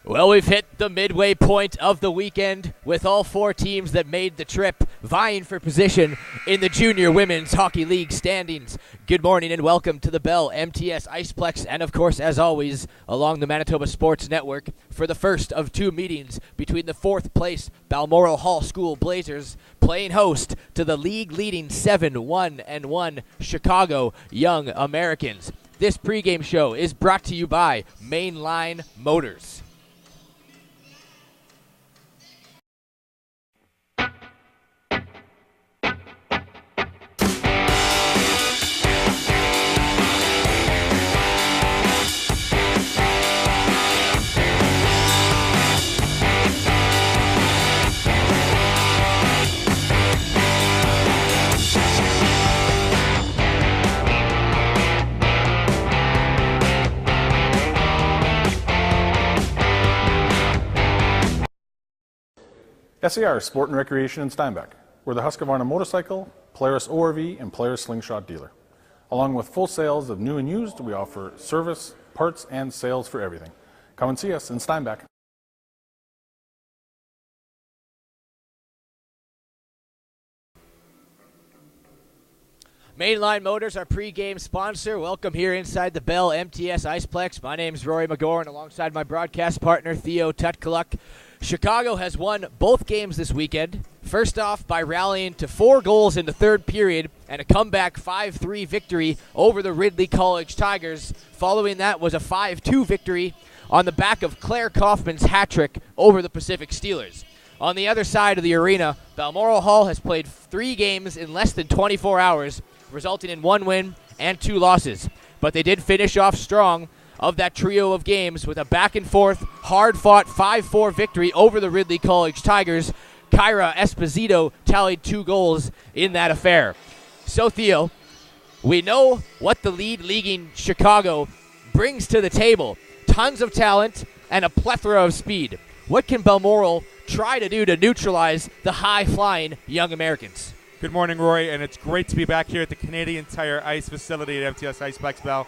Well, we've hit the midway point of the weekend with all four teams that made the trip vying for position in the Junior Women's Hockey League standings. Good morning and welcome to the Bell MTS Iceplex and, of course, as always, along the Manitoba Sports Network for the first of two meetings between the fourth place Balmoral Hall School Blazers playing host to the league-leading 7-1-1 Chicago Young Americans. This pregame show is brought to you by Mainline Motors. SAR Sport and Recreation in Steinbach. We're the Husqvarna motorcycle, Polaris ORV, and Polaris slingshot dealer. Along with full sales of new and used, we offer service, parts, and sales for everything. Come and see us in Steinbach. Mainline Motors, our pregame sponsor. Welcome here inside the Bell MTS Iceplex. My name's Rory McGorn, alongside my broadcast partner, Theo Tutkaluk. Chicago has won both games this weekend. First off, by rallying to 4 goals in the third period and a comeback 5-3 victory over the Ridley College Tigers. Following that was a 5-2 victory on the back of Claire Kaufman's hat trick over the Pacific Steelers. On the other side of the arena, Balmoral Hall has played 3 games in less than 24 hours, resulting in 1 win and 2 losses. But they did finish off strong of that trio of games with a back-and-forth, hard-fought 5-4 victory over the Ridley College Tigers. Kyra Esposito tallied 2 goals in that affair. So, Theo, we know what the league-leaguing Chicago brings to the table. Tons of talent and a plethora of speed. What can Balmoral try to do to neutralize the high-flying Young Americans? Good morning, Roy, and it's great to be back here at the Canadian Tire Ice facility at MTS Iceplex Bell.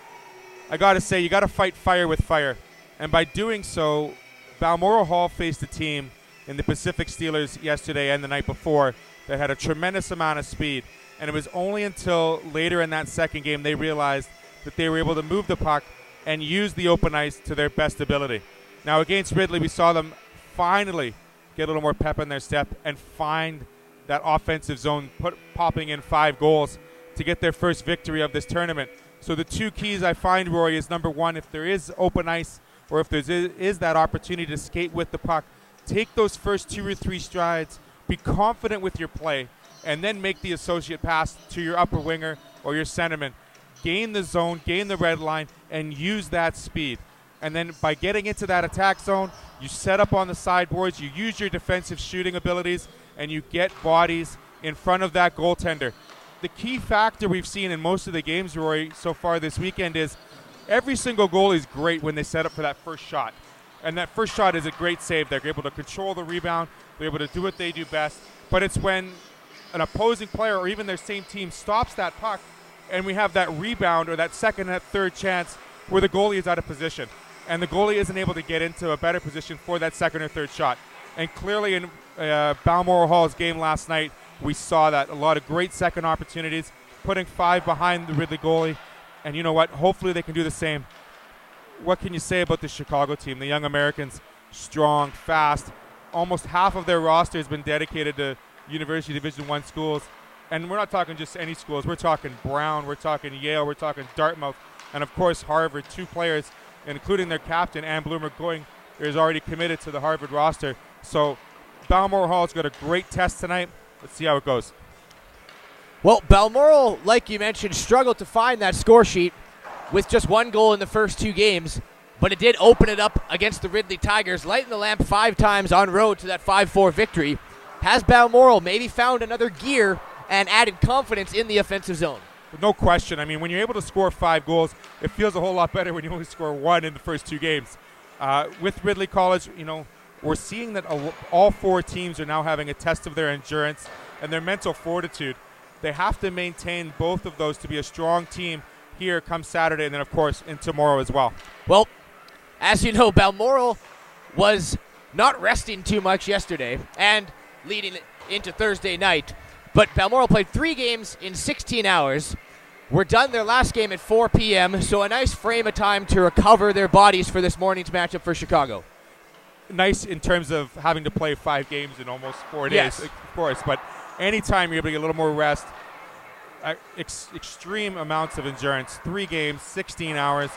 I got to say, you got to fight fire with fire. And by doing so, Balmoral Hall faced a team in the Pacific Steelers yesterday and the night before that had a tremendous amount of speed. And it was only until later in that second game they realized that they were able to move the puck and use the open ice to their best ability. Now, against Ridley, we saw them finally get a little more pep in their step and find that offensive zone, popping in 5 goals to get their first victory of this tournament. So the 2 keys I find, Roy, is number 1, if there is open ice or if there is that opportunity to skate with the puck, take those first 2 or 3 strides, be confident with your play, and then make the associate pass to your upper winger or your centerman. Gain the zone, gain the red line, and use that speed. And then by getting into that attack zone, you set up on the sideboards, you use your defensive shooting abilities, and you get bodies in front of that goaltender. The key factor we've seen in most of the games, Roy, so far this weekend is every single goal is great when they set up for that first shot. And that first shot is a great save. They're able to control the rebound. They're able to do what they do best. But it's when an opposing player or even their same team stops that puck and we have that rebound or that second and third chance where the goalie is out of position. And the goalie isn't able to get into a better position for that second or third shot. And clearly in Balmoral Hall's game last night, we saw that. A lot of great second opportunities, putting 5 behind the Ridley goalie. And you know what? Hopefully they can do the same. What can you say about the Chicago team? The Young Americans, strong, fast. Almost half of their roster has been dedicated to University Division I schools. And we're not talking just any schools. We're talking Brown, we're talking Yale, we're talking Dartmouth, and of course Harvard. 2 players, including their captain, Ann Bloomer, is already committed to the Harvard roster. So Balmoral Hall's got a great test tonight. Let's see how it goes. Well, Balmoral, like you mentioned, struggled to find that score sheet with just 1 goal in the first 2 games, but it did open it up against the Ridley Tigers, lighting the lamp 5 times en road to that 5-4 victory. Has Balmoral maybe found another gear and added confidence in the offensive zone? No question. I mean, when you're able to score 5 goals, it feels a whole lot better when you only score 1 in the first 2 games. With Ridley College, we're seeing that all 4 teams are now having a test of their endurance and their mental fortitude. They have to maintain both of those to be a strong team here come Saturday and then, of course, in tomorrow as well. Well, as you know, Balmoral was not resting too much yesterday and leading into Thursday night. But Balmoral played 3 games in 16 hours. We're done their last game at 4 p.m., so a nice frame of time to recover their bodies for this morning's matchup for Chicago. Nice in terms of having to play 5 games in almost 4 days, Yes. of course. But anytime you're able to get a little more rest, extreme amounts of endurance. 3 games, 16 hours,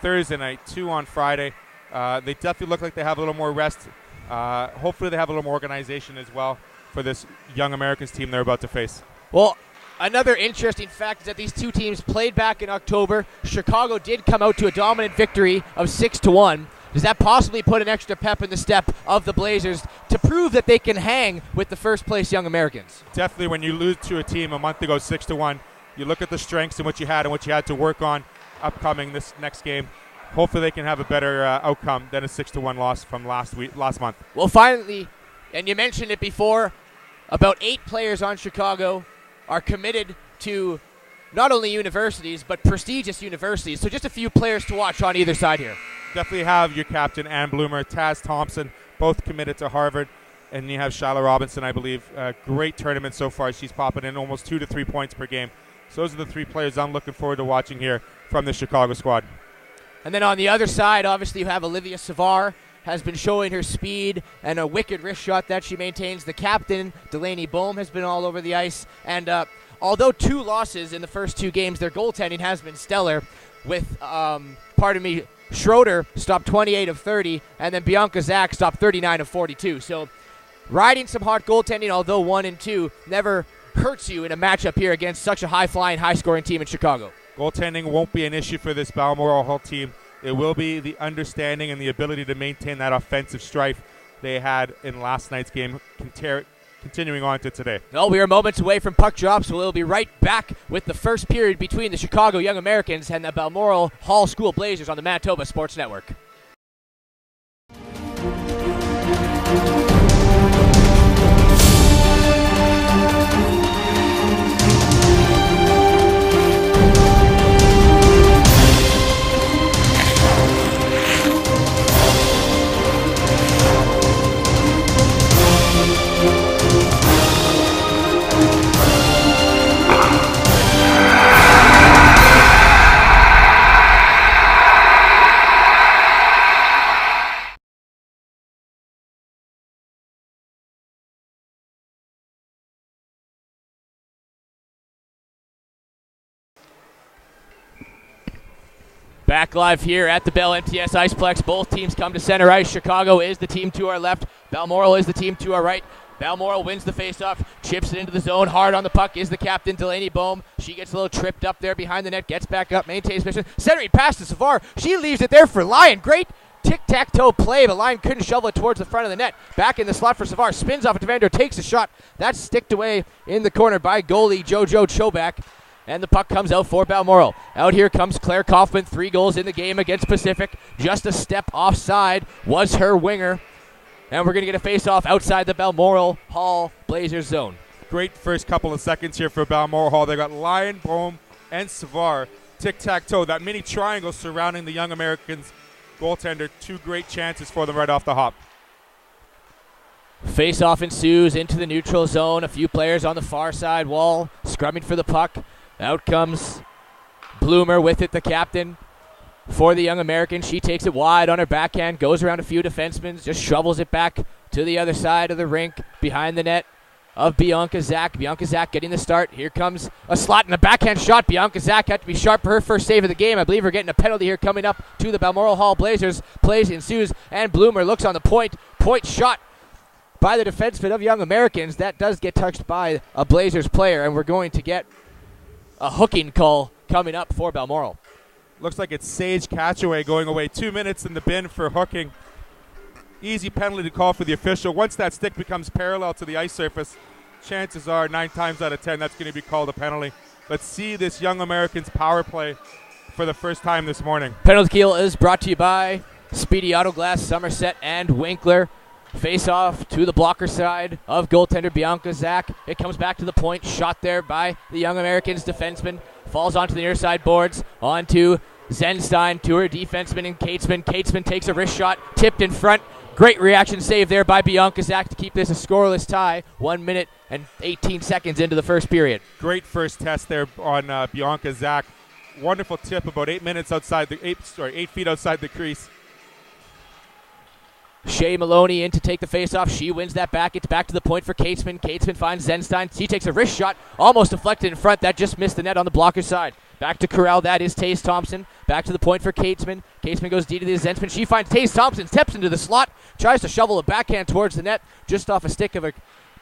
Thursday night, 2 on Friday. They definitely look like they have a little more rest. Hopefully they have a little more organization as well for this young Americans team they're about to face. Well, another interesting fact is that these two teams played back in October. Chicago did come out to a dominant victory of 6-1. Does that possibly put an extra pep in the step of the Blazers to prove that they can hang with the first-place Young Americans? Definitely, when you lose to a team a month ago 6-1, you look at the strengths and what you had to work on upcoming this next game. Hopefully they can have a better outcome than a 6-1 loss from last month. Well, finally, and you mentioned it before, about 8 players on Chicago are committed to not only universities, but prestigious universities. So just a few players to watch on either side here. Definitely have your captain, Ann Bloomer, Taz Thompson, both committed to Harvard. And you have Shyla Robinson, I believe. Great tournament so far. She's popping in almost 2 to 3 points per game. So those are the 3 players I'm looking forward to watching here from the Chicago squad. And then on the other side, obviously, you have Olivia Savard, has been showing her speed and a wicked wrist shot that she maintains. The captain, Delaney Bohm, has been all over the ice. And although 2 losses in the first 2 games, their goaltending has been stellar with, Schroeder stopped 28 of 30, and then Bianca Zach stopped 39 of 42. So riding some hot goaltending, although 1 and 2, never hurts you in a matchup here against such a high-flying, high-scoring team in Chicago. Goaltending won't be an issue for this Balmoral Hall team. It will be the understanding and the ability to maintain that offensive strife they had in last night's game, continuing on to today. Well, we are moments away from puck drop, so we'll be right back with the first period between the Chicago Young Americans and the Balmoral Hall School Blazers on the Manitoba Sports Network. Back live here at the Bell MTS Iceplex. Both teams come to center ice. Chicago is the team to our left. Balmoral is the team to our right. Balmoral wins the faceoff, chips it into the zone. Hard on the puck is the captain, Delaney Bohm. She gets a little tripped up there behind the net, gets back up, maintains position. Centering pass to Savard. She leaves it there for Lyon. Great tic-tac-toe play, but Lyon couldn't shovel it towards the front of the net. Back in the slot for Savard. Spins off a defender, takes a shot. That's sticked away in the corner by goalie Jojo Chobak. And the puck comes out for Balmoral. Out here comes Claire Kaufman, 3 goals in the game against Pacific. Just a step offside was her winger. And we're going to get a face-off outside the Balmoral Hall Blazers zone. Great first couple of seconds here for Balmoral Hall. They got Lyon, Bohm, and Savard. Tic-tac-toe, that mini triangle surrounding the Young Americans goaltender. 2 great chances for them right off the hop. Face-off ensues into the neutral zone. A few players on the far side wall scrumming for the puck. Out comes Bloomer with it, the captain for the Young Americans. She takes it wide on her backhand, goes around a few defensemen, just shovels it back to the other side of the rink behind the net of Bianca Zach. Bianca Zach getting the start. Here comes a slot and a backhand shot. Bianca Zach had to be sharp for her first save of the game. I believe we're getting a penalty here coming up to the Balmoral Hall Blazers. Plays ensues, and Bloomer looks on the point. Point shot by the defenseman of Young Americans. That does get touched by a Blazers player, and we're going to get a hooking call coming up for Balmoral. Looks like it's Sage Catchaway going away. 2 minutes in the bin for hooking. Easy penalty to call for the official. Once that stick becomes parallel to the ice surface, chances are 9 times out of 10 that's going to be called a penalty. Let's see this Young Americans power play for the first time this morning. Penalty kill is brought to you by Speedy Autoglass, Somerset, and Winkler. Face off to the blocker side of goaltender Bianca Zach. It comes back to the point. Shot there by the Young Americans defenseman. Falls onto the near side boards. Onto Zenstein to her defenseman and Catesman. Catesman takes a wrist shot. Tipped in front. Great reaction save there by Bianca Zach to keep this a scoreless tie. 1 minute and 18 seconds into the first period. Great first test there on Bianca Zach. Wonderful tip about 8 minutes outside the 8 feet outside the crease. Shea Maloney in to take the face-off. She wins that back. It's back to the point for Katesman. Katesman finds Zenstein. She takes a wrist shot, almost deflected in front. That just missed the net on the blocker's side. Back to Corral. That is Taze Thompson. Back to the point for Katesman. Katesman goes deep to the Zensman. She finds Taze Thompson, steps into the slot, tries to shovel a backhand towards the net, just off a stick of a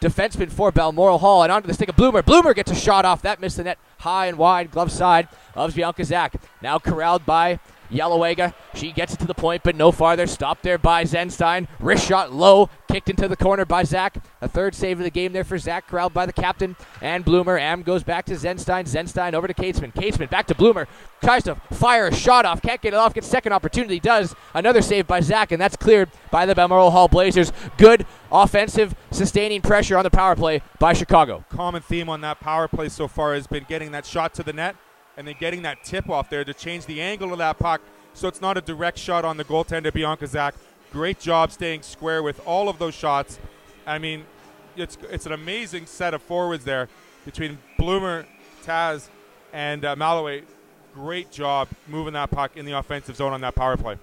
defenseman for Balmoral Hall, and onto the stick of Bloomer. Bloomer gets a shot off. That missed the net high and wide, glove side of Bianca Zach. Now corralled by Yelawega. She gets it to the point, but no farther. Stopped there by Zenstein. Wrist shot low. Kicked into the corner by Zach. A third save of the game there for Zach. Corralled by the captain and Bloomer. Am goes back to Zenstein. Zenstein over to Katesman. Katesman back to Bloomer. Tries to fire a shot off. Can't get it off. Gets second opportunity. Does. Another save by Zach, and that's cleared by the Balmoral Hall Blazers. Good offensive sustaining pressure on the power play by Chicago. Common theme on that power play so far has been getting that shot to the net and then getting that tip off there to change the angle of that puck so it's not a direct shot on the goaltender, Bianca Zach. Great job staying square with all of those shots. I mean, it's an amazing set of forwards there between Bloomer, Taz, and Malloway. Great job moving that puck in the offensive zone on that power play.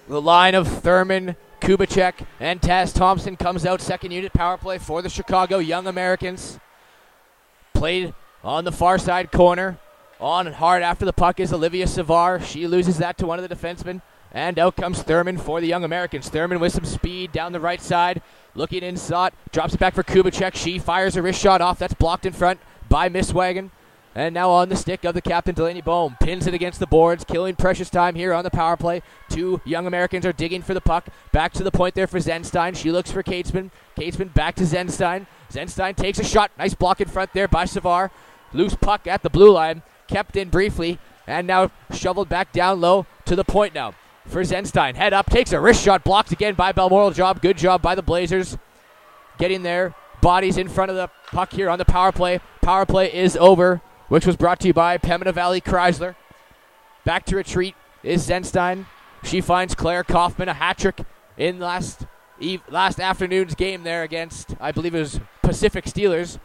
The line of Thurman, Kubicek, and Taz Thompson comes out second unit power play for the Chicago Young Americans. Played on the far side corner. On and hard after the puck is Olivia Savar. She loses that to one of the defensemen. And out comes Thurman for the Young Americans. Thurman with some speed down the right side. Looking inside. Drops it back for Kubicek. She fires a wrist shot off. That's blocked in front by Miss Wagon. And now on the stick of the captain, Delaney Bohm. Pins it against the boards. Killing precious time here on the power play. Two Young Americans are digging for the puck. Back to the point there for Zenstein. She looks for Katesman. Katesman back to Zenstein. Zenstein takes a shot. Nice block in front there by Savar. Loose puck at the blue line. Kept in briefly, and now shoveled back down low to the point now for Zenstein. Head up, takes a wrist shot, blocked again by Balmoral. Good job by the Blazers. Getting there, bodies in front of the puck here on the power play. Power play is over, which was brought to you by Pembina Valley Chrysler. Back to retreat is Zenstein. She finds Claire Kaufman, a hat trick in last afternoon's game there against, I believe it was Pacific Steelers.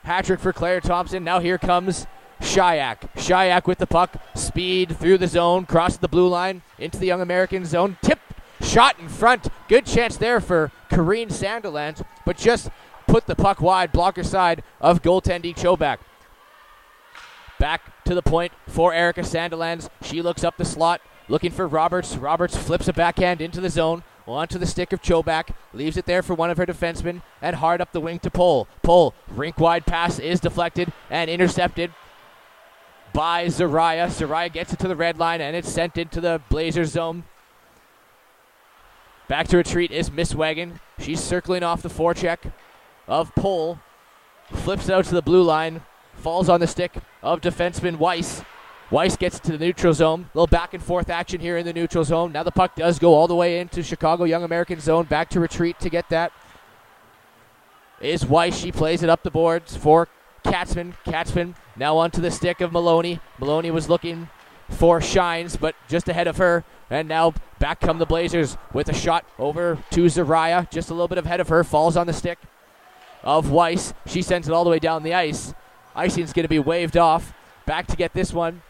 Hat trick for Claire Thompson. Now here comes Shayak. Shayak with the puck. Speed through the zone. Crosses the blue line into the Young American zone. Tip shot in front. Good chance there for Kareen Sanderland, but just put the puck wide. Blocker side of goaltending Chobak. Back to the point for Erica Sanderlands. She looks up the slot. Looking for Roberts. Roberts flips a backhand into the zone. Onto the stick of Chobak. Leaves it there for one of her defensemen. And hard up the wing to Pole. Pole. Rink-wide pass is deflected and intercepted by Zariah. Zariah gets it to the red line, and it's sent into the Blazers zone. Back to retreat is Miss Wagon. She's circling off the forecheck of Pole. Flips it out to the blue line. Falls on the stick of defenseman Weiss. Weiss gets to the neutral zone. A little back and forth action here in the neutral zone. Now the puck does go all the way into Chicago Young American zone. Back to retreat to get that is Weiss. She plays it up the boards for Katzman. Katzman now onto the stick of Maloney. Maloney was looking for Shines, but just ahead of her. And now back come the Blazers with a shot over to Zariah. Just a little bit ahead of her. Falls on the stick of Weiss. She sends it all the way down the ice. Icing's going to be waved off. Back to get this one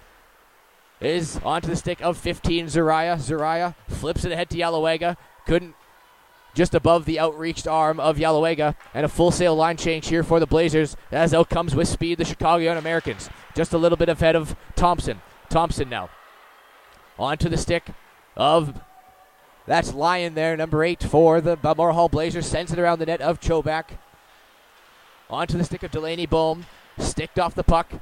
is onto the stick of 15 Zariah. Zariah flips it ahead to Yelawega. Couldn't. Just above the outreached arm of Yelawega, and a full sail line change here for the Blazers as out comes with speed the Chicago Young Americans. Just a little bit ahead of Thompson. Thompson now onto the stick of, that's Lyon there, number 8 for the Balmoral Hall Blazers. Sends it around the net of Chobak. Onto the stick of Delaney Bohm. Sticked off the puck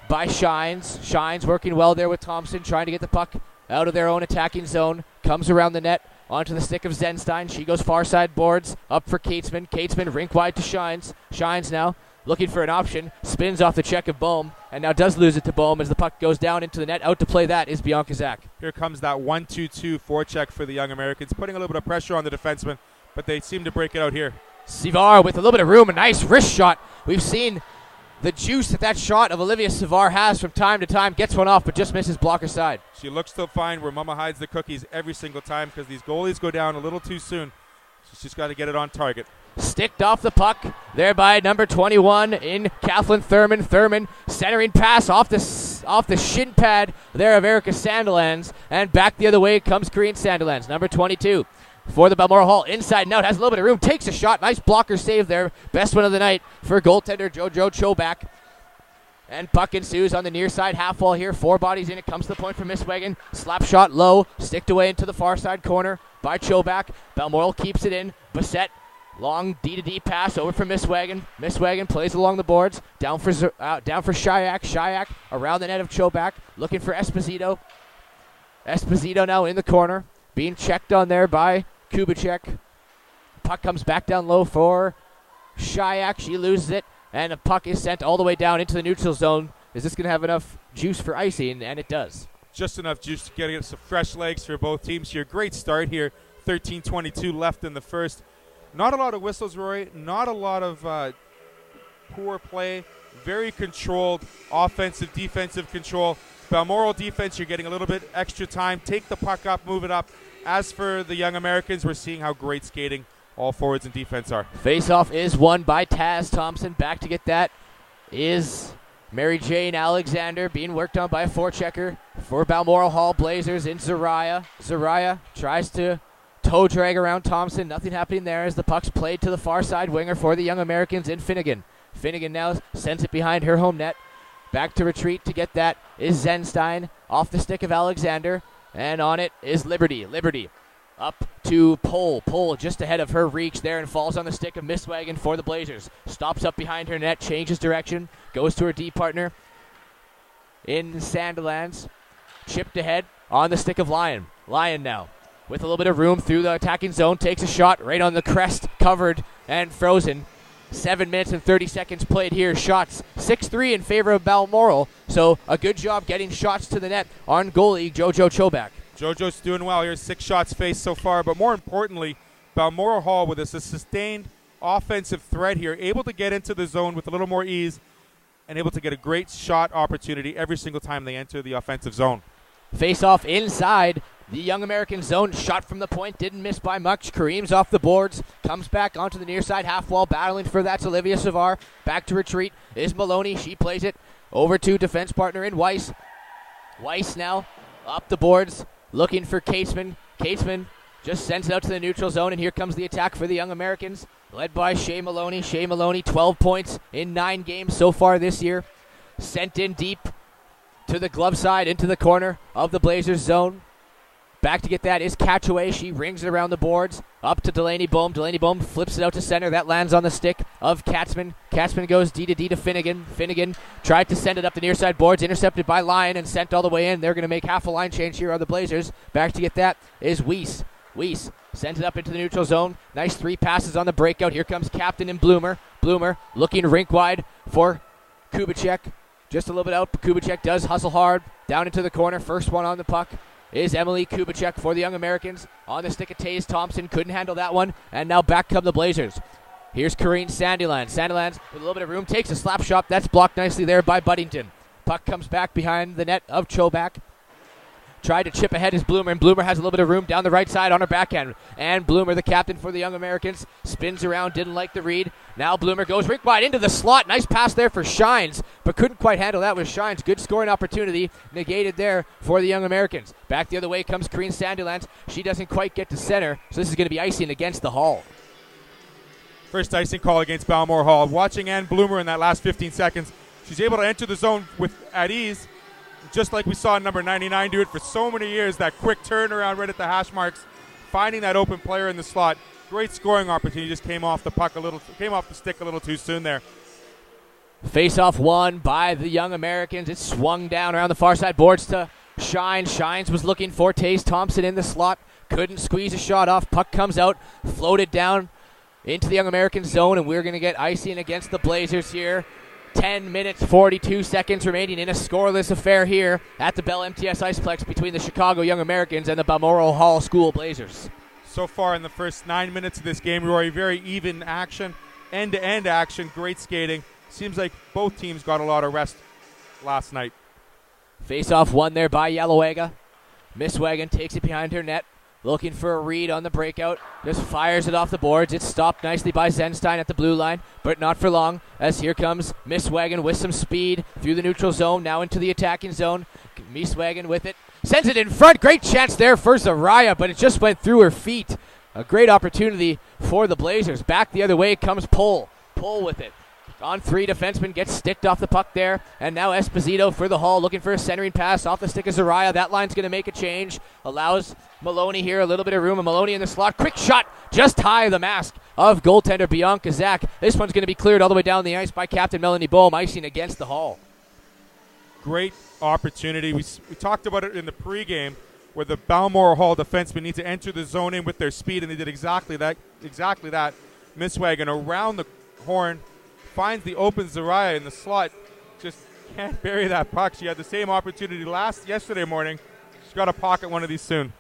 by Shines. Shines working well there with Thompson, trying to get the puck out of their own attacking zone. Comes around the net. Onto the stick of Zenstein. She goes far side boards. Up for Katesman. Katesman rink wide to Shines. Shines now looking for an option. Spins off the check of Bohm. And now does lose it to Bohm as the puck goes down into the net. Out to play that is Bianca Zach. Here comes that 1-2-2 forecheck for the Young Americans. Putting a little bit of pressure on the defenseman, but they seem to break it out here. Sivar with a little bit of room. A nice wrist shot. We've seen the juice that shot of Olivia Savard has from time to time. Gets one off, but just misses blocker side. She looks to find where Mama hides the cookies every single time because these goalies go down a little too soon. She's just got to get it on target. Sticked off the puck there by number 21 in Kathleen Thurman. Thurman centering pass off the shin pad there of Erica Sandilands, and back the other way comes Corinne Sandilands, number 22 for the Balmoral Hall. Inside and out, has a little bit of room, takes a shot. Nice blocker save there. Best one of the night for goaltender Jojo Chobak. And puck ensues on the near side half wall here. 4 bodies in it. Comes to the point for Miss Wagon. Slap shot low. Sticked away into the far side corner by Chobak. Balmoral keeps it in. Bassett. Long D-to-D pass over for Miss Wagon. Miss Wagon plays along the boards. Down for Shayak. Shayak around the net of Chobak. Looking for Esposito. Esposito now in the corner. Being checked on there by Kubicek. Puck comes back down low for Shayak. She loses it. And the puck is sent all the way down into the neutral zone. Is this going to have enough juice for icing? And it does. Just enough juice to get some fresh legs for both teams here. Great start here. 13:22 left in the first. Not a lot of whistles, Rory. Not a lot of poor play. Very controlled offensive, defensive control. Balmoral defense, you're getting a little bit extra time. Take the puck up, move it up. As for the young Americans, we're seeing how great skating all forwards and defense are. Face-off is won by Taz Thompson. Back to get that is Mary Jane Alexander, being worked on by a forechecker for Balmoral Hall Blazers in Zariah. Zariah tries to toe drag around Thompson. Nothing happening there as the puck's played to the far side winger for the young Americans in Finnegan. Finnegan now sends it behind her home net. Back to retreat to get that is Zenstein off the stick of Alexander. And on it is Liberty. Liberty up to Pole. Pole just ahead of her reach there and falls on the stick of Miss Wagon for the Blazers. Stops up behind her net, changes direction, goes to her D partner in Sandilands. Chipped ahead on the stick of Lyon. Lyon now with a little bit of room through the attacking zone, takes a shot right on the crest, covered and frozen. 7 minutes and 30 seconds played here. Shots 6-3 in favor of Balmoral. So a good job getting shots to the net on goalie Jojo Chobak. Jojo's doing well here. 6 shots faced so far. But more importantly, Balmoral Hall with a sustained offensive threat here, able to get into the zone with a little more ease and able to get a great shot opportunity every single time they enter the offensive zone. Face off inside the young American zone. Shot from the point, didn't miss by much. Kareem's off the boards, comes back onto the near side half wall, battling for that's Olivia Savard. Back to retreat is Maloney. She plays it over to defense partner in Weiss. Weiss now up the boards, looking for Catesman. Catesman just sends it out to the neutral zone, and here comes the attack for the young Americans, led by Shea Maloney. Shea Maloney, 12 points in 9 games so far this year. Sent in deep to the glove side, into the corner of the Blazers zone. Back to get that is Catchaway. She rings it around the boards. Up to Delaney Bohm. Delaney Bohm flips it out to center. That lands on the stick of Katzman. Katzman goes D-to-D to Finnegan. Finnegan tried to send it up the near side boards. Intercepted by Lyon and sent all the way in. They're going to make half a line change here on the Blazers. Back to get that is Weiss. Weiss sends it up into the neutral zone. Nice 3 passes on the breakout. Here comes Captain and Bloomer. Bloomer looking rink wide for Kubicek. Just a little bit out. Kubicek does hustle hard. Down into the corner. First one on the puck is Emily Kubicek for the young Americans. On the stick of Taze Thompson. Couldn't handle that one. And now back come the Blazers. Here's Corinne Sandilands. Sandilands with a little bit of room. Takes a slap shot. That's blocked nicely there by Buddington. Puck comes back behind the net of Chobak. Tried to chip ahead is Bloomer, and Bloomer has a little bit of room down the right side on her backhand. And Bloomer, the captain for the young Americans, spins around, didn't like the read. Now Bloomer goes rink wide into the slot. Nice pass there for Shines, but couldn't quite handle that with Shines. Good scoring opportunity negated there for the young Americans. Back the other way comes Corinne Sandilands. She doesn't quite get to center, so this is going to be icing against the Hall. First icing call against Balmoral Hall. Watching Ann Bloomer in that last 15 seconds, she's able to enter the zone at ease. Just like we saw number 99 do it for so many years, that quick turnaround right at the hash marks, finding that open player in the slot. Great scoring opportunity, just came off the stick a little too soon there. Face-off won by the young Americans. It swung down around the far side boards to Shines. Shines was looking for Taze Thompson in the slot. Couldn't squeeze a shot off. Puck comes out, floated down into the young American zone, and we're going to get icing against the Blazers here. 10 minutes, 42 seconds remaining in a scoreless affair here at the Bell MTS Iceplex between the Chicago Young Americans and the Balmoral Hall School Blazers. So far in the first 9 minutes of this game, Rory, very even action, end-to-end action, great skating. seems like both teams got a lot of rest last night. Face-off won there by Yellowega. Misswagen takes it behind her net, looking for a read on the breakout. Just fires it off the boards. It's stopped nicely by Zenstein at the blue line, but not for long, as here comes Misswagen with some speed through the neutral zone, now into the attacking zone. Misswagen with it. Sends it in front. Great chance there for Zaraya, but it just went through her feet. A great opportunity for the Blazers. Back the other way comes Pohl. Pohl with it. On three, defenseman gets sticked off the puck there. And now Esposito for the haul, looking for a centering pass off the stick of Zaraya. That line's going to make a change. Allows Maloney here a little bit of room. And Maloney in the slot. Quick shot just high of the mask of goaltender Bianca Zach. This one's going to be cleared all the way down the ice by Captain Melanie Bohm, icing against the Hall. Great opportunity. We talked about it in the pregame where the Balmoral Hall defensemen need to enter the zone in with their speed, and they did exactly that. Misswagen around the horn, finds the open Zaraya in the slot, just can't bury that puck. She had the same opportunity yesterday morning. She's got to pocket one of these soon.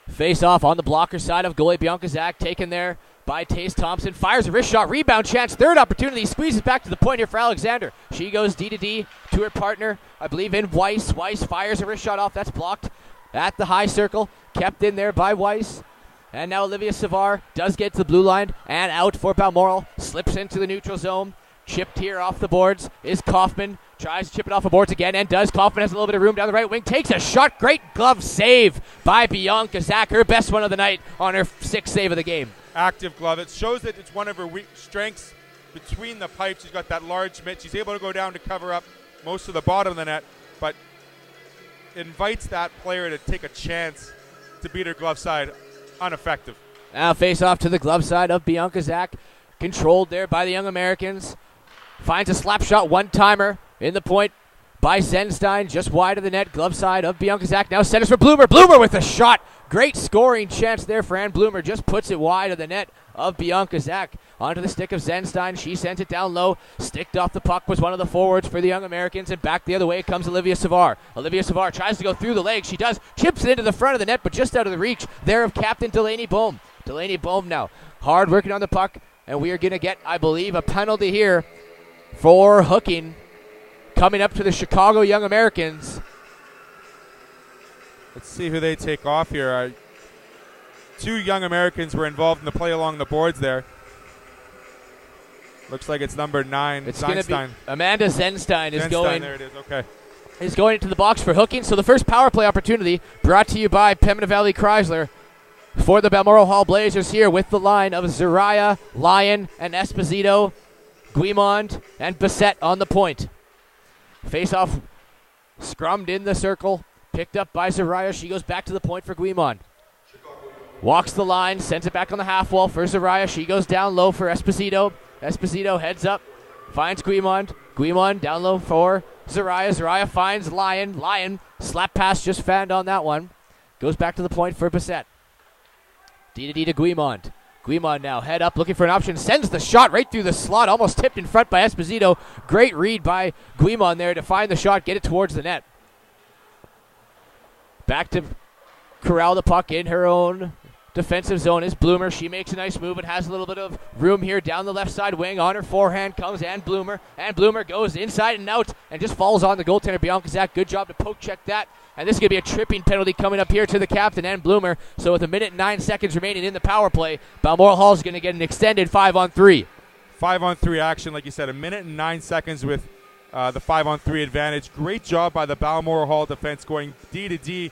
Face off on the blocker side of goalie Bianca Zach, taken there by Tace Thompson. Fires a wrist shot, rebound chance, third opportunity, squeezes back to the point here for Alexander. She goes D to her partner, I believe in Weiss. Weiss fires a wrist shot off, that's blocked at the high circle, kept in there by Weiss. And now Olivia Savar does get to the blue line and out for Balmoral. Slips into the neutral zone. Chipped here off the boards is Kaufman. Tries to chip it off the boards again and does. Kaufman has a little bit of room down the right wing. Takes a shot. Great glove save by Bianca Zach. Her best one of the night on her sixth save of the game. Active glove. It shows that it's one of her weak strengths between the pipes. She's got that large mitt. She's able to go down to cover up most of the bottom of the net, but invites that player to take a chance to beat her glove side. Ineffective. Now face off to the glove side of Bianca Zach. Controlled there by the Young Americans. Finds a slap shot, one-timer in the point by Zenstein, just wide of the net. Glove side of Bianca Zach. Now centers for Bloomer. Bloomer with a shot. Great scoring chance there for Ann Bloomer. Just puts it wide of the net of Bianca Zach. Onto the stick of Zenstein. She sends it down low. Sticked off the puck was one of the forwards for the Young Americans. And back the other way comes Olivia Savar. Olivia Savar tries to go through the legs. She does. Chips it into the front of the net, but just out of the reach there of Captain Delaney Bohm. Delaney Bohm now hard working on the puck. And we are going to get, I believe, a penalty here for hooking coming up to the Chicago Young Americans. Let's see who they take off here. Two Young Americans were involved in the play along the boards there. Looks like it's number 9. It's going to be Amanda Zenstein is going. There it is. Okay. Is going into the box for hooking. So the first power play opportunity brought to you by Pembina Valley Chrysler for the Balmoral Hall Blazers here with the line of Zaraya, Lyon, and Esposito, Guimond, and Bissett on the point. Face-off scrummed in the circle, picked up by Zaraya. She goes back to the point for Guimond. Walks the line, sends it back on the half wall for Zaraya. She goes down low for Esposito. Esposito heads up, finds Guimond. Guimond down low for Zaraya. Zaraya finds Lyon. Lyon, slap pass just fanned on that one. Goes back to the point for Bissett. D to Guimond. Guimond now head up looking for an option. Sends the shot right through the slot. Almost tipped in front by Esposito. Great read by Guimond there to find the shot, get it towards the net. Back to corral the puck in her own defensive zone is Bloomer. She makes a nice move and has a little bit of room here down the left side wing. On her forehand comes Ann Bloomer. Ann Bloomer goes inside and out and just falls on the goaltender Bianca Zach. Good job to poke check that. And this is going to be a tripping penalty coming up here to the captain, Ann Bloomer. So with 1 minute and 9 seconds remaining in the power play, Balmoral Hall is going to get an extended 5-on-3. 5-on-3 action, like you said, 1 minute and 9 seconds with the 5-on-3 advantage. Great job by the Balmoral Hall defense going D to D.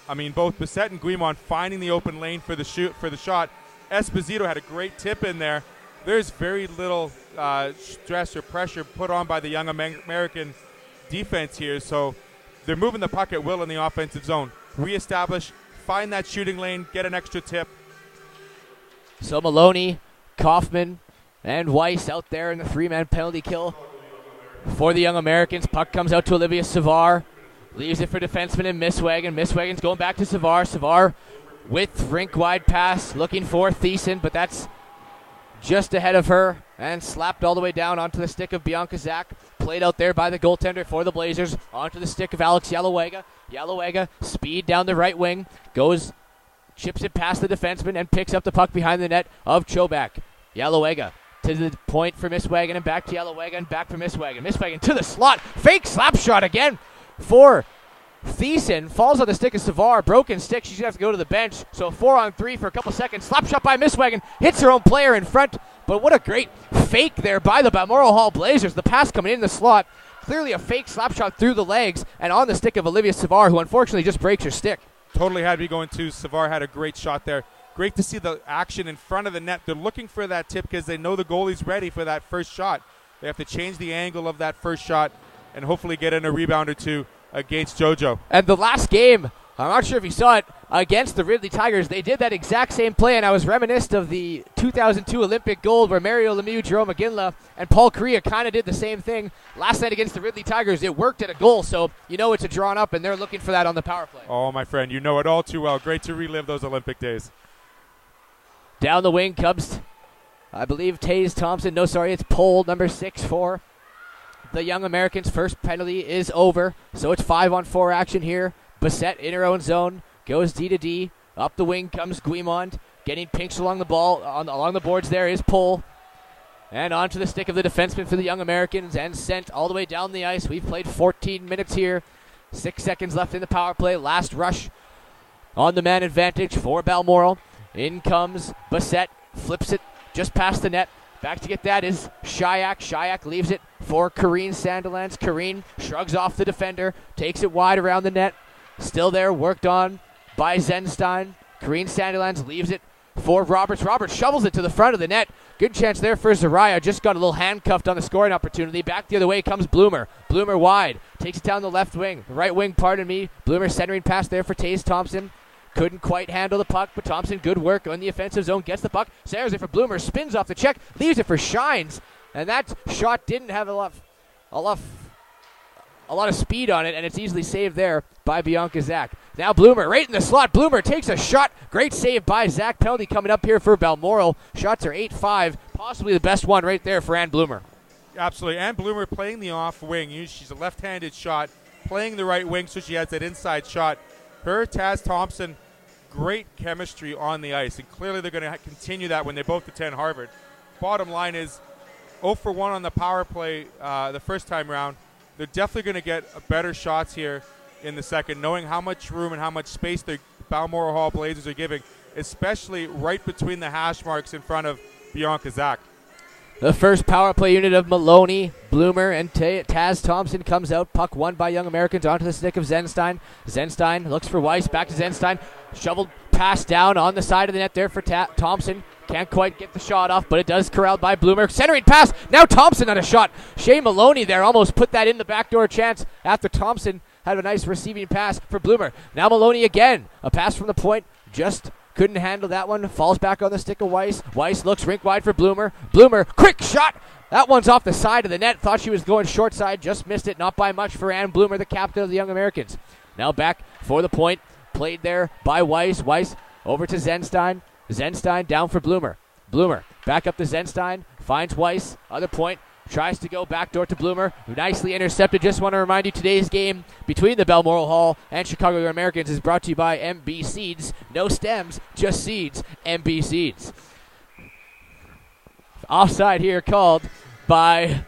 I mean, both Bissett and Guimond finding the open lane for the shot. Esposito had a great tip in there. There's very little stress or pressure put on by the Young American defense here, so they're moving the puck at will in the offensive zone. Reestablish, find that shooting lane, get an extra tip. So Maloney, Kaufman, and Weiss out there in the 3-man penalty kill for the Young Americans. Puck comes out to Olivia Savar. Leaves it for defenseman and Misswagen. Misswagen's going back to Savar. Savar with rink-wide pass, looking for Thiessen, but that's just ahead of her and slapped all the way down onto the stick of Bianca Zach. Played out there by the goaltender for the Blazers. Onto the stick of Alex Yellowega. Yellowega, speed down the right wing, chips it past the defenseman and picks up the puck behind the net of Chobak. Yellowega to the point for Miss Wagon and back to Yellow Wagon, back for Miss Wagon. Miss Wagon to the slot. Fake slap shot again for Thiessen. Falls on the stick of Savard. Broken stick. She's going to have to go to the bench. So 4-on-3 for a couple seconds. Slap shot by Miss Wagon. Hits her own player in front. But what a great fake there by the Balmoral Hall Blazers. The pass coming in the slot. Clearly a fake slap shot through the legs and on the stick of Olivia Savard, who unfortunately just breaks her stick. Totally had to be going to. Savard had a great shot there. Great to see the action in front of the net. They're looking for that tip because they know the goalie's ready for that first shot. They have to change the angle of that first shot and hopefully get in a rebound or two against JoJo. And the last game, I'm not sure if you saw it, against the Ridley Tigers, they did that exact same play, and I was reminisced of the 2002 Olympic gold where Mario Lemieux, Jerome McGinley, and Paul Correa kind of did the same thing last night against the Ridley Tigers. It worked at a goal, so you know it's a drawn up, and they're looking for that on the power play. Oh, my friend, you know it all too well. Great to relive those Olympic days. Down the wing comes, I believe, Taze Thompson. No, sorry, it's Pole, number 6 for the Young Americans. First penalty is over, so it's 5-on-4 action here. Bissett in her own zone, goes D to D. Up the wing comes Guimond, getting pinks along the ball, along the boards there is Pole. And onto the stick of the defenseman for the Young Americans and sent all the way down the ice. We've played 14 minutes here. 6 seconds left in the power play. Last rush on the man advantage for Balmoral. In comes Bissett, flips it just past the net. Back to get that is Shayak. Shayak leaves it for Kareen Sandilands. Kareen shrugs off the defender, takes it wide around the net. Still there, worked on by Zenstein. Kareen Sandilands leaves it for Roberts. Roberts shovels it to the front of the net. Good chance there for Zaraya. Just got a little handcuffed on the scoring opportunity. Back the other way comes Bloomer. Bloomer wide. Takes it down the left wing. The right wing, pardon me. Bloomer centering pass there for Taze Thompson. Couldn't quite handle the puck, but Thompson, good work on the offensive zone. Gets the puck. Sares it for Bloomer. Spins off the check. Leaves it for Shines. And that shot didn't have a lot of speed on it, and it's easily saved there by Bianca Zach. Now Bloomer right in the slot. Bloomer takes a shot. Great save by Zach. Penalty coming up here for Balmoral. Shots are 8-5. Possibly the best one right there for Ann Bloomer. Absolutely. Ann Bloomer playing the off wing. She's a left-handed shot. Playing the right wing so she has that inside shot. Her, Taz Thompson, great chemistry on the ice. And clearly they're going to continue that when they both attend Harvard. Bottom line is 0 for 1 on the power play the first time round. They're definitely going to get better shots here in the second, knowing how much room and how much space the Balmoral Hall Blazers are giving, especially right between the hash marks in front of Bianca Zach. The first power play unit of Maloney, Bloomer, and Taz Thompson comes out. Puck won by Young Americans onto the stick of Zenstein. Zenstein looks for Weiss, back to Zenstein. Shoveled pass down on the side of the net there for Thompson. Can't quite get the shot off, but it does corralled by Bloomer. Centering pass. Now Thompson on a shot. Shea Maloney there almost put that in the backdoor chance after Thompson had a nice receiving pass for Bloomer. Now Maloney again. A pass from the point. Just couldn't handle that one. Falls back on the stick of Weiss. Weiss looks rink wide for Bloomer. Bloomer, quick shot. That one's off the side of the net. Thought she was going short side. Just missed it. Not by much for Ann Bloomer, the captain of the Young Americans. Now back for the point. Played there by Weiss. Weiss over to Zenstein. Zenstein down for Bloomer. Bloomer back up to Zenstein. Finds Weiss. Other point. Tries to go backdoor to Bloomer. Nicely intercepted. Just want to remind you today's game between the Balmoral Hall and Chicago Young Americans is brought to you by MB Seeds. No stems, just seeds. MB Seeds. Offside here called by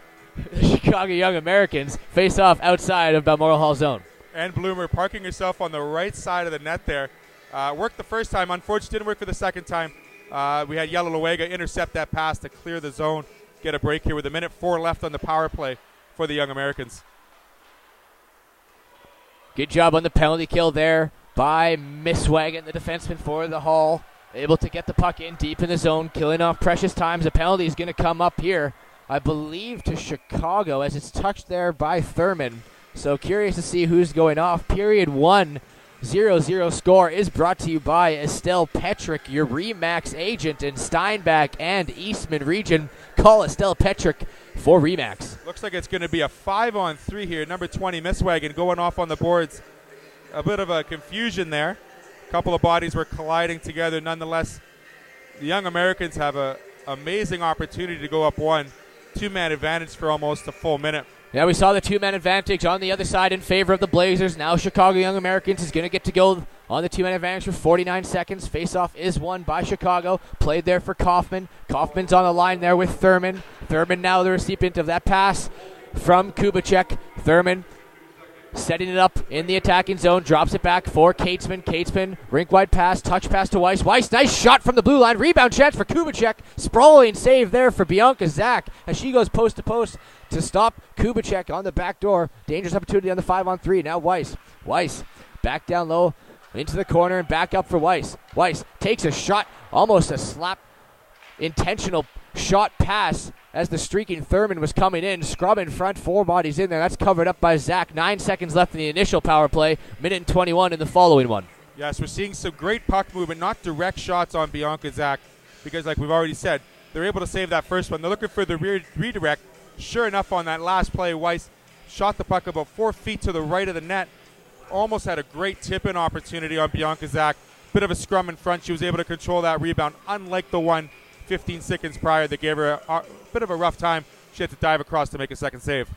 the Chicago Young Americans. Face off outside of Balmoral Hall zone. And Bloomer parking herself on the right side of the net there. Worked the first time. Unfortunately, didn't work for the second time. We had Yellow Luega intercept that pass to clear the zone. Get a break here with 1:04 left on the power play for the Young Americans. Good job on the penalty kill there by Miss Wagon, the defenseman for the Hall. Able to get the puck in deep in the zone, killing off precious times. The penalty is going to come up here, I believe, to Chicago as it's touched there by Thurman. So curious to see who's going off. Period 1, 0-0 score is brought to you by Estelle Petrick, your RE/MAX agent in Steinbach and Eastman region. Call Estelle Petrick for RE/MAX. Looks like it's going to be a 5-on-3 here. Number 20, Miss Wagon, going off on the boards. A bit of a confusion there. A couple of bodies were colliding together. Nonetheless, the Young Americans have an amazing opportunity to go up one. Two-man advantage for almost a full minute. Yeah, we saw the two-man advantage on the other side in favor of the Blazers. Now Chicago Young Americans is going to get to go on the two-man advantage for 49 seconds. Face-off is won by Chicago. Played there for Kaufman. Kaufman's on the line there with Thurman. Thurman now the recipient of that pass from Kubicek. Thurman setting it up in the attacking zone. Drops it back for Katesman. Katesman, rink-wide pass. Touch pass to Weiss. Weiss, nice shot from the blue line. Rebound chance for Kubicek. Sprawling save there for Bianca Zach as she goes post-to-post to stop Kubicek on the back door. Dangerous opportunity on the 5-on-3. Now Weiss. Weiss back down low into the corner and back up for Weiss. Weiss takes a shot, almost a slap, intentional shot pass as the streaking Thurman was coming in. Scrub in front, four bodies in there. That's covered up by Zach. 9 seconds left in the initial power play, minute and 21 in the following one. Yes, we're seeing some great puck movement, not direct shots on Bianca Zach, because like we've already said, they're able to save that first one. They're looking for the redirect. Sure enough, on that last play, Weiss shot the puck about 4 feet to the right of the net. Almost had a great tip-in opportunity on Bianca Zach. Bit of a scrum in front. She was able to control that rebound, unlike the one 15 seconds prior that gave her a bit of a rough time. She had to dive across to make a second save.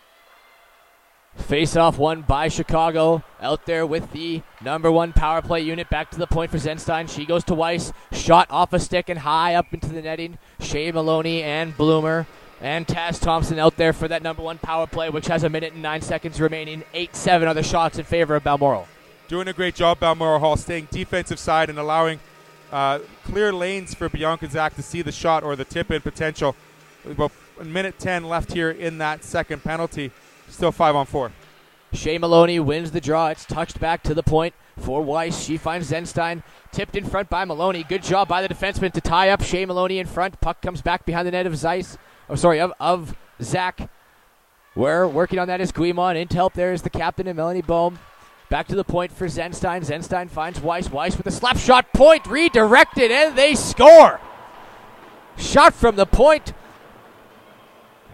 Face-off won by Chicago. Out there with the number one power play unit. Back to the point for Zenstein. She goes to Weiss. Shot off a stick and high up into the netting. Shea Maloney and Bloomer and Taz Thompson out there for that number one power play, which has a minute and 9 seconds remaining. 8-7 are the shots in favor of Balmoral. Doing a great job, Balmoral Hall, staying defensive side and allowing clear lanes for Bianca Zach to see the shot or the tip-in potential. About a minute 10 left here in that second penalty. Still 5-on-4. Shea Maloney wins the draw. It's touched back to the point for Weiss. She finds Zenstein. Tipped in front by Maloney. Good job by the defenseman to tie up Shea Maloney in front. Puck comes back behind the net of Zeiss. Of Zach. We're working on that is Guimon. In to help there is the captain and Melanie Bohm. Back to the point for Zenstein. Zenstein finds Weiss. Weiss with a slap shot. Point redirected, and they score. Shot from the point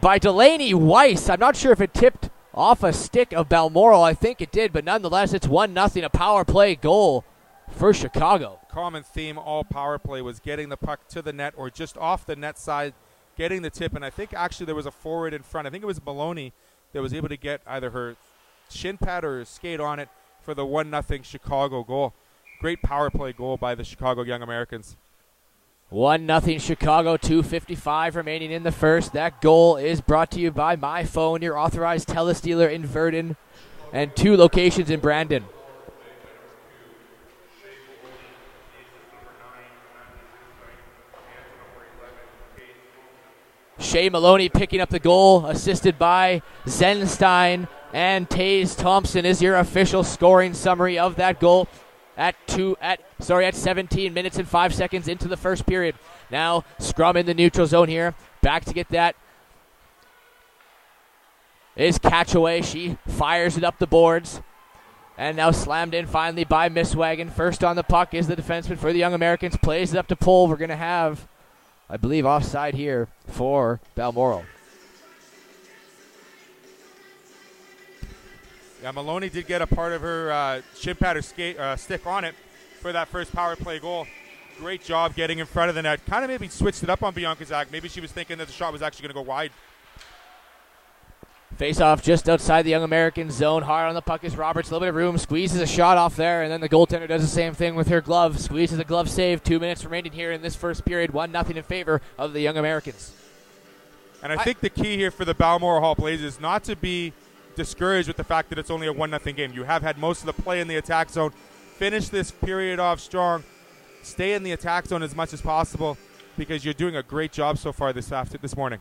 by Delaney Weiss. I'm not sure if it tipped off a stick of Balmoral. I think it did, but nonetheless, it's 1-0, a power play goal for Chicago. Common theme all power play was getting the puck to the net or just off the net side, getting the tip. And I think actually there was a forward in front. I think it was Maloney that was able to get either her shin pad or her skate on it for the 1-0 Chicago goal. Great power play goal by the Chicago Young Americans. 1-0 Chicago, 2:55 remaining in the first. That goal is brought to you by My Phone, your authorized TELUS dealer in Verdun and 2 locations in Brandon. Shea Maloney picking up the goal, assisted by Zenstein, and Taze Thompson is your official scoring summary of that goal. At 17 minutes and 5 seconds into the first period. Now scrum in the neutral zone here. Back to get that is Catchaway. She fires it up the boards. And now slammed in finally by Misswagon. First on the puck is the defenseman for the Young Americans. Plays it up to Pole. We're going to have, I believe, offside here for Balmoral. Yeah, Maloney did get a part of her shin pad or stick on it for that first power play goal. Great job getting in front of the net. Kind of maybe switched it up on Bianca Zach. Maybe she was thinking that the shot was actually going to go wide. Face off just outside the Young American zone. Hard on the puck is Roberts. A little bit of room. Squeezes a shot off there, and then the goaltender does the same thing with her glove. Squeezes a glove save. 2 minutes remaining here in this first period. 1-0 in favor of the Young Americans. And I think the key here for the Balmoral Hall Blazers is not to be discouraged with the fact that it's only a 1-0 game. You have had most of the play in the attack zone. Finish this period off strong. Stay in the attack zone as much as possible because you're doing a great job so far this morning.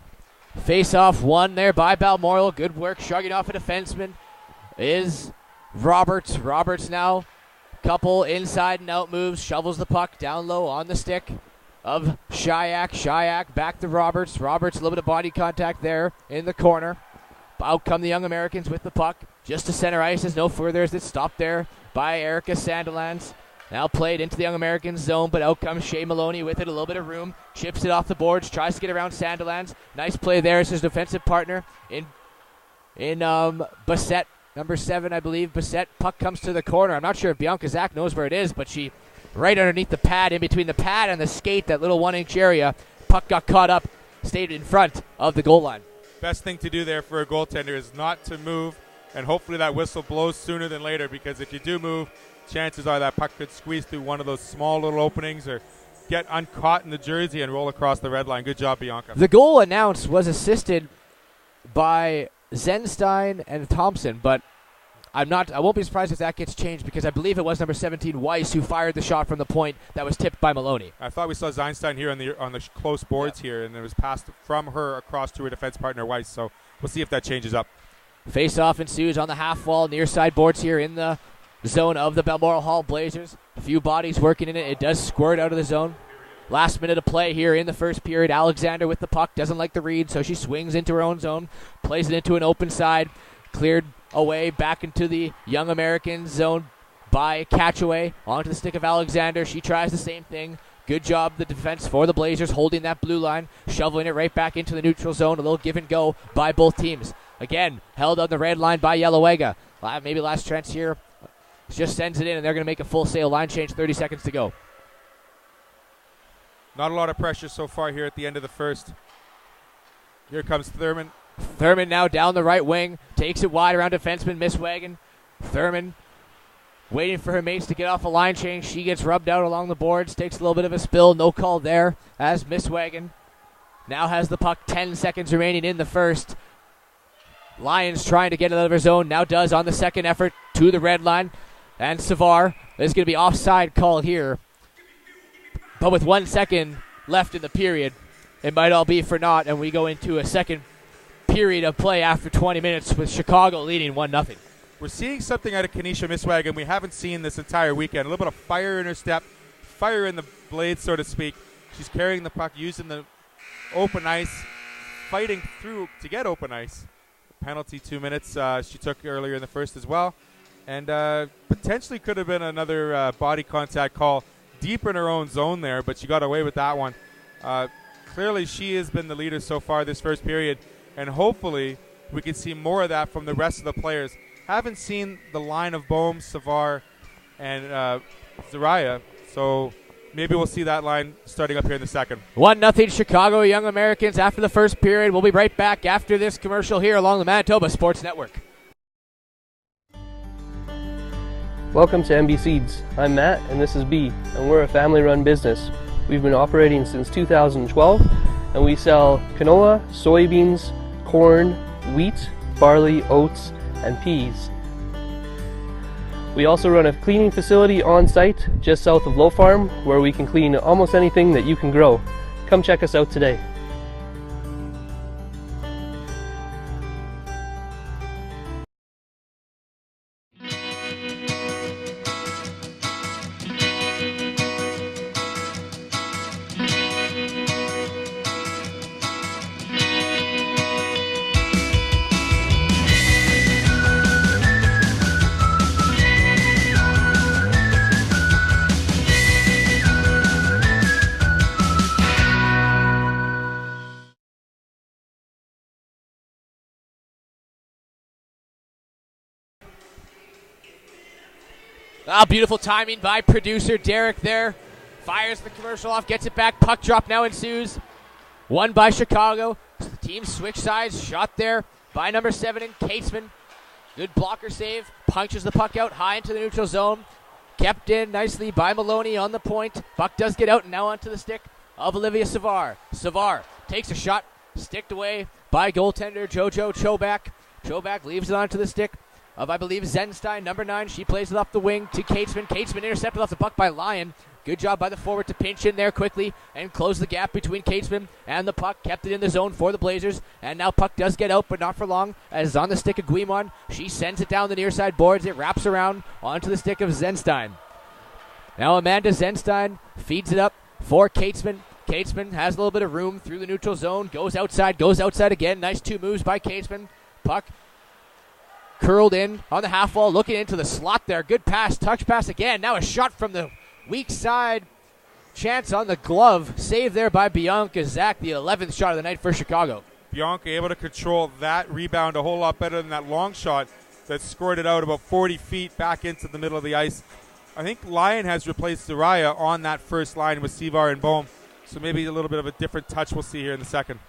Face-off won there by Balmoral. Good work shrugging off a defenseman is Roberts. Roberts now, couple inside and out moves, shovels the puck down low on the stick of Shayak. Shayak back to Roberts. Roberts, a little bit of body contact there in the corner. Out come the Young Americans with the puck. Just to center ice as no further as it's stopped there by Erica Sandilands. Now played into the Young Americans zone, but out comes Shea Maloney with it. A little bit of room. Chips it off the boards. Tries to get around Sandilands. Nice play there as his defensive partner in Bassett, number 7, I believe. Bassett, puck comes to the corner. I'm not sure if Bianca Zach knows where it is, but she right underneath the pad, in between the pad and the skate, that little 1-inch area. Puck got caught up, stayed in front of the goal line. Best thing to do there for a goaltender is not to move, and hopefully that whistle blows sooner than later, because if you do move, chances are that puck could squeeze through one of those small little openings or get uncaught in the jersey and roll across the red line. Good job, Bianca. The goal announced was assisted by Zenstein and Thompson, but I won't be surprised if that gets changed because I believe it was number 17 Weiss who fired the shot from the point that was tipped by Maloney. I thought we saw Zeinstein here on the close boards here, and it was passed from her across to her defense partner Weiss. So we'll see if that changes up. Face-off ensues on the half wall, near side boards here in the zone of the Balmoral Hall Blazers. A few bodies working in it. It does squirt out of the zone. Last minute of play here in the first period. Alexander with the puck, doesn't like the read, so she swings into her own zone, plays it into an open side, cleared away back into the Young American zone by Catchaway, onto the stick of Alexander. She tries the same thing. Good job, the defense for the Blazers, holding that blue line, shoveling it right back into the neutral zone. A little give and go by both teams. Again, held on the red line by Yellowega. Maybe last chance here. Just sends it in, and they're going to make a full sail line change. 30 seconds to go. Not a lot of pressure so far here at the end of the first. Here comes Thurman. Thurman now down the right wing. Takes it wide around defenseman Misswagen. Thurman waiting for her mates to get off a line change. She gets rubbed out along the boards. Takes a little bit of a spill. No call there as Misswagen now has the puck. 10 seconds remaining in the first. Lions trying to get it out of her zone. Now does on the second effort to the red line. And Savar, there's going to be offside call here. But with 1 second left in the period, it might all be for naught, and we go into a second period of play after 20 minutes with Chicago leading 1-0. We're seeing something out of Kenesha Misswagen we haven't seen this entire weekend. A little bit of fire in her step, fire in the blade, so to speak. She's carrying the puck, using the open ice, fighting through to get open ice. Penalty 2 minutes she took earlier in the first as well. And potentially could have been another body contact call deep in her own zone there, but she got away with that one. Clearly she has been the leader so far this first period, and hopefully we can see more of that from the rest of the players. Haven't seen the line of Bohm, Savar, and Zariah, so maybe we'll see that line starting up here in the second. 1-0 Chicago Young Americans after the first period. We'll be right back after this commercial here along the Manitoba Sports Network. Welcome to MB Seeds. I'm Matt and this is B, and we're a family-run business. We've been operating since 2012, and we sell canola, soybeans, corn, wheat, barley, oats, and peas. We also run a cleaning facility on site just south of Low Farm, where we can clean almost anything that you can grow. Come check us out today. Beautiful timing by producer Derek there. Fires the commercial off, gets it back. Puck drop now ensues. Won by Chicago. Team switch sides. Shot there by number 7 in Catesman. Good blocker save. Punches the puck out high into the neutral zone. Kept in nicely by Maloney on the point. Puck does get out and now onto the stick of Olivia Savar. Savar takes a shot. Sticked away by goaltender Jojo Chobak. Chobak leaves it onto the stick of, I believe, Zenstein, number 9. She plays it up the wing to Catesman. Catesman intercepted off the puck by Lyon. Good job by the forward to pinch in there quickly and close the gap between Catesman and the puck. Kept it in the zone for the Blazers. And now puck does get out, but not for long, as it's on the stick of Guimon. She sends it down the near side boards. It wraps around onto the stick of Zenstein. Now Amanda Zenstein feeds it up for Catesman. Catesman has a little bit of room through the neutral zone. Goes outside again. Nice 2 moves by Catesman. Puck curled in on the half wall, looking into the slot there. Good pass, touch pass again. Now a shot from the weak side. Chance on the glove. Save there by Bianca Zach, the 11th shot of the night for Chicago. Bianca able to control that rebound a whole lot better than that long shot that scored it out about 40 feet back into the middle of the ice. I think Lyon has replaced Zariah on that first line with Sevar and Bohm, so maybe a little bit of a different touch we'll see here in the second.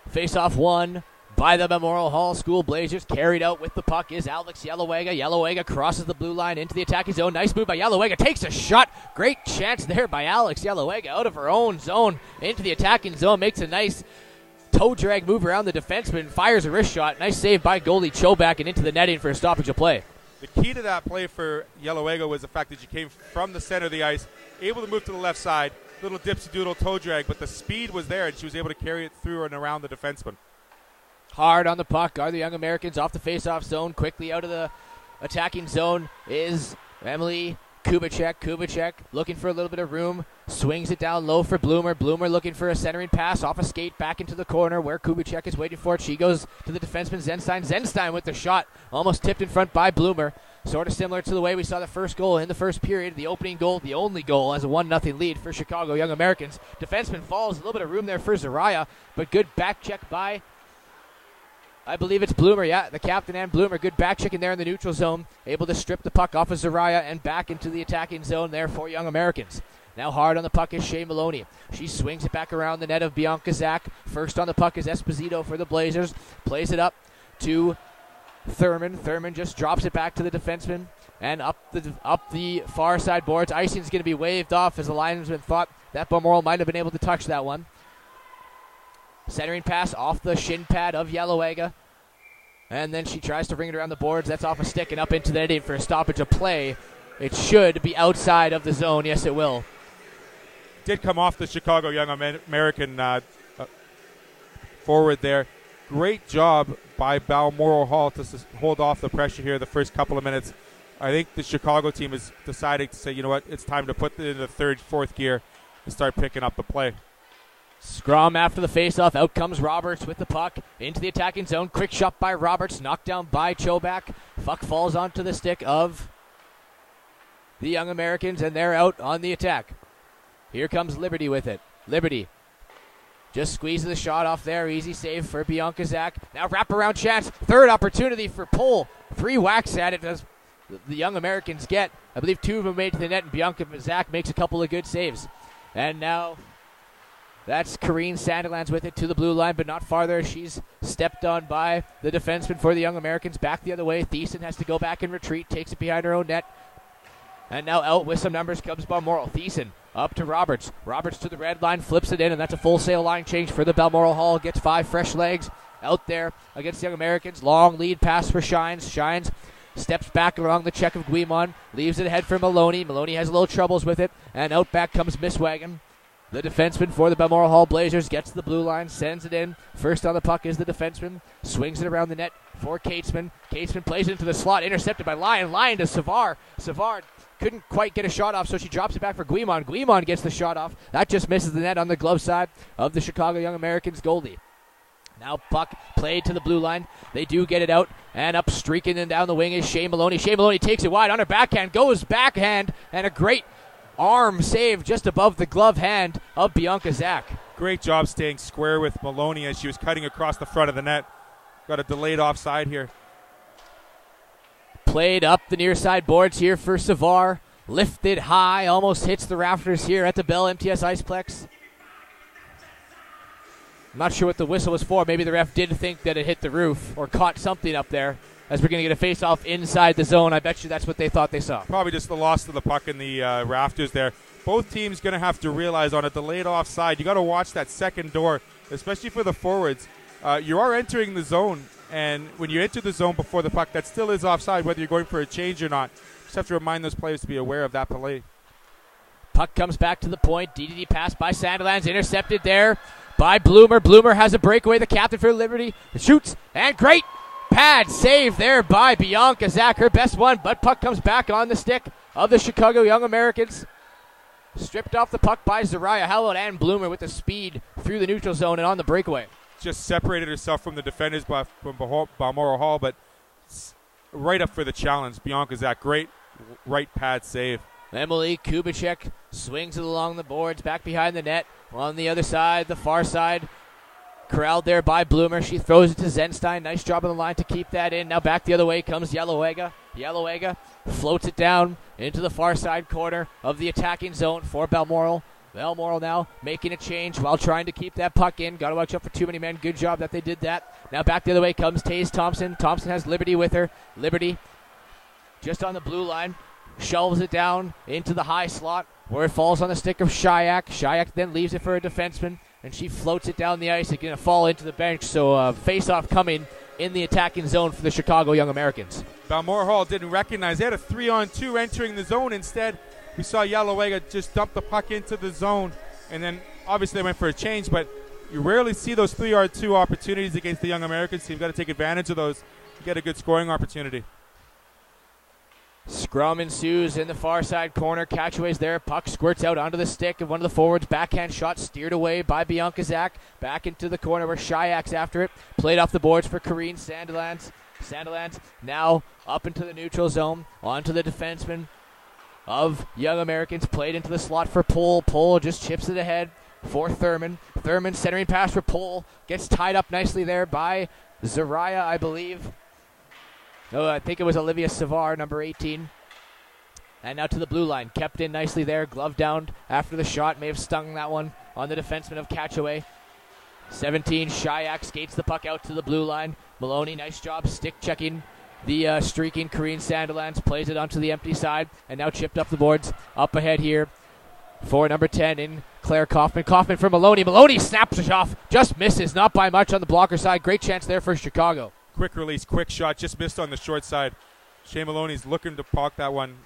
Face-off won by the Balmoral Hall School Blazers. Carried out with the puck is Alex Yellowega. Yellowega crosses the blue line into the attacking zone. Nice move by Yellowega. Takes a shot. Great chance there by Alex Yellowega out of her own zone into the attacking zone. Makes a nice toe drag move around the defenseman. Fires a wrist shot. Nice save by goalie Chobak and into the netting for a stoppage of play. The key to that play for Yellowega was the fact that she came from the center of the ice, able to move to the left side, little dipsy-doodle toe drag, but the speed was there, and she was able to carry it through and around the defenseman. Hard on the puck are the Young Americans off the face-off zone. Quickly out of the attacking zone is Emily Kubicek. Kubicek looking for a little bit of room. Swings it down low for Bloomer. Bloomer looking for a centering pass off a skate back into the corner where Kubicek is waiting for it. She goes to the defenseman Zenstein. Zenstein with the shot. Almost tipped in front by Bloomer. Sort of similar to the way we saw the first goal in the first period. The opening goal, the only goal, as a 1-0 lead for Chicago Young Americans. Defenseman falls. A little bit of room there for Zariah, but good back check by, I believe it's Bloomer, the captain and Bloomer. Good back check in there in the neutral zone. Able to strip the puck off of Zariah and back into the attacking zone there for Young Americans. Now hard on the puck is Shea Maloney. She swings it back around the net of Bianca Zach. First on the puck is Esposito for the Blazers. Plays it up to Thurman. Thurman just drops it back to the defenseman and up the far side boards. Icing's going to be waved off as the linesman thought that Balmoral might have been able to touch that one. Centering pass off the shin pad of Yellowega. And then she tries to ring it around the boards. That's off a stick and up into the netting for a stoppage of play. It should be outside of the zone. Yes, it will. Did come off the Chicago Young American forward there. Great job by Balmoral Hall to hold off the pressure here the first couple of minutes. I think the Chicago team is deciding to say, you know what, it's time to put it in the third, fourth gear and start picking up the play. Scrum after the faceoff. Out comes Roberts with the puck into the attacking zone. Quick shot by Roberts. Knocked down by Chobak. Puck falls onto the stick of the Young Americans, and they're out on the attack. Here comes Liberty with it. Liberty just squeezes the shot off there. Easy save for Bianca Zach. Now wraparound chance. Third opportunity for Pohl. 3 whacks at it as the Young Americans get. I believe 2 of them made to the net, and Bianca Zach makes a couple of good saves. And now that's Kareen Sanderlands with it to the blue line, but not farther. She's stepped on by the defenseman for the Young Americans. Back the other way. Thiessen has to go back and retreat. Takes it behind her own net. And now out with some numbers comes Balmoral. Thiessen up to Roberts. Roberts to the red line, flips it in, and that's a full sail line change for the Balmoral Hall. Gets 5 fresh legs out there against the Young Americans. Long lead pass for Shines. Shines steps back along the check of Guimon. Leaves it ahead for Maloney. Maloney has a little troubles with it. And out back comes Misswagon. The defenseman for the Balmoral Hall Blazers gets to the blue line, sends it in. First on the puck is the defenseman. Swings it around the net for Catesman. Catesman plays it into the slot, intercepted by Lyon. Lyon to Savard. Savard couldn't quite get a shot off, so she drops it back for Guimon. Guimon gets the shot off. That just misses the net on the glove side of the Chicago Young Americans goalie. Now puck played to the blue line. They do get it out, and up streaking and down the wing is Shea Maloney. Shea Maloney takes it wide on her backhand, goes backhand, and a great arm save just above the glove hand of Bianca Zach. Great job staying square with Maloney as she was cutting across the front of the net. Got a delayed offside here. Played up the near side boards here for Savard. Lifted high, almost hits the rafters here at the Bell MTS Iceplex. I'm not sure what the whistle was for. Maybe the ref did think that it hit the roof or caught something up there. As we're going to get a face-off inside the zone, I bet you that's what they thought they saw. Probably just the loss of the puck in the rafters there. Both teams going to have to realize on a delayed offside, you got to watch that second door, especially for the forwards. You are entering the zone, and when you enter the zone before the puck, that still is offside, whether you're going for a change or not. Just have to remind those players to be aware of that play. Puck comes back to the point. DDD pass by Sanderlands, intercepted there by Bloomer. Bloomer has a breakaway, the captain for Liberty. Shoots, and great pad save there by Bianca Zach, her best one, but puck comes back on the stick of the Chicago Young Americans. Stripped off the puck by Zariah Howell and Bloomer with the speed through the neutral zone and on the breakaway. Just separated herself from the defenders from Balmoral Hall, but right up for the challenge. Bianca Zach, great right pad save. Emily Kubicek swings it along the boards, back behind the net. On the other side, the far side, corralled there by Bloomer. She throws it to Zenstein. Nice job on the line to keep that in. Now back the other way comes Yellowega. Yellowega floats it down into the far side corner of the attacking zone for Balmoral. Balmoral now making a change while trying to keep that puck in. Got to watch out for too many men. Good job that they did that. Now back the other way comes Taze Thompson. Thompson has Liberty with her. Liberty just on the blue line. Shelves it down into the high slot where it falls on the stick of Shayak. Shayak then leaves it for a defenseman, and she floats it down the ice. It's going to fall into the bench. So face-off coming in the attacking zone for the Chicago Young Americans. Balmoral Hall didn't recognize. They had a 3-on-2 entering the zone. Instead, we saw Yalowega just dump the puck into the zone, and then obviously they went for a change, but you rarely see those 3-on-2 opportunities against the Young Americans, so you've got to take advantage of those to get a good scoring opportunity. Scrum ensues in the far side corner. Catchaway's there. Puck squirts out onto the stick of one of the forwards. Backhand shot steered away by Bianca Zach. Back into the corner where Shayak's after it. Played off the boards for Kareen Sandilands. Sandilands now up into the neutral zone. Onto the defenseman of Young Americans. Played into the slot for Pohl. Pohl just chips it ahead for Thurman. Thurman centering pass for Pohl. Gets tied up nicely there by Zariah, I believe. Oh, I think it was Olivia Savar, number 18. And now to the blue line. Kept in nicely there. Glove down after the shot. May have stung that one on the defenseman of Catchaway. 17, Shayak skates the puck out to the blue line. Maloney, nice job stick checking the streaking Kareen Sandilands. Plays it onto the empty side. And now chipped up the boards. Up ahead here for number 10 in Claire Kaufman. Kaufman for Maloney. Maloney snaps it off. Just misses. Not by much on the blocker side. Great chance there for Chicago. Quick release, quick shot, just missed on the short side. Shea Maloney's looking to park that one.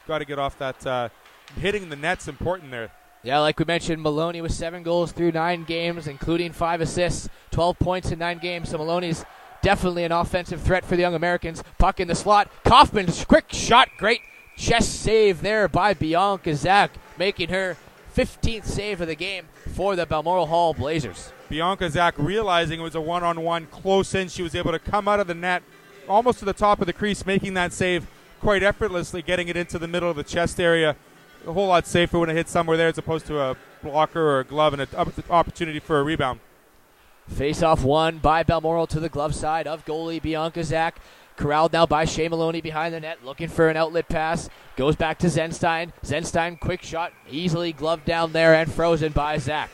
Got to get off that. Hitting the net's important there. Yeah, like we mentioned, Maloney with 7 goals through 9 games, including 5 assists, 12 points in 9 games. So Maloney's definitely an offensive threat for the Young Americans. Puck in the slot. Kaufman's quick shot. Great chest save there by Bianca Zach, making her 15th save of the game for the Balmoral Hall Blazers. Bianca Zach realizing it was a one-on-one close in. She was able to come out of the net almost to the top of the crease, making that save quite effortlessly, getting it into the middle of the chest area. A whole lot safer when it hits somewhere there as opposed to a blocker or a glove, and an opportunity for a rebound. Face-off won by Balmoral to the glove side of goalie Bianca Zach. Corralled now by Shea Maloney behind the net, looking for an outlet pass. Goes back to Zenstein. Zenstein, quick shot, easily gloved down there and frozen by Zach.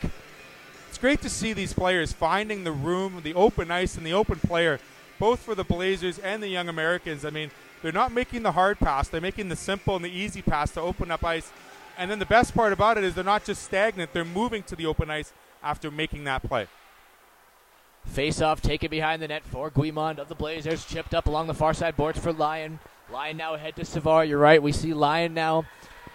It's great to see these players finding the room, the open ice, and the open player, both for the Blazers and the Young Americans. I mean, they're not making the hard pass. They're making the simple and the easy pass to open up ice. And then the best part about it is they're not just stagnant. They're moving to the open ice after making that play. Face-off taken behind the net for Guimond of the Blazers. Chipped up along the far side boards for Lyon. Lyon now ahead to Savar. You're right. We see Lyon now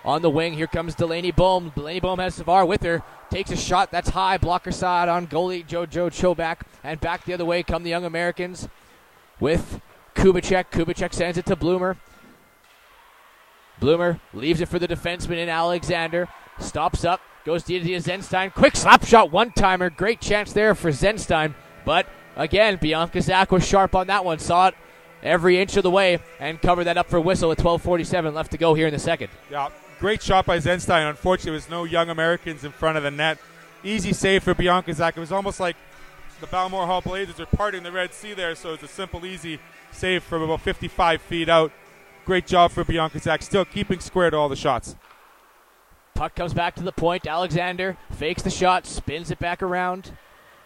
on the wing. Here comes Delaney Bohm. Delaney Bohm has Savar with her. Takes a shot that's high. Blocker side on goalie Jojo Chobak. And back the other way come the Young Americans with Kubicek. Kubicek sends it to Bloomer. Bloomer leaves it for the defenseman in Alexander. Stops up. Goes to Zenstein. Quick slap shot. One-timer. Great chance there for Zenstein. But again, Bianca Zach was sharp on that one. Saw it every inch of the way and covered that up for a whistle with 12:47 left to go here in the second. Yeah, great shot by Zenstein. Unfortunately, there was no Young Americans in front of the net. Easy save for Bianca Zach. It was almost like the Balmoral Hall Blazers are parting the Red Sea there, so it's a simple, easy save from about 55 feet out. Great job for Bianca Zach, still keeping square to all the shots. Puck comes back to the point. Alexander fakes the shot, spins it back around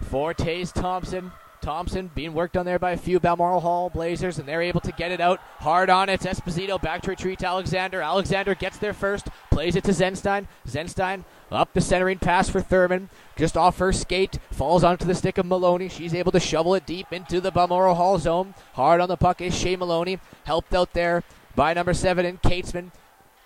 for Taze Thompson. Thompson being worked on there by a few Balmoral Hall Blazers, and they're able to get it out. Hard on it. It's Esposito back to retreat to Alexander. Alexander gets there first, plays it to Zenstein. Zenstein up the centering pass for Thurman. Just off her skate, falls onto the stick of Maloney. She's able to shovel it deep into the Balmoral Hall zone. Hard on the puck is Shea Maloney, helped out there by number 7 in Catesman.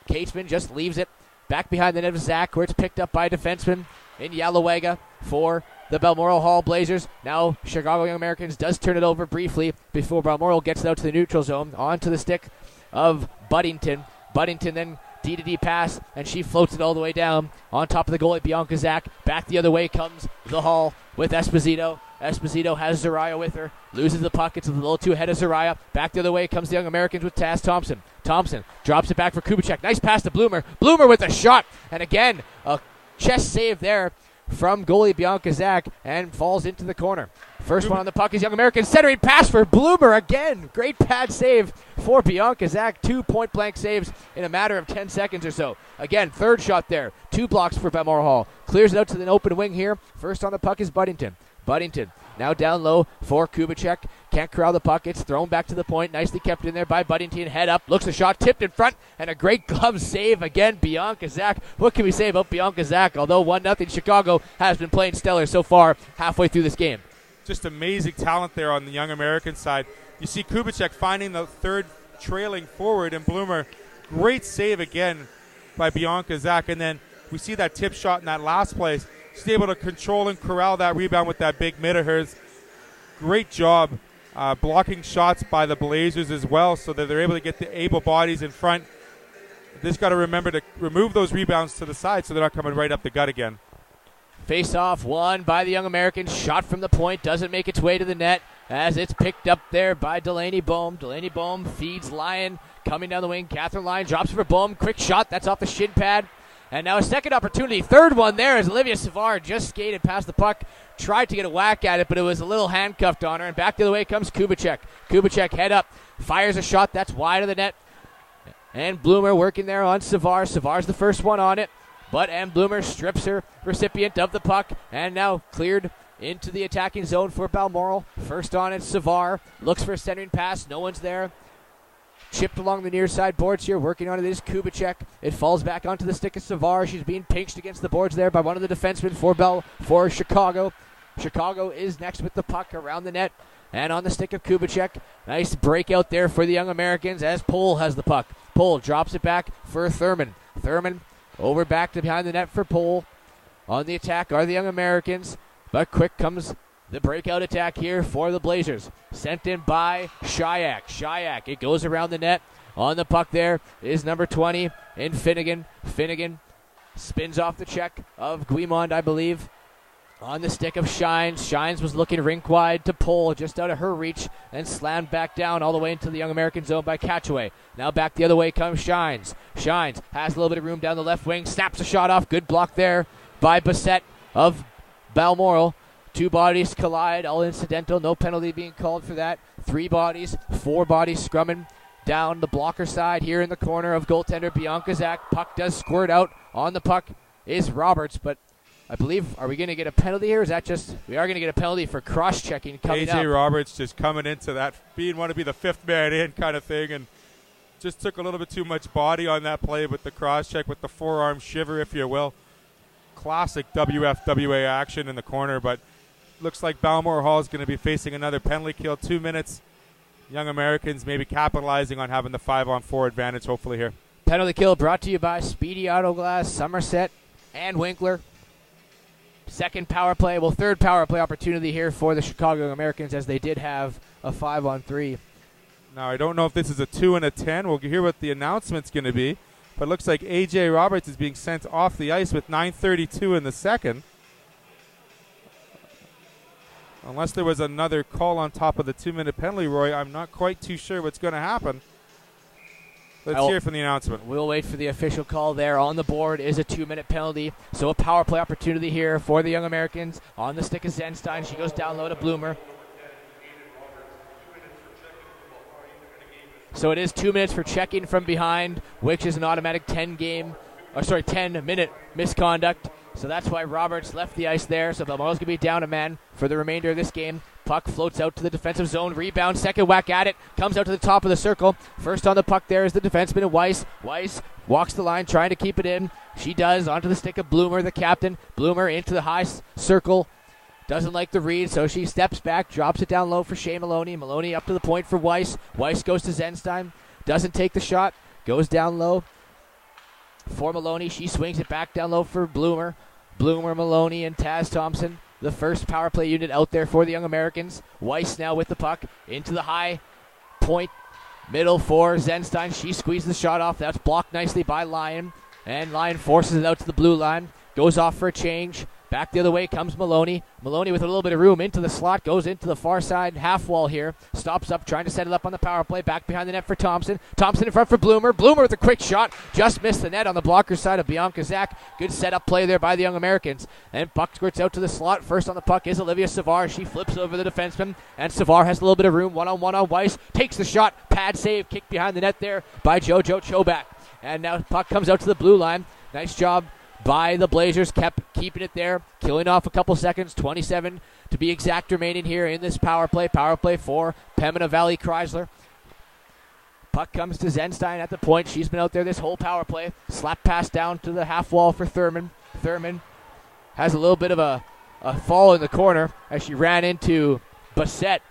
Catesman just leaves it back behind the net of Zach, where it's picked up by defenseman in Yalowega for the Balmoral Hall Blazers. Now Chicago Young Americans does turn it over briefly before Balmoral gets it out to the neutral zone. Onto the stick of Buddington. Buddington then D-to-D pass, and she floats it all the way down on top of the goal at Bianca Zach. Back the other way comes the Hall with Esposito. Esposito has Zariah with her. Loses the puck. It's a little too ahead of Zariah. Back the other way comes the Young Americans with Taz Thompson. Thompson drops it back for Kubicek. Nice pass to Bloomer. Bloomer with a shot. And again, a chest save there from goalie Bianca Zach, and falls into the corner. First one on the puck is Young American. Centering pass for Bloomer again. Great pad save for Bianca Zach. 2 point-blank saves in a matter of 10 seconds or so. Again, third shot there. 2 blocks for Balmoral Hall. Clears it out to the open wing here. First on the puck is Buddington. Buddington now down low for Kubicek. Can't corral the puck. It's thrown back to the point. Nicely kept in there by Buddington. Head up. Looks a shot. Tipped in front. And a great glove save again. Bianca Zach. What can we say about Bianca Zach? Although 1-0 Chicago has been playing stellar so far halfway through this game. Just amazing talent there on the Young American side. You see Kubicek finding the third trailing forward, and Bloomer, great save again by Bianca Zach. And then we see that tip shot in that last place. She's able to control and corral that rebound with that big mid of hers. Great job blocking shots by the Blazers as well, so that they're able to get the able bodies in front. They just got to remember to remove those rebounds to the side so they're not coming right up the gut again. Face-off won by the Young Americans. Shot from the point. Doesn't make its way to the net as it's picked up there by Delaney Bohm. Delaney Bohm feeds Lyon. Coming down the wing. Catherine Lyon drops for Bohm. Quick shot. That's off the shin pad. And now a second opportunity. Third one there as Olivia Savard just skated past the puck. Tried to get a whack at it, but it was a little handcuffed on her. And back the other way comes Kubicek. Kubicek head up. Fires a shot. That's wide of the net. And Bloomer working there on Savard. Savard's the first one on it. But M. Bloomer strips her recipient of the puck and now cleared into the attacking zone for Balmoral. First on it, Savard. Looks for a centering pass. No one's there. Chipped along the near side boards here. Working on it is Kubicek. It falls back onto the stick of Savard. She's being pinched against the boards there by one of the defensemen for Chicago. Chicago is next with the puck around the net and on the stick of Kubicek. Nice breakout there for the Young Americans as Pohl has the puck. Pohl drops it back for Thurman. Thurman over back to behind the net for Pohl. On the attack are the Young Americans, but quick comes the breakout attack here for the Blazers. Sent in by Shayak. Shayak, it goes around the net. On the puck there is number 20 in Finnegan. Finnegan spins off the check of Guimond, I believe. On the stick of Shines. Shines was looking rink wide to Pohl, just out of her reach, and slammed back down all the way into the Young American zone by Catchaway. Now back the other way comes Shines. Shines has a little bit of room down the left wing, snaps a shot off. Good block there by Bassett of Balmoral. 2 bodies collide, all incidental, no penalty being called for that. 3 bodies, 4 bodies scrumming down the blocker side here in the corner of goaltender Bianca Zach. Puck does squirt out. On the puck is Roberts, but I believe, are we going to get a penalty here? Is that just, we are going to get a penalty for cross-checking coming up. AJ Roberts just coming into that, want to be the 5th man in kind of thing, and just took a little bit too much body on that play with the cross-check, with the forearm shiver, if you will. Classic WFWA action in the corner, but looks like Balmoral Hall is going to be facing another penalty kill. 2 minutes. Young Americans maybe capitalizing on having the 5-on-4 advantage, hopefully, here. Penalty kill brought to you by Speedy Auto Glass, Somerset, and Winkler. Third power play opportunity here for the Chicago Americans, as they did have a 5-on-3. Now, I don't know if this is a 2 and a 10. We'll hear what the announcement's going to be. But it looks like A.J. Roberts is being sent off the ice with 9:32 in the second. Unless there was another call on top of the 2-minute penalty, Roy, I'm not quite too sure what's going to happen. Let's hear from the announcement. We'll wait for the official call there. On the board is a 2-minute penalty. So a power play opportunity here for the Young Americans. On the stick of Zenstein. She goes down low to Bloomer. So it is 2 minutes for checking from behind, which is an automatic 10-minute misconduct. So that's why Roberts left the ice there. So Balmoral's going to be down a man for the remainder of this game. Puck floats out to the defensive zone. Rebound, second whack at it. Comes out to the top of the circle. First on the puck there is the defenseman, Weiss. Weiss walks the line, trying to keep it in. She does, onto the stick of Bloomer, the captain. Bloomer into the high circle. Doesn't like the read, so she steps back, drops it down low for Shea Maloney. Maloney up to the point for Weiss. Weiss goes to Zenstein. Doesn't take the shot. Goes down low for Maloney. She swings it back down low for Bloomer. Bloomer, Maloney, and Taz Thompson. The first power play unit out there for the Young Americans. Weiss now with the puck into the high point. Middle for Zenstein. She squeezes the shot off. That's blocked nicely by Lyon. And Lyon forces it out to the blue line. Goes off for a change. Back the other way comes Maloney. Maloney with a little bit of room into the slot, goes into the far side half wall here. Stops up, trying to set it up on the power play. Back behind the net for Thompson. Thompson in front for Bloomer. Bloomer with a quick shot. Just missed the net on the blocker side of Bianca Zach. Good setup play there by the Young Americans. And puck squirts out to the slot. First on the puck is Olivia Savard. She flips over the defenseman. And Savard has a little bit of room. One-on-one on Weiss. Takes the shot. Pad save. Kick behind the net there by JoJo Chobak. And now puck comes out to the blue line. Nice job by the Blazers, kept keeping it there, killing off a couple seconds, 27 to be exact remaining here in this power play. Power play for Pembina Valley Chrysler. Puck comes to Zenstein at the point. She's been out there this whole power play. Slap pass down to the half wall for Thurman. Thurman has a little bit of a fall in the corner as she ran into Bassett.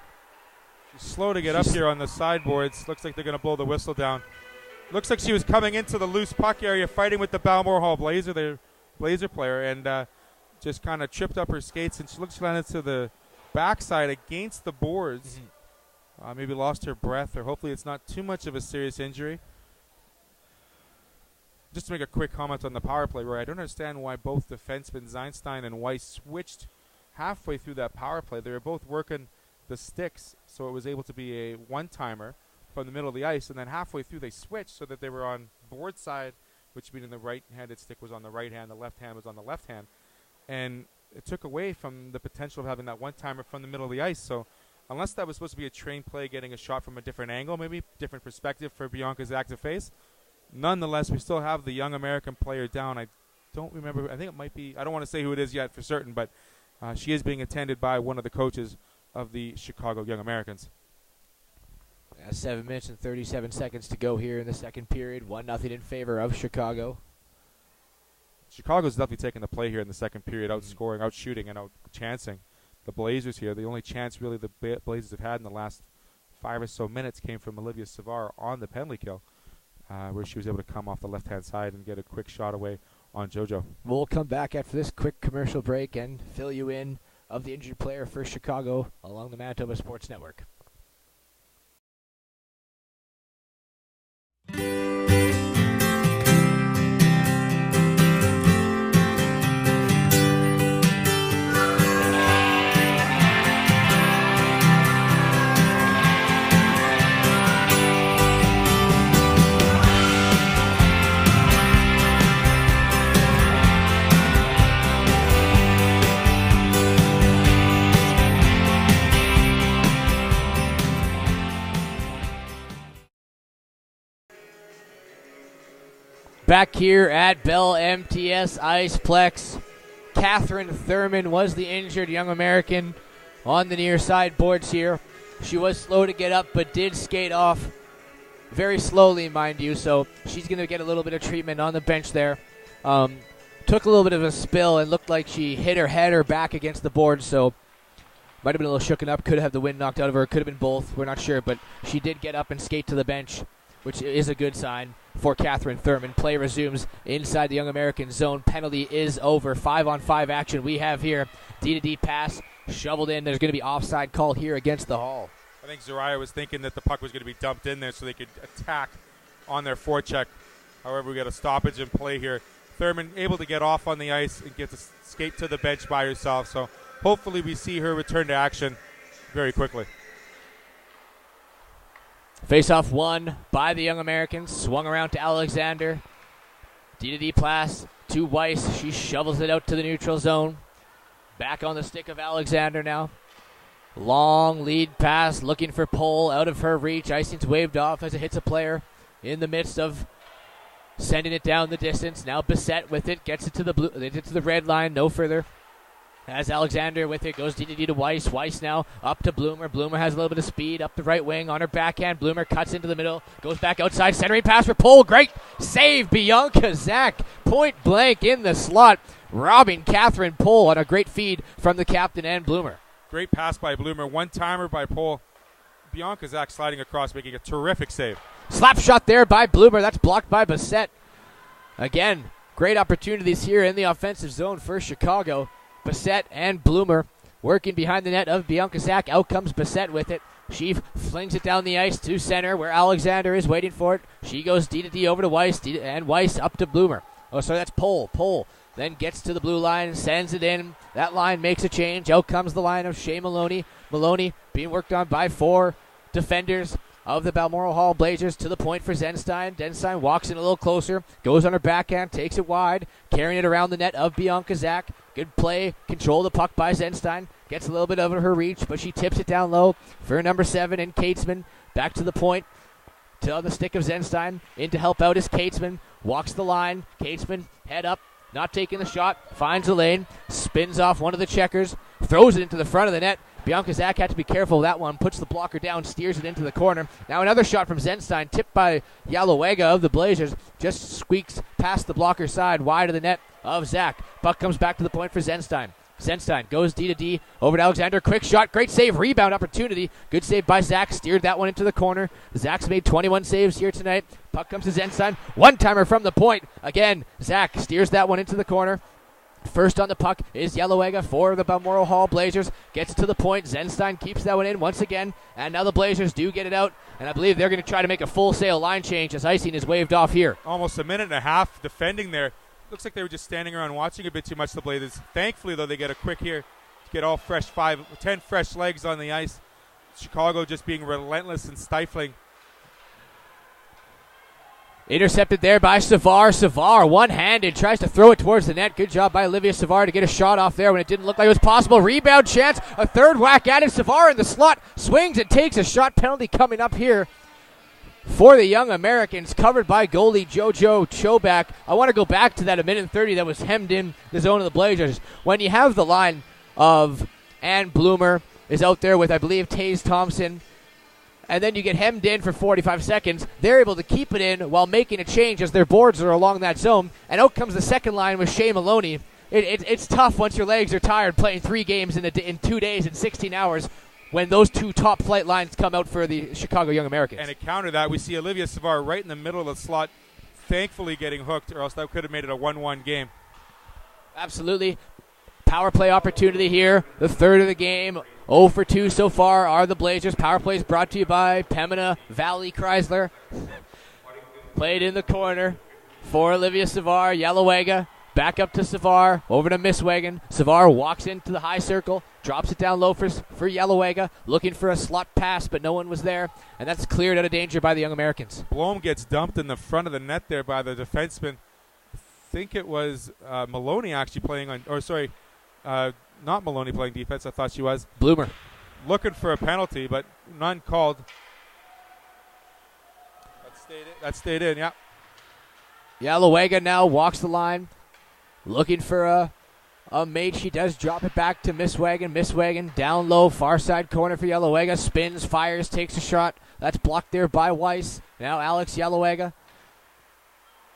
She's slow to get up here on the sideboards. Looks like they're going to blow the whistle down. Looks like she was coming into the loose puck area, fighting with the Balmoral Blazer, their Blazer player, and just kind of tripped up her skates, and she looks landed to the backside against the boards. Maybe lost her breath, or hopefully it's not too much of a serious injury. Just to make a quick comment on the power play, Roy, I don't understand why both defensemen, Zeinstein and Weiss, switched halfway through that power play. They were both working the sticks, so it was able to be a one-timer from the middle of the ice, and then halfway through they switched so that they were on board side, which meaning the right-handed stick was on the right hand, the left hand was on the left hand, and it took away from the potential of having that one-timer from the middle of the ice. So unless that was supposed to be a trained play, getting a shot from a different angle, maybe different perspective for Bianca's active face, nonetheless, we still have the young American player down. I don't remember, I think it might be, I don't want to say who it is yet for certain, but she is being attended by one of the coaches of the Chicago Young Americans. 7 minutes and 37 seconds to go here in the second period. 1-0 in favor of Chicago. Chicago's definitely taking the play here in the second period, outscoring, outshooting, and out-chancing the Blazers here. The only chance really the Blazers have had in the last 5 or so minutes came from Olivia Savard on the penalty kill, where she was able to come off the left-hand side and get a quick shot away on JoJo. We'll come back after this quick commercial break and fill you in of the injured player for Chicago along the Manitoba Sports Network. Back here at Bell MTS Iceplex, Catherine Thurman was the injured young American on the near side boards here. She was slow to get up, but did skate off very slowly, mind you, so she's going to get a little bit of treatment on the bench there. Took a little bit of a spill and looked like she hit her head or back against the board, so might have been a little shooken up, could have the wind knocked out of her, could have been both, we're not sure, but she did get up and skate to the bench, which is a good sign for Catherine Thurman. Play resumes inside the Young American zone. Penalty is over. 5-on-5 action we have here. D-to-D pass shoveled in. There's going to be offside call here against the Hall. I think Zariah was thinking that the puck was going to be dumped in there so they could attack on their forecheck. However, we got a stoppage in play here. Thurman able to get off on the ice and get to skate to the bench by herself. So hopefully we see her return to action very quickly. Face-off won by the Young Americans. Swung around to Alexander. D-to-D pass to Weiss. She shovels it out to the neutral zone. Back on the stick of Alexander now. Long lead pass looking for Pole out of her reach. Icing's waved off as it hits a player in the midst of sending it down the distance. Now Bassett with it. Gets it to the blue. They get to the red line. No further. As Alexander with it, goes D to Weiss. Weiss now up to Bloomer. Bloomer has a little bit of speed up the right wing on her backhand. Bloomer cuts into the middle, goes back outside, centering pass for Pole. Great save, Bianca Zach. Point blank in the slot, robbing Catherine Pole on a great feed from the captain and Bloomer. Great pass by Bloomer, one-timer by Pole. Bianca Zach sliding across, making a terrific save. Slap shot there by Bloomer. That's blocked by Bassett. Again, great opportunities here in the offensive zone for Chicago. Bassett and Bloomer working behind the net of Bianca Zach. Out comes Bassett with it. She flings it down the ice to center where Alexander is waiting for it. She goes D to D over to Weiss, and Weiss up to Bloomer. Oh, sorry, that's Pole. Pole then gets to the blue line, sends it in. That line makes a change. Out comes the line of Shea Maloney. Maloney being worked on by 4 defenders of the Balmoral Hall Blazers to the point for Zenstein. Zenstein walks in a little closer, goes on her backhand, takes it wide, carrying it around the net of Bianca Zach. Good play, control the puck by Zenstein. Gets a little bit of her reach, but she tips it down low for number 7 and Katesman. Back to the point, to the stick of Zenstein. In to help out is Katesman. Walks the line. Katesman, head up, not taking the shot. Finds the lane, spins off one of the checkers, throws it into the front of the net. Bianca Zach had to be careful of that one. Puts the blocker down, steers it into the corner. Now another shot from Zenstein, tipped by Yalowega of the Blazers. Just squeaks past the blocker side, wide of the net of Zach. Puck comes back to the point for Zenstein. Zenstein goes D to D over to Alexander. Quick shot, great save, rebound opportunity. Good save by Zach, steered that one into the corner. Zach's made 21 saves here tonight. Puck comes to Zenstein. One-timer from the point. Again, Zach steers that one into the corner. First on the puck is Yelowega for the Balmoral Hall Blazers. Gets it to the point. Zenstein keeps that one in once again. And now the Blazers do get it out. And I believe they're going to try to make a full-sail line change as icing is waved off here. Almost a minute and a half defending there. Looks like they were just standing around watching a bit too much, the Blazers. Thankfully, though, they get a quick here to get all 10 fresh legs on the ice. Chicago just being relentless and stifling. Intercepted there by Savard. Savard, one-handed, tries to throw it towards the net. Good job by Olivia Savard to get a shot off there when it didn't look like it was possible. Rebound chance, a third whack at it. Savard in the slot, swings and takes a shot penalty coming up here for the Young Americans, covered by goalie Jojo Chobak. I want to go back to that 1:30 that was hemmed in the zone of the Blazers. When you have the line of Ann Bloomer is out there with, I believe, Taze Thompson, and then you get hemmed in for 45 seconds, they're able to keep it in while making a change as their boards are along that zone, and out comes the second line with Shea Maloney. It's tough once your legs are tired playing 3 games in 2 days and 16 hours when those 2 top flight lines come out for the Chicago Young Americans. And to counter that, we see Olivia Savard right in the middle of the slot, thankfully getting hooked, or else that could have made it a 1-1 game. Absolutely. Power play opportunity here, the third of the game. 0 for 2 so far are the Blazers. Power plays brought to you by Pembina Valley Chrysler. Played in the corner for Olivia Savard. Yelowega back up to Savard, over to Misswagen. Savard walks into the high circle, drops it down low for Yelowega, looking for a slot pass, but no one was there, and that's cleared out of danger by the Young Americans. Blom gets dumped in the front of the net there by the defenseman. I think it was Maloney actually playing on, or sorry, not Maloney playing defense. I thought she was. Bloomer. Looking for a penalty, but none called. That stayed in, yeah. Yelowega now walks the line, looking for a mate. She does drop it back to Misswagen. Misswagen down low, far side corner for Yelowega. Spins, fires, takes a shot. That's blocked there by Weiss. Now Alex Yelowega.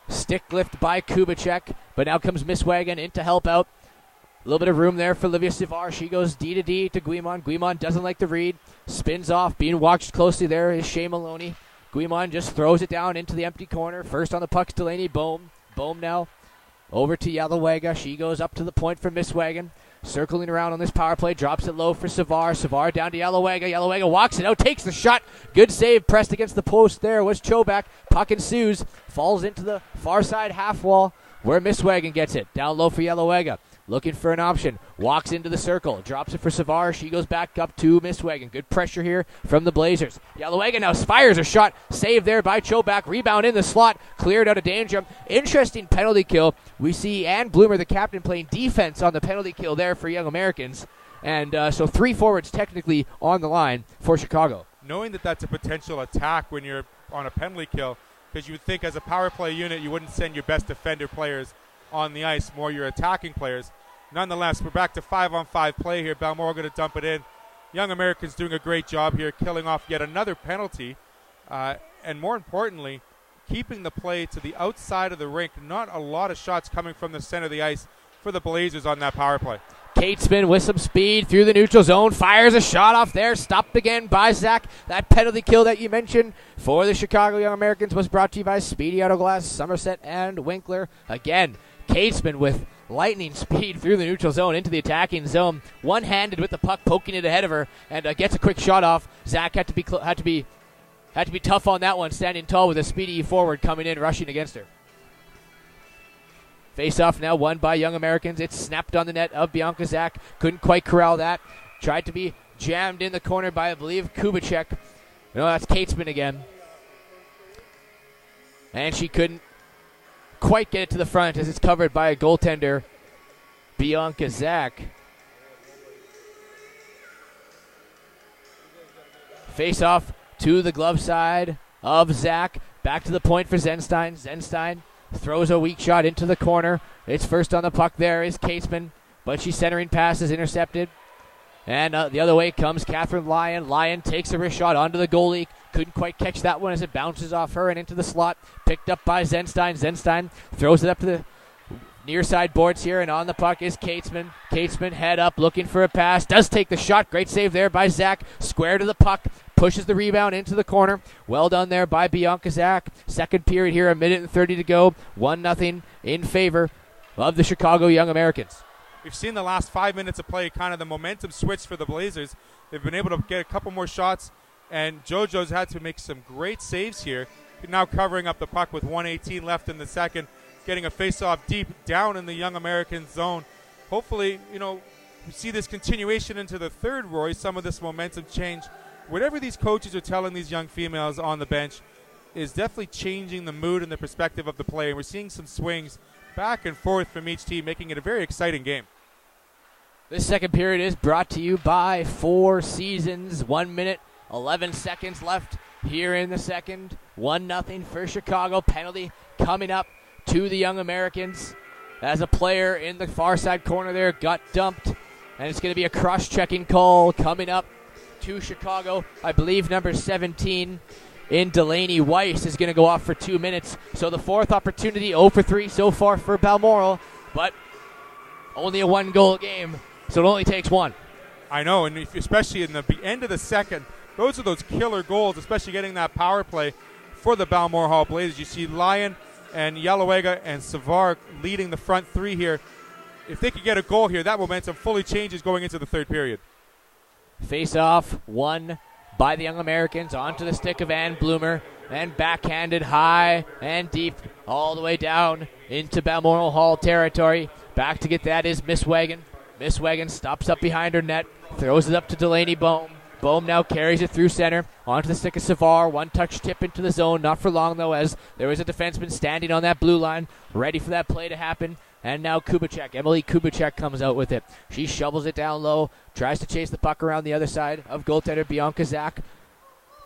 Stick lift by Kubicek, but now comes Misswagen in to help out. A little bit of room there for Olivia Savard. She goes D to D to Guimond. Guimond doesn't like the read. Spins off. Being watched closely there is Shea Maloney. Guimond just throws it down into the empty corner. First on the puck, Delaney Bohm. Bohm now over to Yelowega. She goes up to the point for Misswagen. Circling around on this power play. Drops it low for Savard. Savard down to Yelowega. Yelowega walks it out. Takes the shot. Good save. Pressed against the post there was Chobak. Puck ensues. Falls into the far side half wall where Misswagen gets it. Down low for Yelowega. Looking for an option. Walks into the circle. Drops it for Savard. She goes back up to Misswagen. Good pressure here from the Blazers. Yelowega now fires a shot. Saved there by Chobak. Rebound in the slot. Cleared out of danger. Interesting penalty kill. We see Ann Bloomer, the captain, playing defense on the penalty kill there for Young Americans. And so 3 forwards technically on the line for Chicago. Knowing that that's a potential attack when you're on a penalty kill, because you would think as a power play unit you wouldn't send your best defender players on the ice, more your attacking players. Nonetheless, we're back to 5-on-5 play here. Balmoral going to dump it in. Young Americans doing a great job here, killing off yet another penalty. And more importantly, keeping the play to the outside of the rink. Not a lot of shots coming from the center of the ice for the Blazers on that power play. Katesman with some speed through the neutral zone. Fires a shot off there. Stopped again by Zach. That penalty kill that you mentioned for the Chicago Young Americans was brought to you by Speedy Autoglass, Somerset, and Winkler. Again, Katesman with lightning speed through the neutral zone into the attacking zone, one-handed with the puck, poking it ahead of her, and gets a quick shot off. Zach had to be tough on that one, standing tall with a speedy forward coming in, rushing against her. Face-off now won by Young Americans. It's snapped on the net of Bianca Zak. Couldn't quite corral that. Tried to be jammed in the corner by, I believe, Kubicek. No, that's Katesman again. And she couldn't quite get it to the front as it's covered by a goaltender, Bianca Zak. Face-off to the glove side of Zak. Back to the point for Zenstein. Zenstein throws a weak shot into the corner. It's first on the puck there is Katesman, but she's centering pass is intercepted. And the other way comes Catherine Lyon. Lyon takes a wrist shot onto the goalie. Couldn't quite catch that one as it bounces off her and into the slot. Picked up by Zenstein. Zenstein throws it up to the near side boards here, and on the puck is Katesman. Katesman head up looking for a pass. Does take the shot. Great save there by Zak. Square to the puck. Pushes the rebound into the corner. Well done there by Bianca Zak. Second period here, 1:30 to go. 1-0 in favor of the Chicago Young Americans. We've seen the last 5 minutes of play, kind of the momentum switch for the Blazers. They've been able to get a couple more shots, and JoJo's had to make some great saves here. Now covering up the puck with 1:18 left in the second, getting a face-off deep down in the Young American zone. Hopefully, we see this continuation into the third, Roy, some of this momentum change. Whatever these coaches are telling these young females on the bench is definitely changing the mood and the perspective of the play. And we're seeing some swings back and forth from each team, making it a very exciting game. This second period is brought to you by Four Seasons. 1 minute, 11 seconds left here in the second. 1-0 for Chicago. Penalty coming up to the Young Americans as a player in the far side corner there got dumped. And it's going to be a cross-checking call coming up to Chicago. I believe number 17 in Delaney Weiss is going to go off for 2 minutes. So the fourth opportunity, 0 for 3 so far for Balmoral, but only a one-goal game, so it only takes one. I know, and especially in the end of the second, those are those killer goals, especially getting that power play for the Balmoral Hall Blazers. You see Lyon and Yelowega and Savard leading the front three here. If they could get a goal here, that momentum fully changes going into the third period. Face-off won by the Young Americans onto the stick of Ann Bloomer, and backhanded high and deep all the way down into Balmoral Hall territory. Back to get that is Miss Wagon. Miss Wagon stops up behind her net, throws it up to Delaney Bohm. Bohm now carries it through center onto the stick of Savard. One-touch tip into the zone. Not for long, though, as there is a defenseman standing on that blue line, ready for that play to happen. And now Kubicek, Emily Kubicek comes out with it. She shovels it down low, tries to chase the puck around the other side of goaltender Bianca Zak.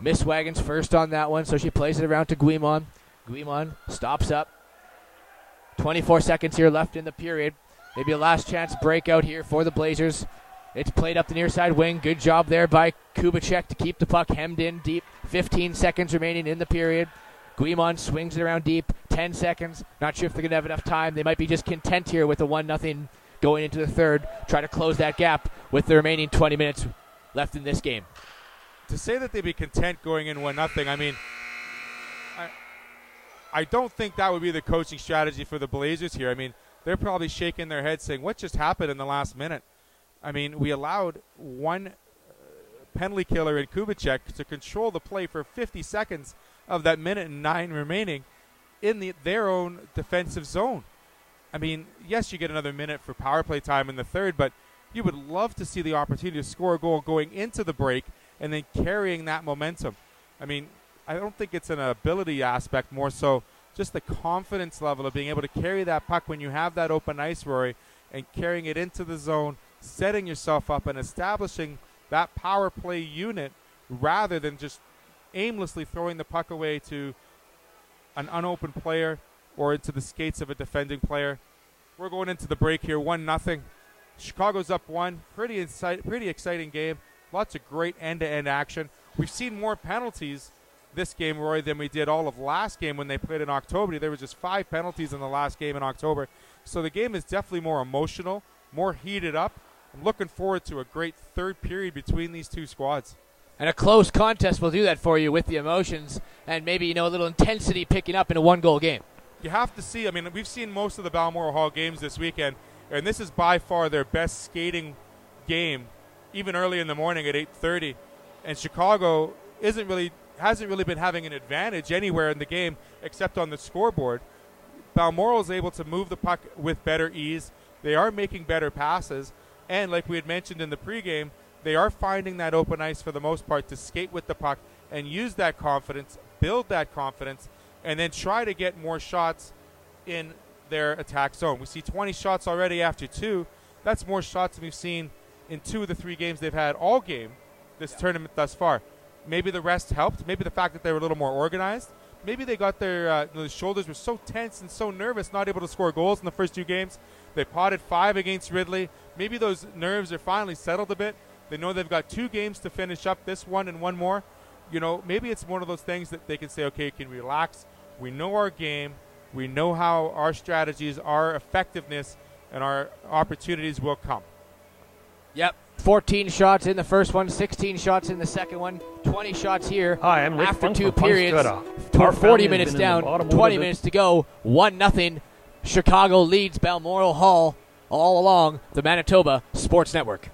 Miss Wagon's first on that one, so she plays it around to Guimon. Guimon stops up. 24 seconds here left in the period. Maybe a last chance breakout here for the Blazers. It's played up the near side wing. Good job there by Kubicek to keep the puck hemmed in deep. 15 seconds remaining in the period. Guimon swings it around deep. 10 seconds. Not sure if they're going to have enough time. They might be just content here with a 1-0 going into the third. Try to close that gap with the remaining 20 minutes left in this game. To say that they'd be content going in 1-0, I mean, I don't think that would be the coaching strategy for the Blazers here. I mean, they're probably shaking their heads saying, what just happened in the last minute? I mean, we allowed one penalty killer in Kubicek to control the play for 50 seconds of that minute and 9 remaining in their own defensive zone. I mean, yes, you get another minute for power play time in the third, but you would love to see the opportunity to score a goal going into the break and then carrying that momentum. I mean, I don't think it's an ability aspect, more so just the confidence level of being able to carry that puck when you have that open ice, Rory, and carrying it into the zone, setting yourself up and establishing that power play unit rather than just aimlessly throwing the puck away to an unopened player or into the skates of a defending player. We're going into the break here, 1-0. Chicago's up 1. Pretty exciting game. Lots of great end-to-end action. We've seen more penalties this game, Roy, than we did all of last game when they played in October. There were just 5 penalties in the last game in October. So the game is definitely more emotional, more heated up. I'm looking forward to a great third period between these two squads. And a close contest will do that for you with the emotions and maybe, a little intensity picking up in a one-goal game. You have to see, I mean, we've seen most of the Balmoral Hall games this weekend, and this is by far their best skating game, even early in the morning at 8:30. And Chicago hasn't really been having an advantage anywhere in the game except on the scoreboard. Balmoral is able to move the puck with better ease. They are making better passes. And like we had mentioned in the pregame, they are finding that open ice for the most part to skate with the puck and use that confidence, build that confidence, and then try to get more shots in their attack zone. We see 20 shots already after 2. That's more shots than we've seen in 2 of the 3 games they've had all game this tournament thus far. Maybe the rest helped. Maybe the fact that they were a little more organized. Maybe they got their shoulders were so tense and so nervous, not able to score goals in the first 2 games. They potted 5 against Ridley. Maybe those nerves are finally settled a bit. They know they've got 2 games to finish up, this one and one more. Maybe it's one of those things that they can say, okay, can we relax? We know our game. We know how our strategies, our effectiveness, and our opportunities will come. Yep. 14 shots in the first one, 16 shots in the second one, 20 shots here. Hi, I'm Rick after Funk 2 from periods. Our 40 minutes down, 20 minutes to go, 1-0. Chicago leads Balmoral Hall all along the Manitoba Sports Network.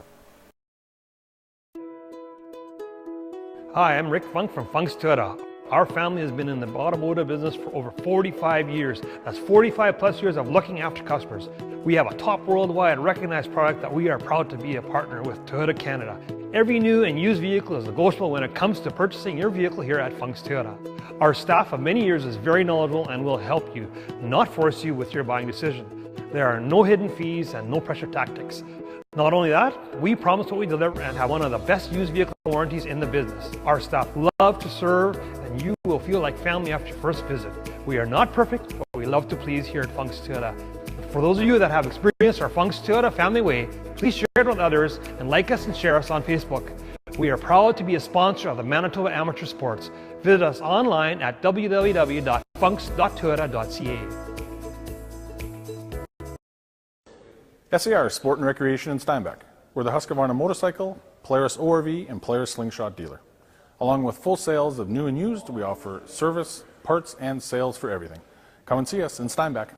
Hi, I'm Rick Funk from Funk's Toyota. Our family has been in the automotive business for over 45 years. That's 45 plus years of looking after customers. We have a top worldwide recognized product that we are proud to be a partner with Toyota Canada. Every new and used vehicle is negotiable when it comes to purchasing your vehicle here at Funk's Toyota. Our staff of many years is very knowledgeable and will help you, not force you with your buying decision. There are no hidden fees and no pressure tactics. Not only that, we promise what we deliver and have one of the best used vehicle warranties in the business. Our staff love to serve and you will feel like family after your first visit. We are not perfect, but we love to please here at Funk's Toyota. For those of you that have experienced our Funk's Toyota family way, please share it with others and like us and share us on Facebook. We are proud to be a sponsor of the Manitoba Amateur Sports. Visit us online at www.funks.toyota.ca. SAR Sport and Recreation in Steinbach. We're the Husqvarna motorcycle, Polaris ORV, and Polaris slingshot dealer. Along with full sales of new and used, we offer service, parts, and sales for everything. Come and see us in Steinbach.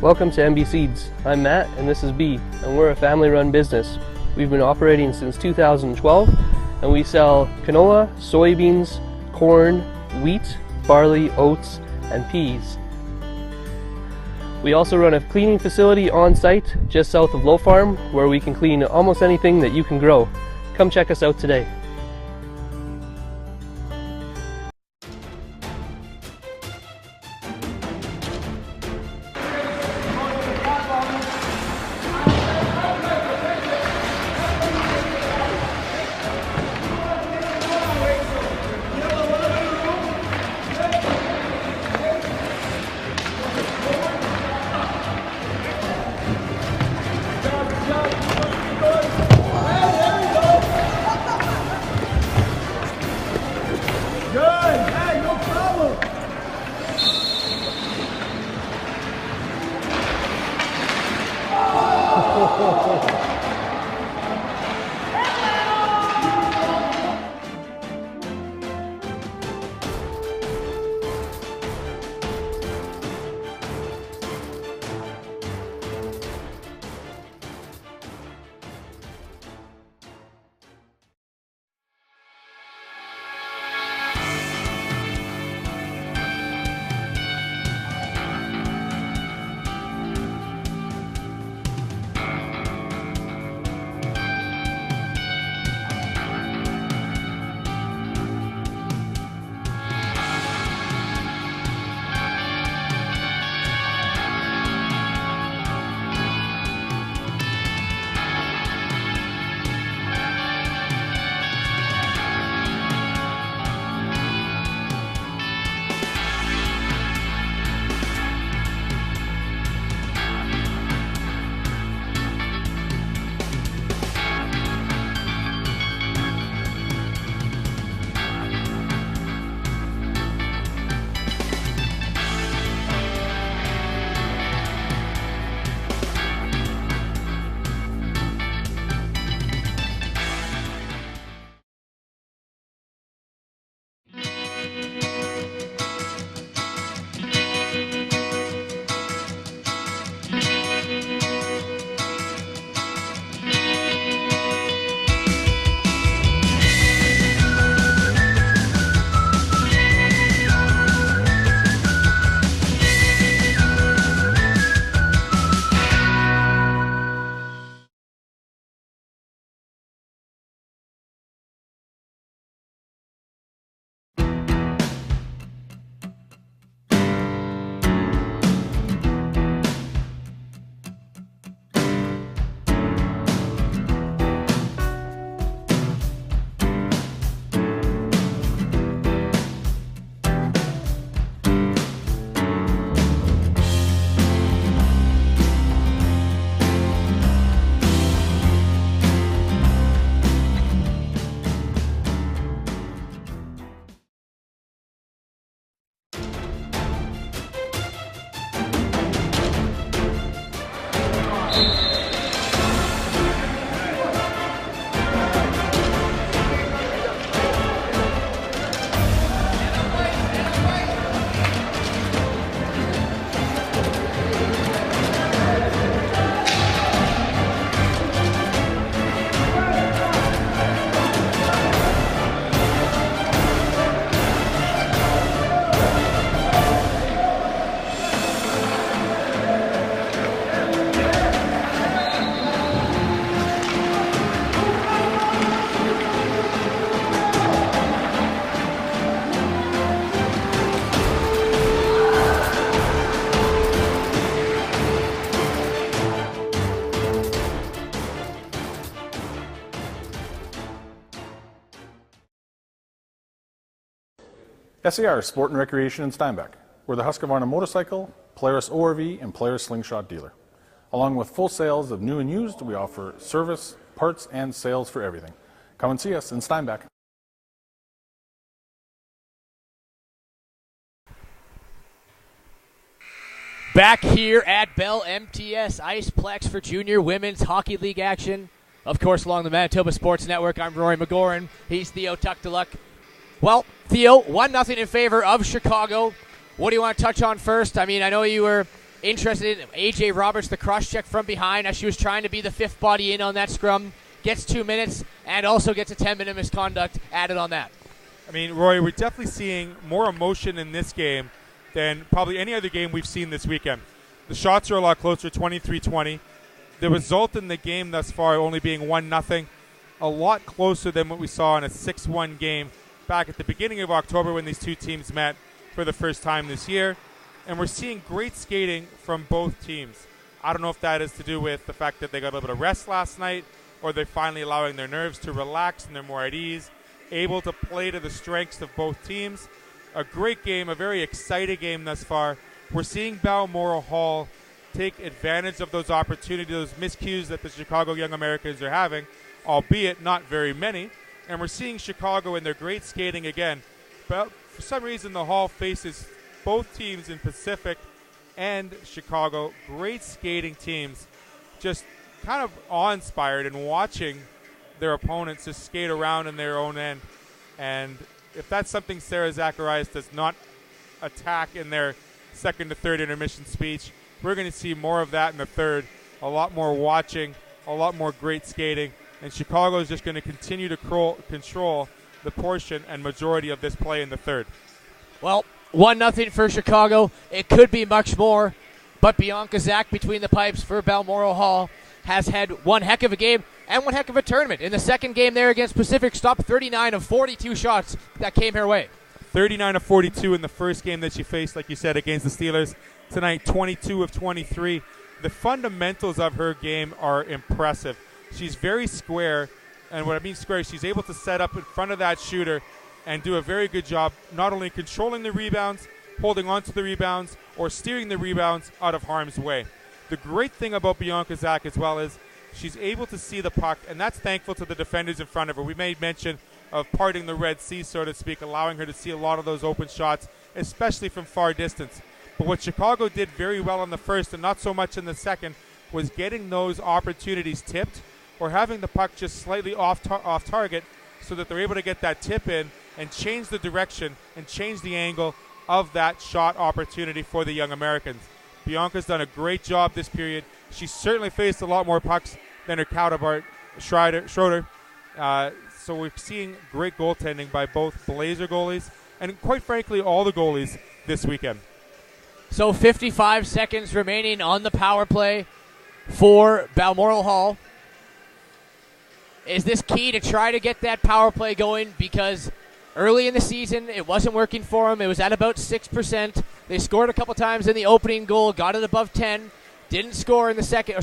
Welcome to MB Seeds. I'm Matt and this is B, and we're a family-run business. We've been operating since 2012 and we sell canola, soybeans, corn, wheat, barley, oats, and peas. We also run a cleaning facility on site just south of Low Farm where we can clean almost anything that you can grow. Come check us out today. SAR Sport and Recreation in Steinbach. We're the Husqvarna motorcycle, Polaris ORV, and Polaris slingshot dealer. Along with full sales of new and used, we offer service, parts, and sales for everything. Come and see us in Steinbach. Back here at Bell MTS Iceplex for Junior Women's Hockey League action. Of course, along the Manitoba Sports Network, I'm Rory McGoran. He's Theo Tuckdeluck. Well, Theo, 1-0 in favor of Chicago. What do you want to touch on first? I mean, I know you were interested in A.J. Roberts, the cross-check from behind as she was trying to be the fifth body in on that scrum. Gets 2 minutes and also gets a 10-minute misconduct added on that. I mean, Rory, we're definitely seeing more emotion in this game than probably any other game we've seen this weekend. The shots are a lot closer, 23-20. The result in the game thus far only being 1-0, a lot closer than what we saw in a 6-1 game back at the beginning of October when these two teams met for the first time this year. And we're seeing great skating from both teams. I don't know if that is to do with the fact that they got a little bit of rest last night, or they're finally allowing their nerves to relax and they're more at ease, able to play to the strengths of both teams. A great game, a very exciting game thus far. We're seeing Balmoral Hall take advantage of those opportunities, those miscues that the Chicago Young Americans are having, albeit not very many. And we're seeing Chicago in their great skating again. But for some reason, the Hall faces both teams in Pacific and Chicago. Great skating teams, just kind of awe-inspired and watching their opponents just skate around in their own end. And if that's something Sarah Zacharias does not attack in their second to third intermission speech, we're going to see more of that in the third. A lot more watching, a lot more great skating, and Chicago is just going to continue to control the portion and majority of this play in the third. Well, 1-0 for Chicago. It could be much more, but Bianca Zach between the pipes for Balmoral Hall has had one heck of a game and one heck of a tournament. In the second game there against Pacific, stopped 39 of 42 shots that came her way. 39 of 42 in the first game that she faced, like you said, against the Steelers. Tonight, 22 of 23. The fundamentals of her game are impressive. She's very square, and what I mean square, she's able to set up in front of that shooter and do a very good job not only controlling the rebounds, holding on to the rebounds, or steering the rebounds out of harm's way. The great thing about Bianca Zach as well is she's able to see the puck, and that's thankful to the defenders in front of her. We made mention of parting the Red Sea, so to speak, allowing her to see a lot of those open shots, especially from far distance. But what Chicago did very well in the first and not so much in the second was getting those opportunities tipped or having the puck just slightly off target so that they're able to get that tip in and change the direction and change the angle of that shot opportunity for the Young Americans. Bianca's done a great job this period. She certainly faced a lot more pucks than her counterpart, Schroeder. So we're seeing great goaltending by both Blazer goalies and, quite frankly, all the goalies this weekend. So 55 seconds remaining on the power play for Balmoral Hall. Is this key to try to get that power play going? Because early in the season, it wasn't working for them. It was at about 6%. They scored a couple times in the opening goal, got it above 10. Didn't score in the second,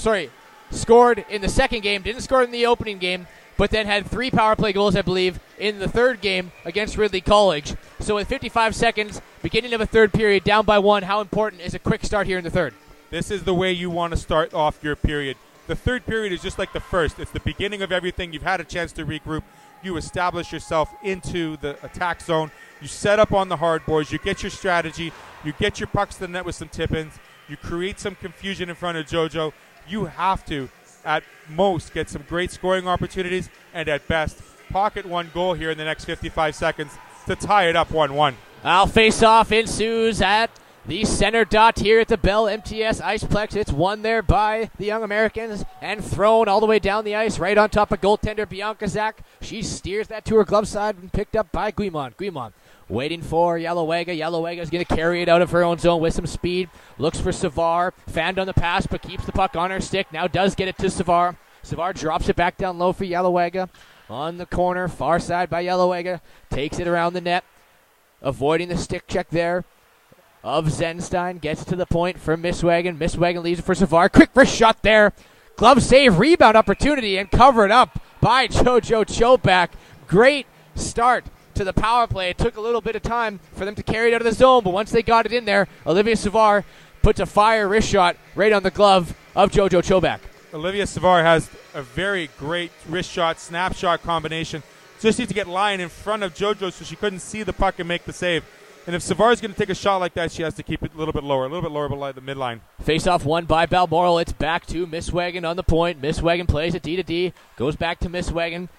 scored in the second game, didn't score in the opening game, but then had 3 power play goals, I believe, in the third game against Ridley College. So with 55 seconds, beginning of a third period, down by 1, how important is a quick start here in the third? This is the way you want to start off your period. The third period is just like the first. It's the beginning of everything. You've had a chance to regroup. You establish yourself into the attack zone. You set up on the hard boards. You get your strategy. You get your pucks to the net with some tip-ins. You create some confusion in front of JoJo. You have to, at most, get some great scoring opportunities, and at best, pocket one goal here in the next 55 seconds to tie it up 1-1. Our face-off ensues at the center dot here at the Bell MTS Iceplex. It's won there by the Young Americans and thrown all the way down the ice right on top of goaltender Bianca Zach. She steers that to her glove side and picked up by Guimont. Guimont waiting for Yellowega. Yellowega is going to carry it out of her own zone with some speed. Looks for Savard. Fanned on the pass but keeps the puck on her stick. Now does get it to Savard. Savard drops it back down low for Yellowega. On the corner, far side by Yellowega. Takes it around the net. Avoiding the stick check there of Zenstein. Gets to the point for Misswagen. Misswagen leaves it for Savard. Quick wrist shot there. Glove save, rebound opportunity, and covered up by JoJo Chopak. Great start to the power play. It took a little bit of time for them to carry it out of the zone, but once they got it in there, Olivia Savard puts a fire wrist shot right on the glove of JoJo Chobak. Olivia Savard has a very great wrist shot, snapshot combination. Just needs to get Lyon in front of JoJo so she couldn't see the puck and make the save. And if Savard's going to take a shot like that, she has to keep it a little bit lower below the midline. Face-off won by Balmoral. It's back to Miss Wagon on the point. Miss Wagon plays it D-to-D. Goes back to Miss Wagon.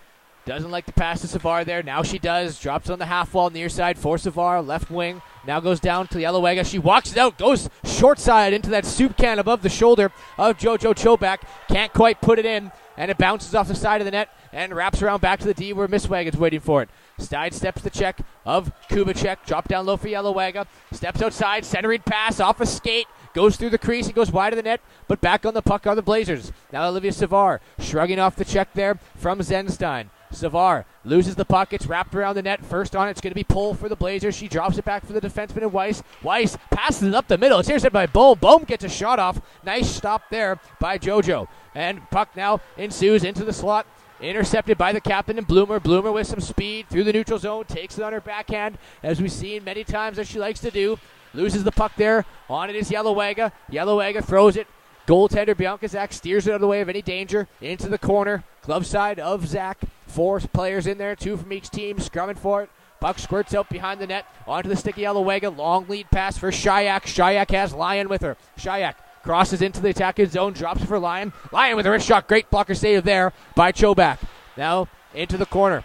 Doesn't like to pass to Savard there. Now she does. Drops on the half wall near side for Savard. Left wing. Now goes down to Yellowega. She walks it out. Goes short side into that soup can above the shoulder of JoJo Chobak. Can't quite put it in. And it bounces off the side of the net and wraps around back to the D where Miss Wagon's waiting for it. Side steps the check of Kubicek. Drop down low for Yellowega. Steps outside. Centering pass off a skate. Goes through the crease. He goes wide of the net. But back on the puck are the Blazers. Now Olivia Savard shrugging off the check there from Zenstein. Savard loses the puck. It's wrapped around the net. First on it's going to be Pull for the Blazers. She drops it back for the defenseman and Weiss. Weiss passes it up the middle. It's intercepted by Bohm. Bohm gets a shot off. Nice stop there by JoJo. And puck now ensues into the slot. Intercepted by the captain and Bloomer. Bloomer with some speed through the neutral zone. Takes it on her backhand, as we've seen many times as she likes to do. Loses the puck there. On it is Yellowega. Yellowega throws it. Goaltender Bianca Zach steers it out of the way of any danger. Into the corner. Glove side of Zach. 4 players in there. 2 from each team. Scrumming for it. Puck squirts out behind the net. Onto the stick of Yellowega. Long lead pass for Shayak. Shayak has Lyon with her. Shayak crosses into the attacking zone. Drops it for Lyon. Lyon with a wrist shot. Great blocker save there by Chobak. Now into the corner.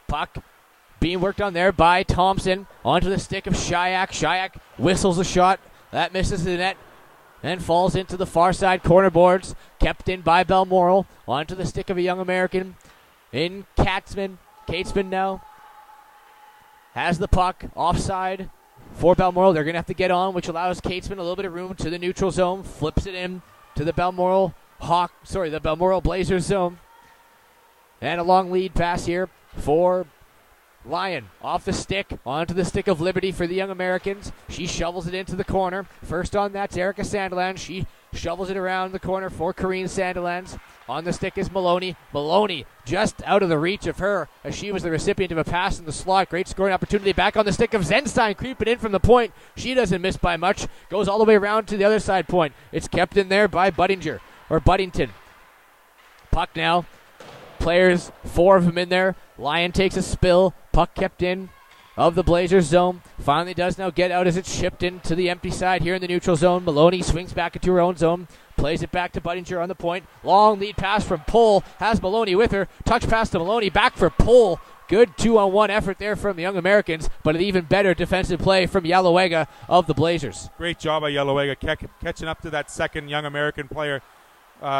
Puck being worked on there by Thompson. Onto the stick of Shayak. Shayak whistles a shot. That misses the net. And falls into the far side corner boards. Kept in by Balmoral. Onto the stick of a young American. In Katzman. Katesman now has the puck. Offside for Balmoral. They're going to have to get on, which allows Katesman a little bit of room to the neutral zone. Flips it in to the Balmoral Blazers zone. And a long lead pass here for Lyon. Off the stick, onto the stick of Liberty for the young Americans. She shovels it into the corner. First on that's Erica Sandilands. She shovels it around the corner for Corrine Sandilands. On the stick is Maloney. Maloney just out of the reach of her as she was the recipient of a pass in the slot. Great scoring opportunity. Back on the stick of Zenstein, creeping in from the point. She doesn't miss by much. Goes all the way around to the other side point. It's kept in there by Buddington. Puck now. Players, 4 of them in there. Lyon takes a spill. Puck kept in of the Blazers zone. Finally does now get out as it's shipped into the empty side here in the neutral zone. Maloney swings back into her own zone. Plays it back to Budinger on the point. Long lead pass from Pull. Has Maloney with her. Touch pass to Maloney. Back for Pull. Good 2-on-1 effort there from the young Americans, but an even better defensive play from Yellowega of the Blazers. Great job by Yellowega catching up to that second young American player.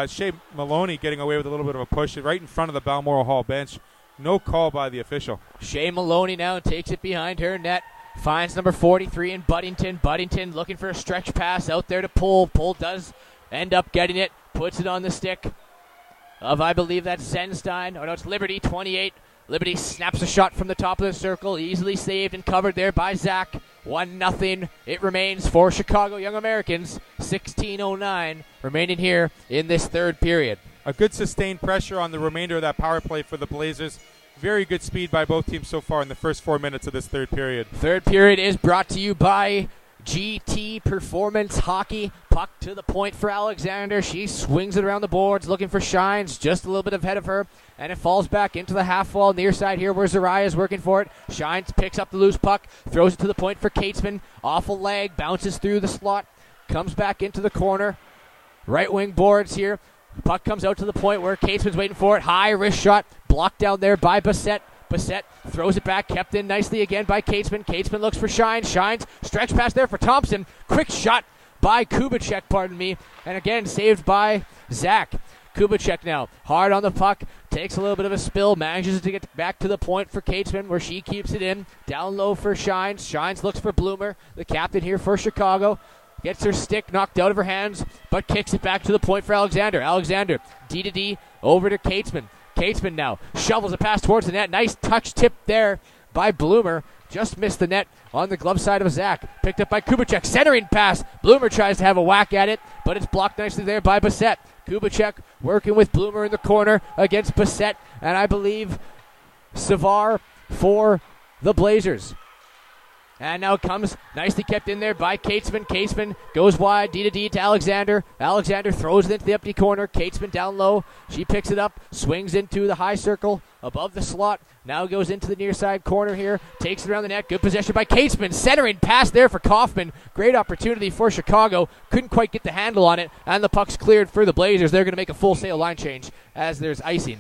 Shea Maloney getting away with a little bit of a push right in front of the Balmoral Hall bench. No call by the official. Shea Maloney now takes it behind her net. Finds number 43 in Buddington. Buddington looking for a stretch pass out there to Pull. Pull does end up getting it. Puts it on the stick of, I believe that's Zenstein. Oh no, it's Liberty, 28. Liberty snaps a shot from the top of the circle. Easily saved and covered there by Zach. 1-0. It remains for Chicago Young Americans. 16:09 remaining here in this third period. A good sustained pressure on the remainder of that power play for the Blazers. Very good speed by both teams so far in the first 4 minutes of this third period. Third period is brought to you by GT Performance Hockey. Puck to the point for Alexander. She swings it around the boards looking for Shines. Just a little bit ahead of her. And it falls back into the half wall near side here where Zariah is working for it. Shines picks up the loose puck. Throws it to the point for Katesman. Awful leg. Bounces through the slot. Comes back into the corner. Right wing boards here. Puck comes out to the point where Katesman's waiting for it. High wrist shot. Blocked down there by Bassett. Bassett throws it back, kept in nicely again by Katesman. Katesman looks for Shines. Shines, stretch pass there for Thompson. Quick shot by Kubicek, and again saved by Zach. Kubicek now, hard on the puck, takes a little bit of a spill, manages to get back to the point for Katesman where she keeps it in. Down low for Shines. Shines looks for Bloomer, the captain here for Chicago. Gets her stick knocked out of her hands, but kicks it back to the point for Alexander. Alexander, D-to-D, over to Katesman. Katesman now shovels a pass towards the net. Nice touch tip there by Bloomer. Just missed the net on the glove side of Zach. Picked up by Kubicek. Centering pass. Bloomer tries to have a whack at it, but it's blocked nicely there by Bassett. Kubicek working with Bloomer in the corner against Bassett. And I believe Savard for the Blazers. And now comes nicely kept in there by Catesman. Catesman goes wide, D to D to Alexander. Alexander throws it into the empty corner. Catesman down low. She picks it up, swings into the high circle above the slot. Now goes into the near side corner here. Takes it around the net. Good possession by Catesman. Centering pass there for Kaufman. Great opportunity for Chicago. Couldn't quite get the handle on it. And the puck's cleared for the Blazers. They're going to make a full sail line change as there's icing.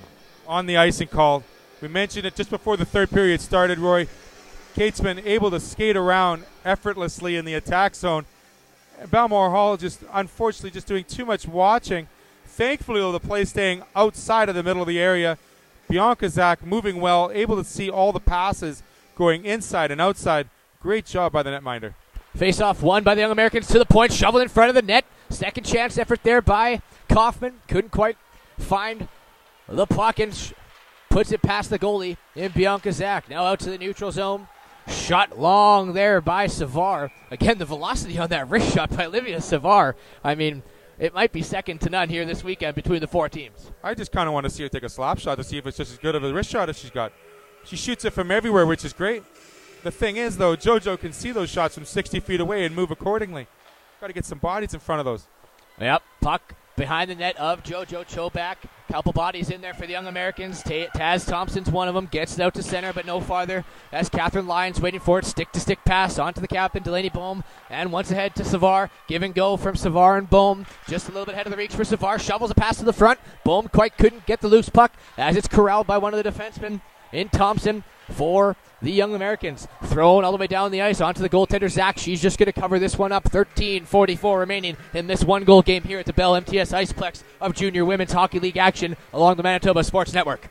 On the icing call. We mentioned it just before the third period started, Roy. Catesman able to skate around effortlessly in the attack zone. Balmoral Hall just unfortunately just doing too much watching. Thankfully, the play staying outside of the middle of the area. Bianca Zach moving well, able to see all the passes going inside and outside. Great job by the netminder. Face-off won by the Young Americans to the point, shoveled in front of the net. Second chance effort there by Kaufman. Couldn't quite find the puck and puts it past the goalie in Bianca Zach. Now out to the neutral zone. Shot long there by Savard. Again, the velocity on that wrist shot by Olivia Savard. I mean, it might be second to none here this weekend between the four teams. I just kind of want to see her take a slap shot to see if it's just as good of a wrist shot as she's got. She shoots it from everywhere, which is great. The thing is, though, JoJo can see those shots from 60 feet away and move accordingly. Got to get some bodies in front of those. Yep, puck behind the net of JoJo Choback. Couple bodies in there for the Young Americans. Taz Thompson's one of them. Gets it out to center, but no farther. As Catherine Lyons waiting for it. Stick-to-stick pass onto the captain, Delaney Bohm. And once ahead to Savard. Give and go from Savard and Bohm. Just a little bit ahead of the reach for Savard. Shovels a pass to the front. Bohm quite couldn't get the loose puck as it's corralled by one of the defensemen in Thompson for the Young Americans. Thrown all the way down the ice onto the goaltender, Zach. She's just going to cover this one up. 13:44 remaining in this one-goal game here at the Bell MTS Iceplex of Junior Women's Hockey League action along the Manitoba Sports Network.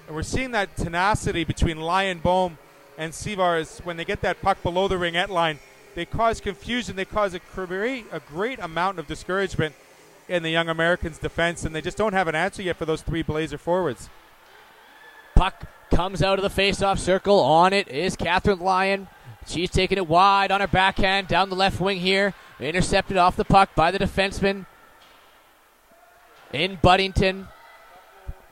And we're seeing that tenacity between Lyon Bohm and Sivars when they get that puck below the ringette line. They cause confusion. They cause a great amount of discouragement in the Young Americans' defense, and they just don't have an answer yet for those three Blazer forwards. Puck comes out of the face-off circle. On it is Catherine Lyon. She's taking it wide on her backhand down the left wing here. Intercepted off the puck by the defenseman in Buddington.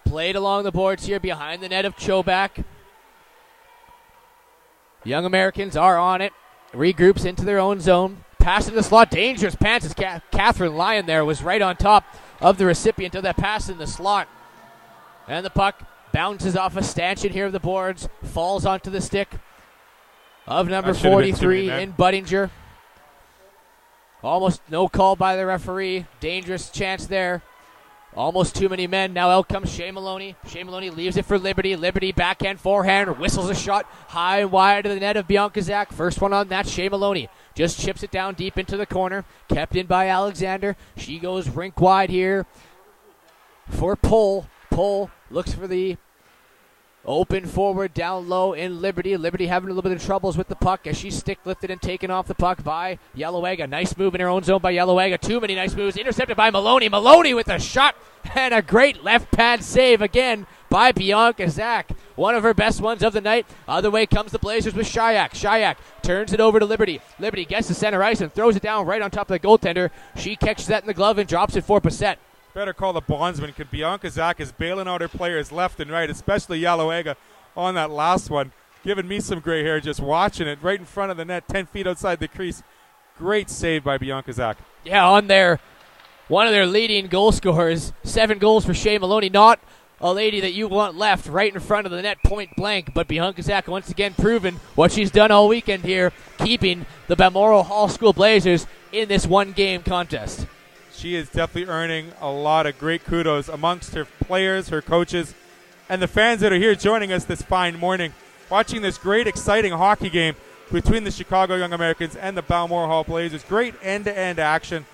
Played along the boards here behind the net of Choback. Young Americans are on it. Regroups into their own zone. Pass in the slot. Dangerous pass as Catherine Lyon there was right on top of the recipient of that pass in the slot. And the puck bounces off a stanchion here of the boards, falls onto the stick of number 43 in Budinger. Almost no call by the referee. Dangerous chance there. Almost too many men. Now out comes Shea Maloney. Shea Maloney leaves it for Liberty. Liberty backhand, forehand, whistles a shot high and wide to the net of Bianca Zach. First one on that, Shea Maloney. Just chips it down deep into the corner. Kept in by Alexander. She goes rink wide here for Pohl. Pohl looks for the open forward down low in Liberty. Liberty having a little bit of troubles with the puck as she's stick lifted and taken off the puck by Yellowega. Nice move in her own zone by Yellowega. Too many nice moves. Intercepted by Maloney. Maloney with a shot and a great left pad save again by Bianca Zach. One of her best ones of the night. Other way comes the Blazers with Shayak. Shayak turns it over to Liberty. Liberty gets to center ice and throws it down right on top of the goaltender. She catches that in the glove and drops it for Passett. Better call the bondsman because Bianca Zach is bailing out her players left and right, especially Yellowega on that last one. Giving me some gray hair just watching it right in front of the net, 10 feet outside the crease. Great save by Bianca Zach. Yeah, on there, one of their leading goal scorers. 7 goals for Shea Maloney. Not a lady that you want left right in front of the net, point blank. But Bianca Zach once again proven what she's done all weekend here, keeping the Balmoral Hall School Blazers in this one-game contest. She is definitely earning a lot of great kudos amongst her players, her coaches, and the fans that are here joining us this fine morning, watching this great, exciting hockey game between the Chicago Young Americans and the Balmoral Hall Blazers. Great end-to-end action.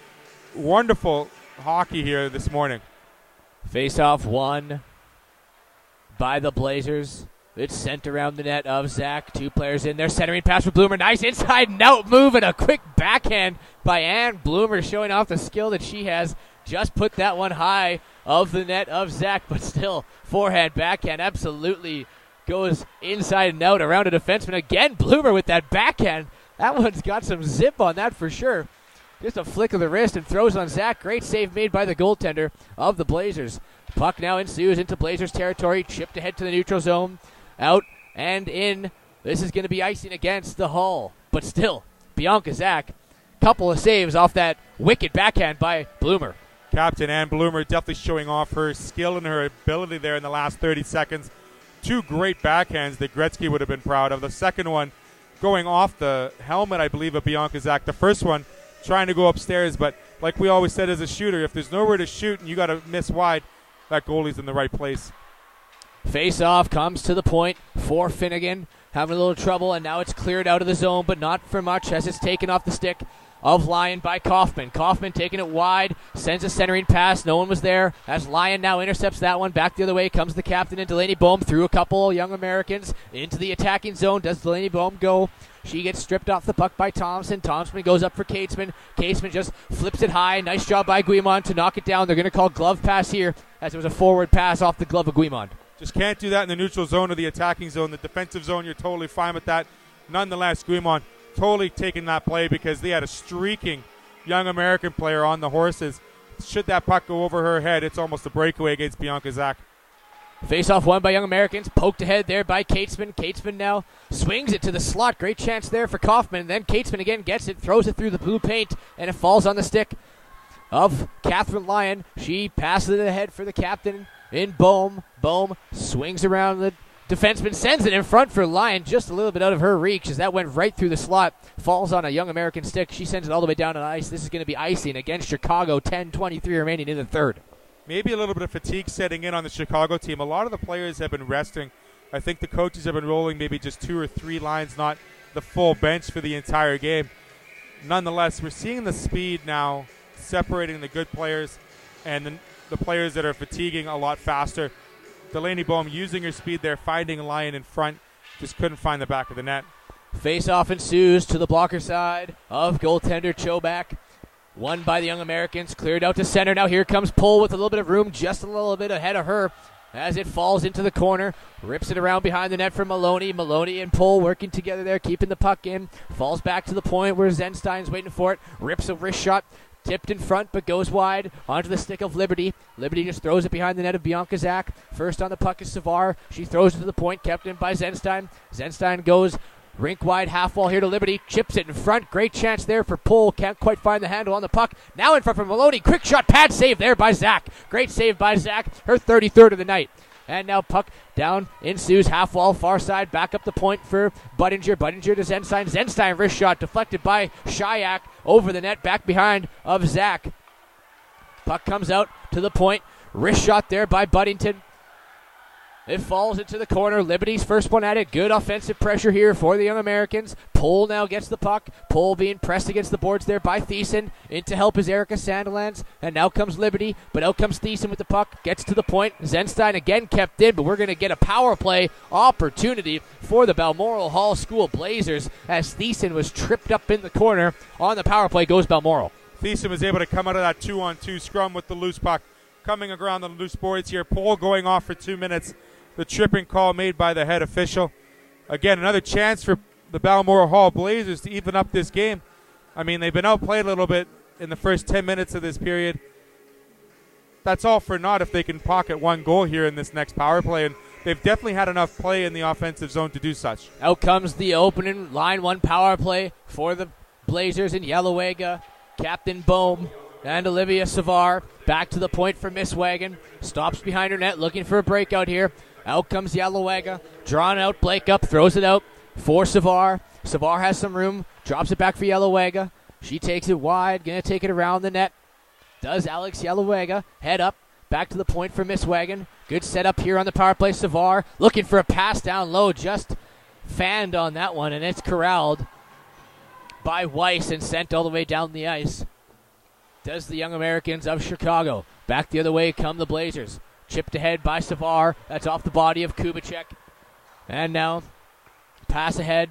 Wonderful hockey here this morning. Face-off won by the Blazers. It's sent around the net of Zach. 2 players in there. Centering pass for Bloomer. Nice inside and out move and a quick backhand by Ann Bloomer, showing off the skill that she has. Just put that one high of the net of Zach, but still forehand, backhand absolutely goes inside and out around a defenseman. Again, Bloomer with that backhand. That one's got some zip on that for sure. Just a flick of the wrist and throws on Zach. Great save made by the goaltender of the Blazers. Puck now ensues into Blazers territory. Chipped ahead to the neutral zone. Out and in. This is going to be icing against the Hull. But still, Bianca Zach, couple of saves off that wicked backhand by Bloomer. Captain Ann Bloomer definitely showing off her skill and her ability there in the last 30 seconds. Two great backhands that Gretzky would have been proud of. The second one going off the helmet, I believe, of Bianca Zach. The first one trying to go upstairs, but like we always said as a shooter, if there's nowhere to shoot and you got to miss wide, that goalie's in the right place. Face-off comes to the point for Finnegan. Having a little trouble, and now it's cleared out of the zone, but not for much as it's taken off the stick of Lyon by Kaufman. Kaufman taking it wide, sends a centering pass. No one was there as Lyon now intercepts that one. Back the other way comes the captain and Delaney Bohm through a couple young Americans into the attacking zone. Does Delaney Bohm go? She gets stripped off the puck by Thompson. Thompson goes up for Catesman. Catesman just flips it high. Nice job by Guimond to knock it down. They're going to call glove pass here as it was a forward pass off the glove of Guimond. Just can't do that in the neutral zone or the attacking zone. The defensive zone, you're totally fine with that. Nonetheless, Guimond totally taking that play because they had a streaking young American player on the horses. Should that puck go over her head, it's almost a breakaway against Bianca Zach. Face-off won by young Americans. Poked ahead there by Catesman. Catesman now swings it to the slot. Great chance there for Kaufman. Then Catesman again gets it, throws it through the blue paint, and it falls on the stick of Catherine Lyon. She passes it ahead for the captain in Bohm. Bohm swings around the defenseman, sends it in front for Lyon, just a little bit out of her reach as that went right through the slot. Falls on a young American stick. She sends it all the way down on ice. This is going to be icing against Chicago. 10:23 remaining in the third. Maybe a little bit of fatigue setting in on the Chicago team. A lot of the players have been resting. I think the coaches have been rolling maybe just 2 or 3 lines, not the full bench for the entire game. Nonetheless, we're seeing the speed now separating the good players and the players that are fatiguing a lot faster. Delaney Bohm using her speed there, finding Lyon in front. Just couldn't find the back of the net. Face-off ensues to the blocker side of goaltender Chobak. Won by the young Americans. Cleared out to center. Now here comes Pull with a little bit of room, just a little bit ahead of her as it falls into the corner. Rips it around behind the net for Maloney. Maloney and Pull working together there, keeping the puck in. Falls back to the point where Zenstein's waiting for it. Rips a wrist shot. Tipped in front, but goes wide onto the stick of Liberty. Liberty just throws it behind the net of Bianca Zach. First on the puck is Savar. She throws it to the point, kept in by Zenstein. Zenstein goes rink wide, half wall here to Liberty. Chips it in front. Great chance there for Pull. Can't quite find the handle on the puck. Now in front for Maloney. Quick shot, pad save there by Zach. Great save by Zach. Her 33rd of the night. And now puck down ensues, half wall, far side, back up the point for Budinger. Budinger to Zenstein. Zenstein wrist shot deflected by Shayak over the net, back behind of Zach. Puck comes out to the point. Wrist shot there by Buddington. It falls into the corner. Liberty's first one at it. Good offensive pressure here for the young Americans. Pull now gets the puck. Pull being pressed against the boards there by Thiessen. In to help is Erica Sandilands. And now comes Liberty. But out comes Thiessen with the puck. Gets to the point. Zenstein again kept in. But we're going to get a power play opportunity for the Balmoral Hall School Blazers as Thiessen was tripped up in the corner. On the power play goes Balmoral. Thiessen was able to come out of that 2-on-2 scrum with the loose puck. Coming around the loose boards here. Pull going off for 2 minutes. The tripping call made by the head official. Again, another chance for the Balmoral Hall Blazers to even up this game. I mean, they've been outplayed a little bit in the first 10 minutes of this period. That's all for naught if they can pocket one goal here in this next power play, and they've definitely had enough play in the offensive zone to do such. Out comes the opening line one power play for the Blazers in Yellowega. Captain Bohm and Olivia Savar back to the point for Miss Wagon. Stops behind her net looking for a breakout here. Out comes Yellowega. Drawn out, Blake up, throws it out for Savar. Savar has some room, drops it back for Yellowega. She takes it wide, going to take it around the net. Does Alex Yellowega. Head up, back to the point for Miss Wagon. Good setup here on the power play. Savar looking for a pass down low, just fanned on that one, and it's corralled by Weiss and sent all the way down the ice. Does the young Americans of Chicago. Back the other way come the Blazers. Chipped ahead by Savar. That's off the body of Kubicek. And now, pass ahead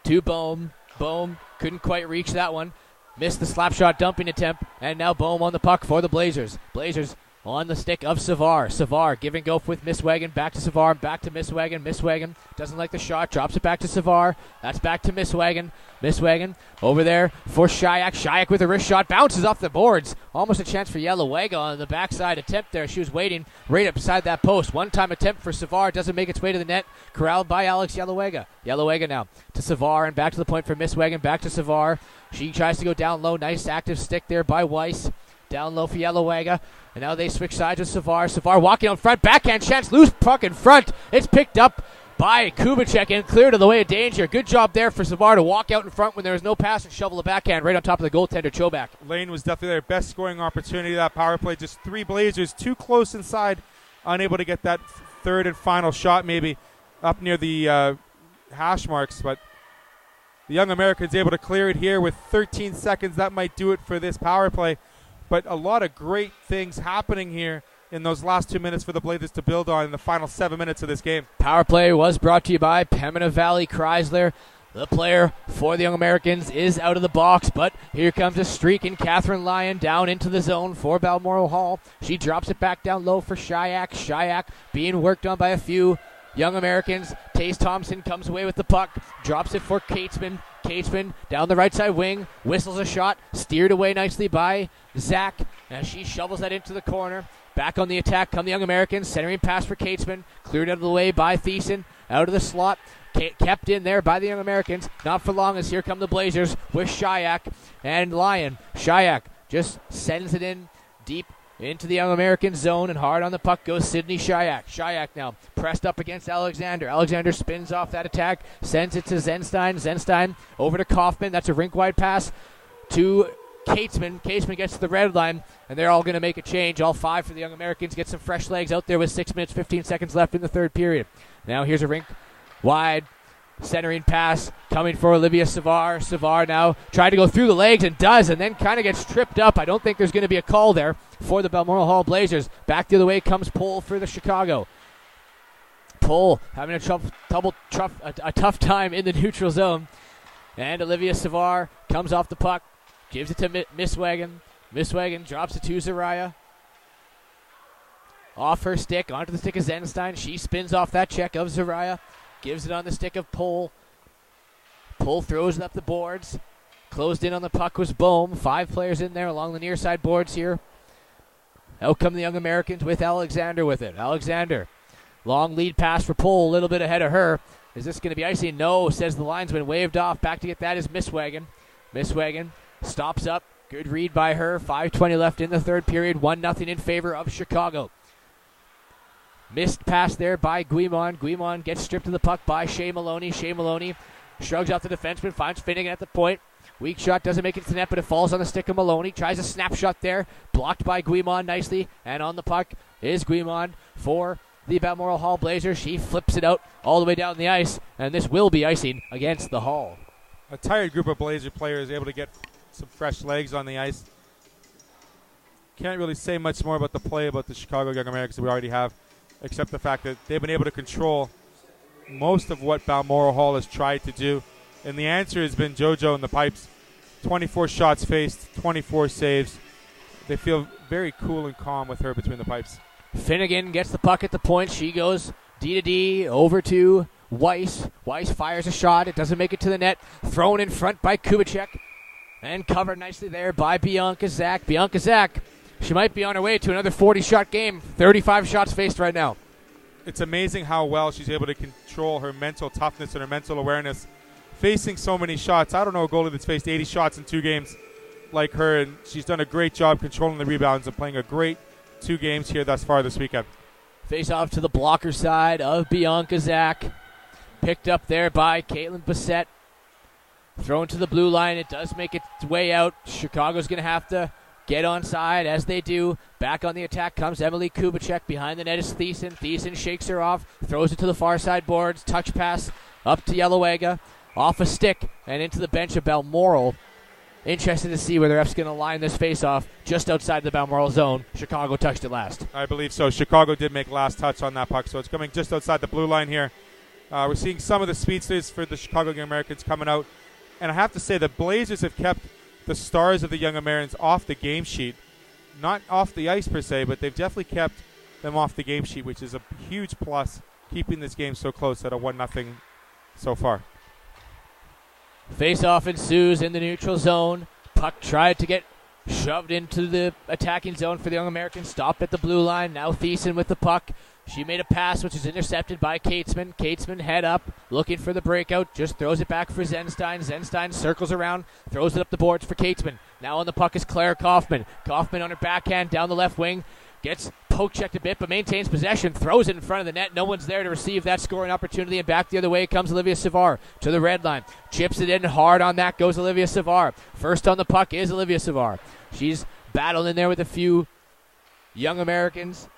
to Bohm. Bohm couldn't quite reach that one. Missed the slap shot dumping attempt. And now Bohm on the puck for the Blazers. Blazers on the stick of Savard. Savard giving go with Misswagen, back to Savard, back to Misswagen. Misswagen doesn't like the shot, drops it back to Savard. That's back to Misswagen. Misswagen over there for Shayak. Shayak with a wrist shot, bounces off the boards. Almost a chance for Yelawega on the backside attempt there. She was waiting right up beside that post. One-time attempt for Savard, doesn't make its way to the net. Corralled by Alex Yelawega. Yelawega now to Savard and back to the point for Misswagen, back to Savard. She tries to go down low. Nice active stick there by Weiss. Down low for Yelawega. And now they switch sides with Savard. Savard walking out front. Backhand chance. Loose puck in front. It's picked up by Kubicek and cleared of the way of danger. Good job there for Savard to walk out in front when there was no pass and shovel the backhand right on top of the goaltender, Chobak. Lane was definitely their best scoring opportunity. That power play, just 3 Blazers, too close inside. Unable to get that third and final shot maybe up near the hash marks. But the Young Americans able to clear it here with 13 seconds. That might do it for this power play. But a lot of great things happening here in those last 2 minutes for the Blazers to build on in the final 7 minutes of this game. Power play was brought to you by Pembina Valley Chrysler. The player for the Young Americans is out of the box, but here comes a streak in Catherine Lyon down into the zone for Balmoral Hall. She drops it back down low for Shayak. Shayak being worked on by a few Young Americans. Taze Thompson comes away with the puck, drops it for Catesman. Catesman down the right side wing, whistles a shot, steered away nicely by Zach, and she shovels that into the corner. Back on the attack come the Young Americans, centering pass for Catesman, cleared out of the way by Thiessen, out of the slot, kept in there by the Young Americans. Not for long as here come the Blazers with Shayak and Lyon. Shayak just sends it in deep into the Young American zone, and hard on the puck goes Sydney Shayak. Shayak now pressed up against Alexander. Alexander spins off that attack, sends it to Zenstein. Zenstein over to Kaufman. That's a rink-wide pass to Catesman. Catesman gets to the red line, and they're all going to make a change. All 5 for the Young Americans. Get some fresh legs out there with 6 minutes, 15 seconds left in the third period. Now here's a rink-wide centering pass coming for Olivia Savard. Savard now trying to go through the legs and does, and then kind of gets tripped up. I don't think there's going to be a call there for the Balmoral Hall Blazers. Back the other way comes Pohl for the Chicago. Pohl having a tough time in the neutral zone. And Olivia Savard comes off the puck, gives it to Misswagen. Misswagen drops it to Zariah. Off her stick, onto the stick of Zenstein. She spins off that check of Zariah. Gives it on the stick of Pohl. Pohl throws it up the boards. Closed in on the puck was Bohm. 5 players in there along the near side boards here. Out come the Young Americans with Alexander with it. Alexander. Long lead pass for Pohl, a little bit ahead of her. Is this going to be icy? No, says the linesman. Waved off. Back to get that is Misswagen. Misswagen stops up. Good read by her. 5:20 left in the third period. 1-0 in favor of Chicago. Missed pass there by Guimond. Guimond gets stripped of the puck by Shea Maloney. Shea Maloney shrugs out the defenseman, finds Finnegan at the point. Weak shot doesn't make it to the net, but it falls on the stick of Maloney. Tries a snapshot there, blocked by Guimond nicely. And on the puck is Guimond for the Balmoral Hall Blazers. She flips it out all the way down the ice, and this will be icing against the Hall. A tired group of Blazer players able to get some fresh legs on the ice. Can't really say much more about the play about the Chicago Young Americans that we already have, except the fact that they've been able to control most of what Balmoral Hall has tried to do. And the answer has been JoJo in the pipes. 24 shots faced, 24 saves. They feel very cool and calm with her between the pipes. Finnegan gets the puck at the point. She goes D-to-D over to Weiss. Weiss fires a shot. It doesn't make it to the net. Thrown in front by Kubicek. And covered nicely there by Bianca Zach. Bianca Zach, she might be on her way to another 40-shot game. 35 shots faced right now. It's amazing how well she's able to control her mental toughness and her mental awareness. Facing so many shots. I don't know a goalie that's faced 80 shots in 2 games like her, and she's done a great job controlling the rebounds and playing a great 2 games here thus far this weekend. Face off to the blocker side of Bianca Zach. Picked up there by Caitlin Bissett. Thrown to the blue line. It does make its way out. Chicago's going to have to get on side as they do. Back on the attack comes Emily Kubicek. Behind the net is Thiessen. Thiessen shakes her off. Throws it to the far side boards. Touch pass up to Yelawega. Off a stick and into the bench of Balmoral. Interested to see where the ref's going to line this face-off just outside the Balmoral zone. Chicago touched it last. I believe so. Chicago did make last touch on that puck, so it's coming just outside the blue line here. We're seeing some of the speedsters for the Chicago Young Americans coming out. And I have to say, the Blazers have kept the stars of the Young Americans off the game sheet. not off the ice per se, but they've definitely kept them off the game sheet, which is a huge plus, keeping this game so close at a 1-0 so far. Face-off ensues in the neutral zone. Puck tried to get shoved into the attacking zone for the Young Americans. Stopped at the blue line. Now Thiessen with the puck. She made a pass, which is intercepted by Katesman. Katesman head up, looking for the breakout. Just throws it back for Zenstein. Zenstein circles around, throws it up the boards for Katesman. Now on the puck is Claire Kaufman. Kaufman on her backhand down the left wing. Gets poke-checked a bit, but maintains possession. Throws it in front of the net. No one's there to receive that scoring opportunity. And back the other way comes Olivia Savard to the red line. Chips it in hard on that goes Olivia Savard. First on the puck is Olivia Savard. She's battling in there with a few Young Americans.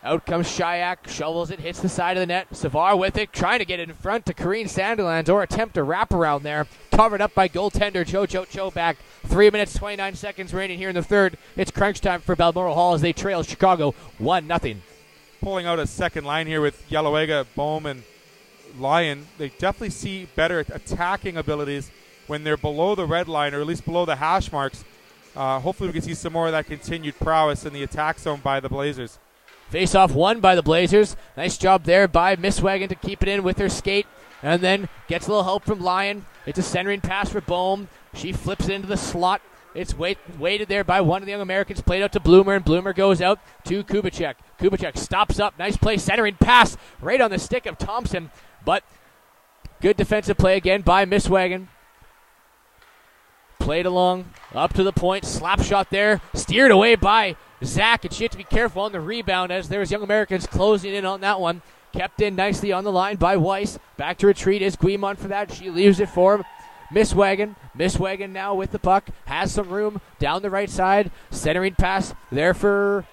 Out comes Shayak, shovels it, hits the side of the net. Savard with it, trying to get it in front to Karine Sanderlands, or attempt a wraparound there. Covered up by goaltender Jojo Cho back. 3 minutes, 29 seconds remaining here in the third. It's crunch time for Balmoral Hall as they trail Chicago 1-0. Pulling out a second line here with Yellowiga, Bohm, and Lyon. They definitely see better attacking abilities when they're below the red line, or at least below the hash marks. Hopefully we can see some more of that continued prowess in the attack zone by the Blazers. Face-off won by the Blazers. Nice job there by Miss Wagon to keep it in with her skate. And then gets a little help from Lyon. It's a centering pass for Bohm. She flips it into the slot. It's weighted there by one of the Young Americans. Played out to Bloomer, and Bloomer goes out to Kubicek. Kubicek stops up. Nice play. Centering pass right on the stick of Thompson. But good defensive play again by Miss Wagon. Played along, up to the point. Slap shot there. Steered away by Zach, and she had to be careful on the rebound as there's Young Americans closing in on that one. Kept in nicely on the line by Weiss. Back to retreat is Guimond for that. She leaves it for Miss Wagon. Miss Wagon now with the puck. Has some room down the right side. Centering pass there for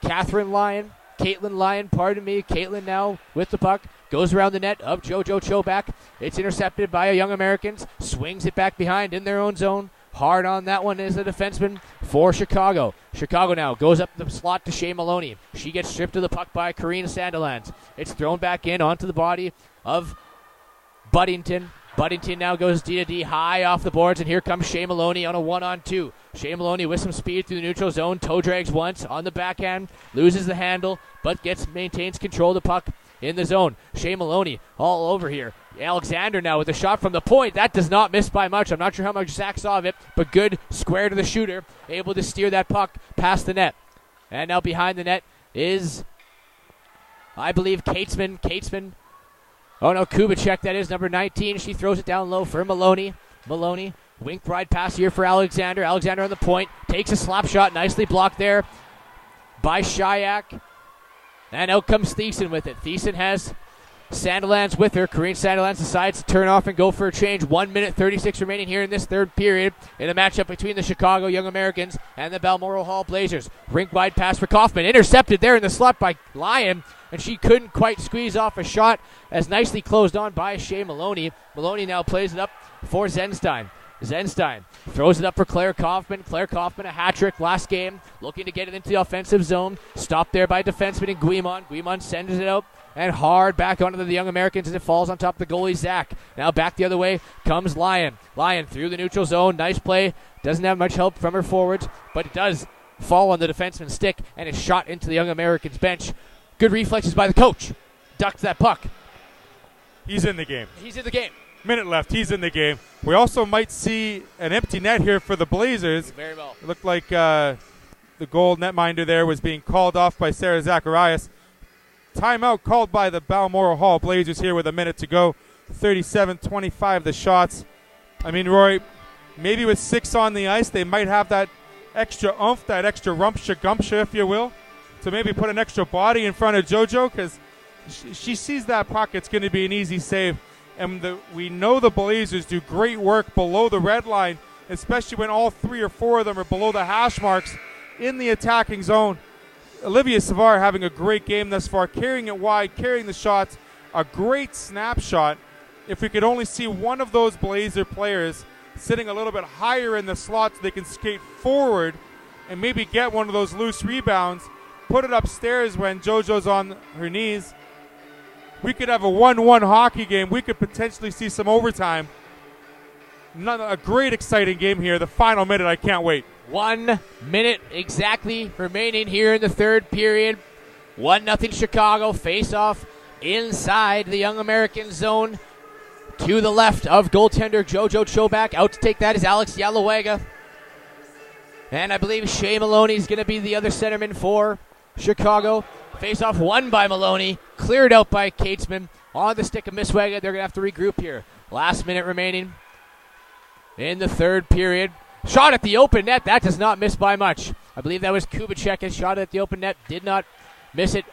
Caitlin Lyon. Caitlin now with the puck. Goes around the net of Jojo Cho back. It's intercepted by a Young Americans. Swings it back behind in their own zone. Hard on that one is the defenseman for Chicago. Chicago now goes up the slot to Shea Maloney. She gets stripped of the puck by Karina Sanderlands. It's thrown back in onto the body of Buddington. Buddington now goes D-to-D high off the boards, and here comes Shea Maloney on a 1-on-2. Shea Maloney with some speed through the neutral zone. Toe drags once on the backhand. Loses the handle, but maintains control of the puck in the zone. Shea Maloney all over here. Alexander now with a shot from the point. That does not miss by much. I'm not sure how much Zach saw of it, but good square to the shooter. Able to steer that puck past the net. And now behind the net is, I believe, Katesman. Oh no, Kubicek, that is number 19. She throws it down low for Maloney. Maloney, wink right pass here for Alexander. Alexander on the point. Takes a slap shot. Nicely blocked there by Shayak. And out comes Thiessen with it. Thiessen has Sanderlands with her. Karine Sanderlands decides to turn off and go for a change. 1 minute 36 remaining here in this third period in a matchup between the Chicago Young Americans and the Balmoral Hall Blazers. Rink wide pass for Kaufman. Intercepted there in the slot by Lyon, and she couldn't quite squeeze off a shot as nicely closed on by Shea Maloney. Maloney now plays it up for Zenstein. Zenstein throws it up for Claire Kaufman. Claire Kaufman, a hat trick last game, looking to get it into the offensive zone. Stopped there by defenseman in Guimond. Guimond sends it out and hard back onto the Young Americans as it falls on top of the goalie, Zach. Now back the other way comes Lyon. Lyon through the neutral zone. Nice play. Doesn't have much help from her forwards, but it does fall on the defenseman's stick, and it's shot into the Young Americans bench. Good reflexes by the coach. Ducks that puck. He's in the game. Minute left. He's in the game. We also might see an empty net here for the Blazers. Very well. It looked like the goal netminder there was being called off by Sarah Zacharias. Timeout called by the Balmoral Hall Blazers here with a minute to go. 37-25 the shots. I mean, Roy, maybe with 6 on the ice, they might have that extra oomph, that extra rumpsha-gumpsha, if you will, to maybe put an extra body in front of JoJo, because she sees that puck. It's going to be an easy save. And we know the Blazers do great work below the red line, especially when all 3 or 4 of them are below the hash marks in the attacking zone. Olivia Savard having a great game thus far, carrying it wide, carrying the shots, a great snapshot. If we could only see one of those Blazer players sitting a little bit higher in the slot so they can skate forward and maybe get one of those loose rebounds, put it upstairs when JoJo's on her knees, we could have a 1-1 hockey game. We could potentially see some overtime. A great, exciting game here. The final minute, I can't wait. 1 minute exactly remaining here in the third period. 1-0 Chicago. Face off inside the Young American zone. To the left of goaltender Jojo Chobak. Out to take that is Alex Yalawega. And I believe Shea Maloney is going to be the other centerman for Chicago. Face off won by Maloney. Cleared out by Katesman. On the stick of Miswega. They're going to have to regroup here. Last minute remaining in the third period. Shot at the open net. That does not miss by much. I believe that was Kubicek. His shot at the open net did not miss it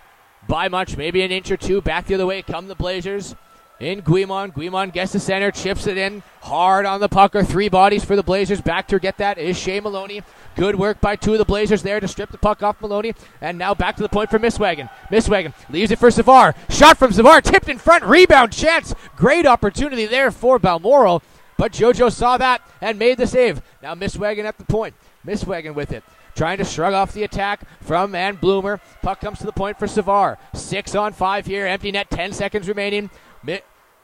by much. Maybe an inch or two. Back the other way come the Blazers. In Guimon. Guimon gets the center. Chips it in. Hard on the pucker. 3 bodies for the Blazers. Back to get that is Shea Maloney. Good work by 2 of the Blazers there to strip the puck off Maloney. And now back to the point for Miswagen. Miswagen leaves it for Savard. Shot from Savard. Tipped in front. Rebound chance. Great opportunity there for Balmoral. But JoJo saw that and made the save. Now Miswagen at the point. Miswagen with it. Trying to shrug off the attack from Van Bloomer. Puck comes to the point for Savard. 6-on-5 here. Empty net. 10 seconds remaining.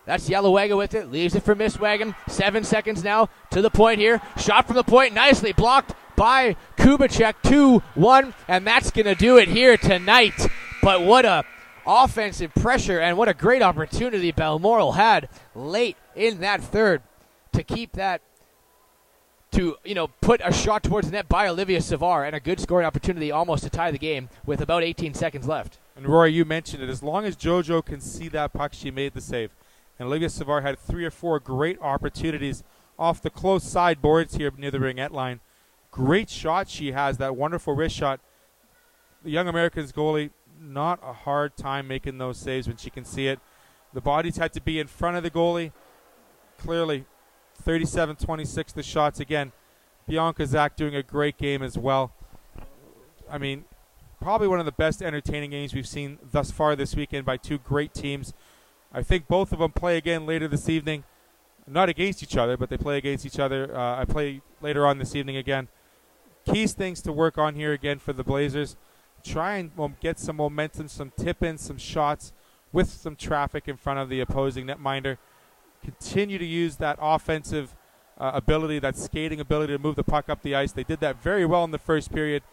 That's Yalawega with it. Leaves it for Miswagen. 7 seconds now to the point here. Shot from the point. Nicely blocked by Kubicek. 2-1. And that's going to do it here tonight. But what a offensive pressure and what a great opportunity Balmoral had late in that third to keep that, to put a shot towards the net by Olivia Savard, and a good scoring opportunity almost to tie the game with about 18 seconds left. And Rory, you mentioned it. As long as JoJo can see that puck, she made the save. And Olivia Savard had 3 or 4 great opportunities off the close side boards here near the ringette line. Great shot she has, that wonderful wrist shot. The Young Americans goalie, not a hard time making those saves when she can see it. The bodies had to be in front of the goalie. Clearly, 37-26 the shots again. Bianca Zach doing a great game as well. I mean, probably one of the best entertaining games we've seen thus far this weekend by 2 great teams. I think both of them play again later this evening. Not against each other, but they play against each other. I play later on this evening again. Keys things to work on here again for the Blazers. Try and get some momentum, some tip-ins, some shots with some traffic in front of the opposing netminder. Continue to use that offensive ability, that skating ability to move the puck up the ice. They did that very well in the first period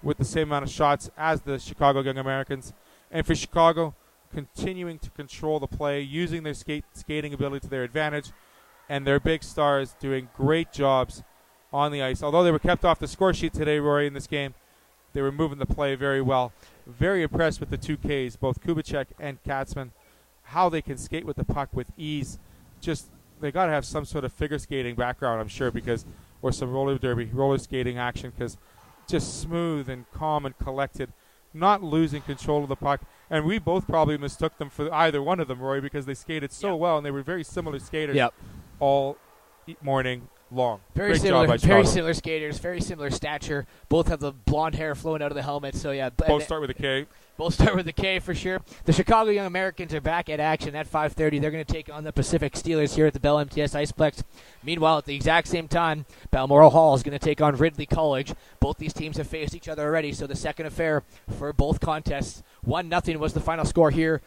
with the same amount of shots as the Chicago Young Americans. And for Chicago, continuing to control the play, using their skating ability to their advantage, and their big stars doing great jobs on the ice. Although they were kept off the score sheet today, Rory, in this game, they were moving the play very well. Very impressed with the 2 Ks, both Kubicek and Katzman, how they can skate with the puck with ease. Just, they got to have some sort of figure skating background, I'm sure, or some roller skating action, because just smooth and calm and collected, not losing control of the puck. And we both probably mistook them for either one of them, Roy, because they skated so well, and they were very similar skaters all morning long. Very similar skaters, very similar stature. Both have the blonde hair flowing out of the helmet. So yeah, both start with a K. Both start with a K for sure. The Chicago Young Americans are back at action at 5:30. They're going to take on the Pacific Steelers here at the Bell MTS Iceplex. Meanwhile, at the exact same time, Balmoral Hall is going to take on Ridley College. Both these teams have faced each other already, so the second affair for both contests. 1-0 was the final score here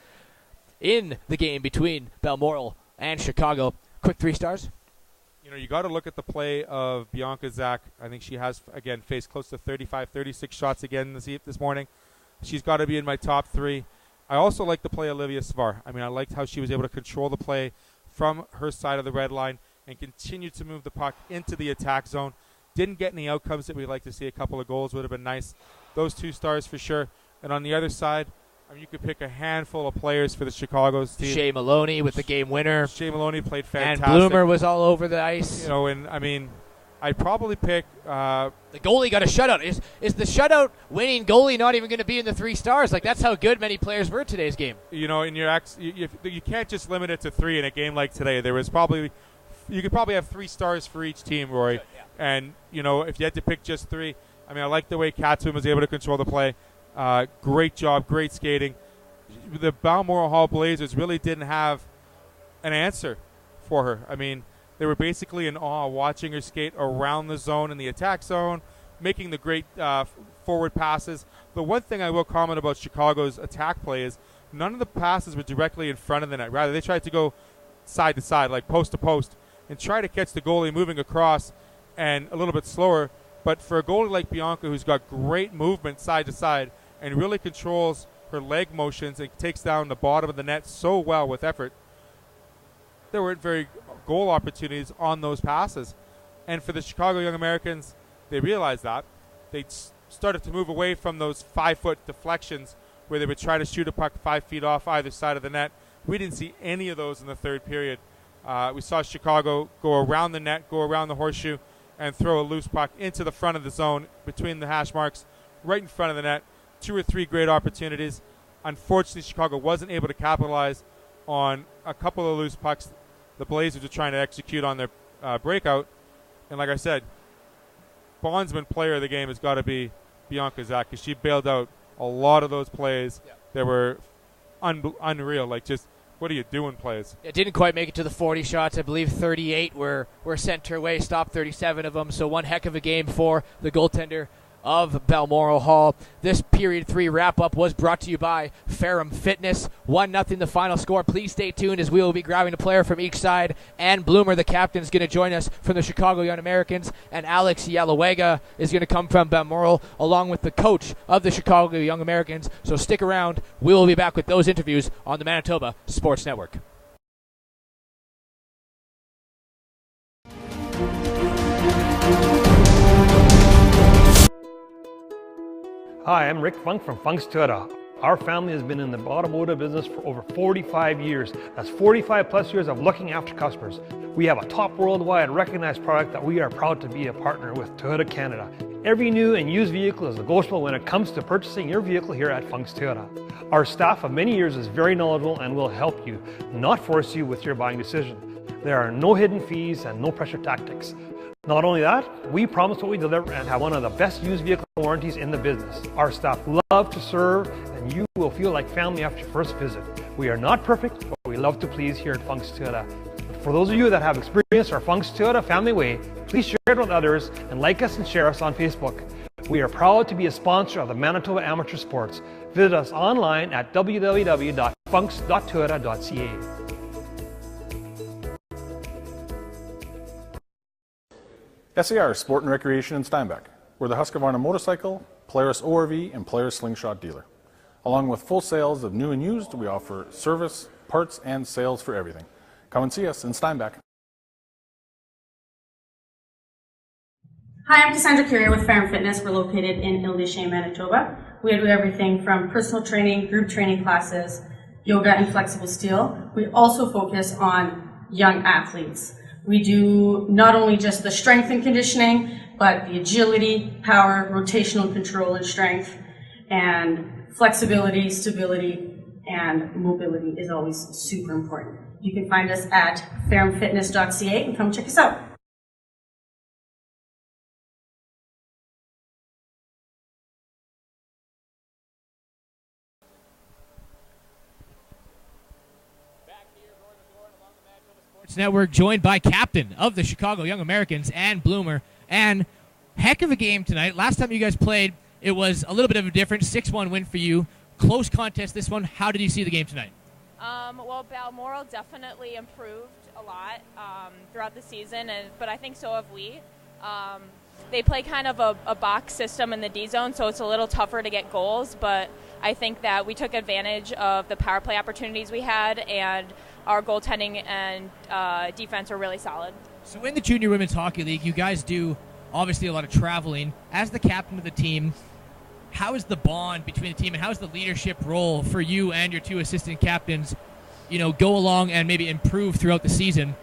in the game between Balmoral and Chicago. Quick 3 stars. You got to look at the play of Bianca Zach. I think she has, again, faced close to 35, 36 shots again this morning. She's got to be in my top 3. I also like the play of Olivia Savard. I mean, I liked how she was able to control the play from her side of the red line and continue to move the puck into the attack zone. Didn't get any outcomes that we'd like to see. A couple of goals would have been nice. Those 2 stars for sure. And on the other side, I mean, you could pick a handful of players for the Chicago's team. Shea Maloney with the game winner. Shea Maloney played fantastic. And Bloomer was all over the ice. And I mean, I'd probably pick... the goalie got a shutout. Is the shutout winning goalie not even going to be in the 3 stars? Like, that's how good many players were today's game. In your you can't just limit it to 3 in a game like today. There was probably... You could probably have 3 stars for each team, Rory. Yeah. And, if you had to pick just 3, I mean, I like the way Katzman was able to control the play. Great job, great skating. The Balmoral Hall Blazers really didn't have an answer for her. I mean, they were basically in awe watching her skate around the zone in the attack zone, making the great forward passes. The one thing I will comment about Chicago's attack play is none of the passes were directly in front of the net. Rather, they tried to go side to side, like post to post, and try to catch the goalie moving across and a little bit slower But for a goalie like Bianca, who's got great movement side to side and really controls her leg motions and takes down the bottom of the net so well with effort, there weren't very goal opportunities on those passes. And for the Chicago Young Americans, they realized that. They started to move away from those 5-foot deflections where they would try to shoot a puck 5 feet off either side of the net. We didn't see any of those in the third period. We saw Chicago go around the net, go around the horseshoe, and throw a loose puck into the front of the zone between the hash marks, right in front of the net. 2 or 3 great opportunities. Unfortunately, Chicago wasn't able to capitalize on a couple of loose pucks the Blazers were trying to execute on their breakout. And like I said, bondsman player of the game has got to be Bianca Zach, because she bailed out a lot of those plays that were unreal. Like, just, what are you doing plays? It didn't quite make it to the 40 shots. I believe 38 were sent her way, stopped 37 of them. So one heck of a game for the goaltender of Balmoral Hall. This Period 3 wrap-up was brought to you by Ferrum Fitness. 1-0 the final score. Please stay tuned as we will be grabbing a player from each side. And Bloomer, the captain, is going to join us from the Chicago Young Americans. And Alex Yalawega is going to come from Balmoral, along with the coach of the Chicago Young Americans. So stick around. We will be back with those interviews on the Manitoba Sports Network. Hi, I'm Rick Funk from Funk's Toyota. Our family has been in the automotive business for over 45 years. That's 45 plus years of looking after customers. We have a top worldwide recognized product that we are proud to be a partner with Toyota Canada. Every new and used vehicle is negotiable when it comes to purchasing your vehicle here at Funk's Toyota. Our staff of many years is very knowledgeable and will help you, not force you with your buying decision. There are no hidden fees and no pressure tactics. Not only that, we promise what we deliver and have one of the best used vehicle warranties in the business. Our staff love to serve, and you will feel like family after your first visit. We are not perfect, but we love to please here at Funk's Toyota. For those of you that have experienced our Funk's Toyota family way, please share it with others and like us and share us on Facebook. We are proud to be a sponsor of the Manitoba Amateur Sports. Visit us online at www.funks.toyota.ca. SAR Sport and Recreation in Steinbach. We're the Husqvarna motorcycle, Polaris ORV, and Polaris slingshot dealer. Along with full sales of new and used, we offer service, parts, and sales for everything. Come and see us in Steinbach. Hi, I'm Cassandra Curie with Ferrum Fitness. We're located in Ile-des-Chênes, Manitoba. We do everything from personal training, group training classes, yoga, and flexible steel. We also focus on young athletes. We do not only just the strength and conditioning, but the agility, power, rotational control and strength, and flexibility, stability, and mobility is always super important. You can find us at ferrumfitness.ca and come check us out. Network, joined by captain of the Chicago Young Americans and Bloomer. And heck of a game tonight. Last time you guys played, it was a little bit of a difference. 6-1 win for you. Close contest this one. How did you see the game tonight? Well, Balmoral definitely improved a lot throughout the season, but I think so have we. They play kind of a box system in the D zone, so it's a little tougher to get goals, but I think that we took advantage of the power play opportunities we had, and our goaltending and defense are really solid. So in the Junior Women's Hockey League, you guys do obviously a lot of traveling. As the captain of the team, how is the bond between the team, and how is the leadership role for you and your two assistant captains, go along and maybe improve throughout the season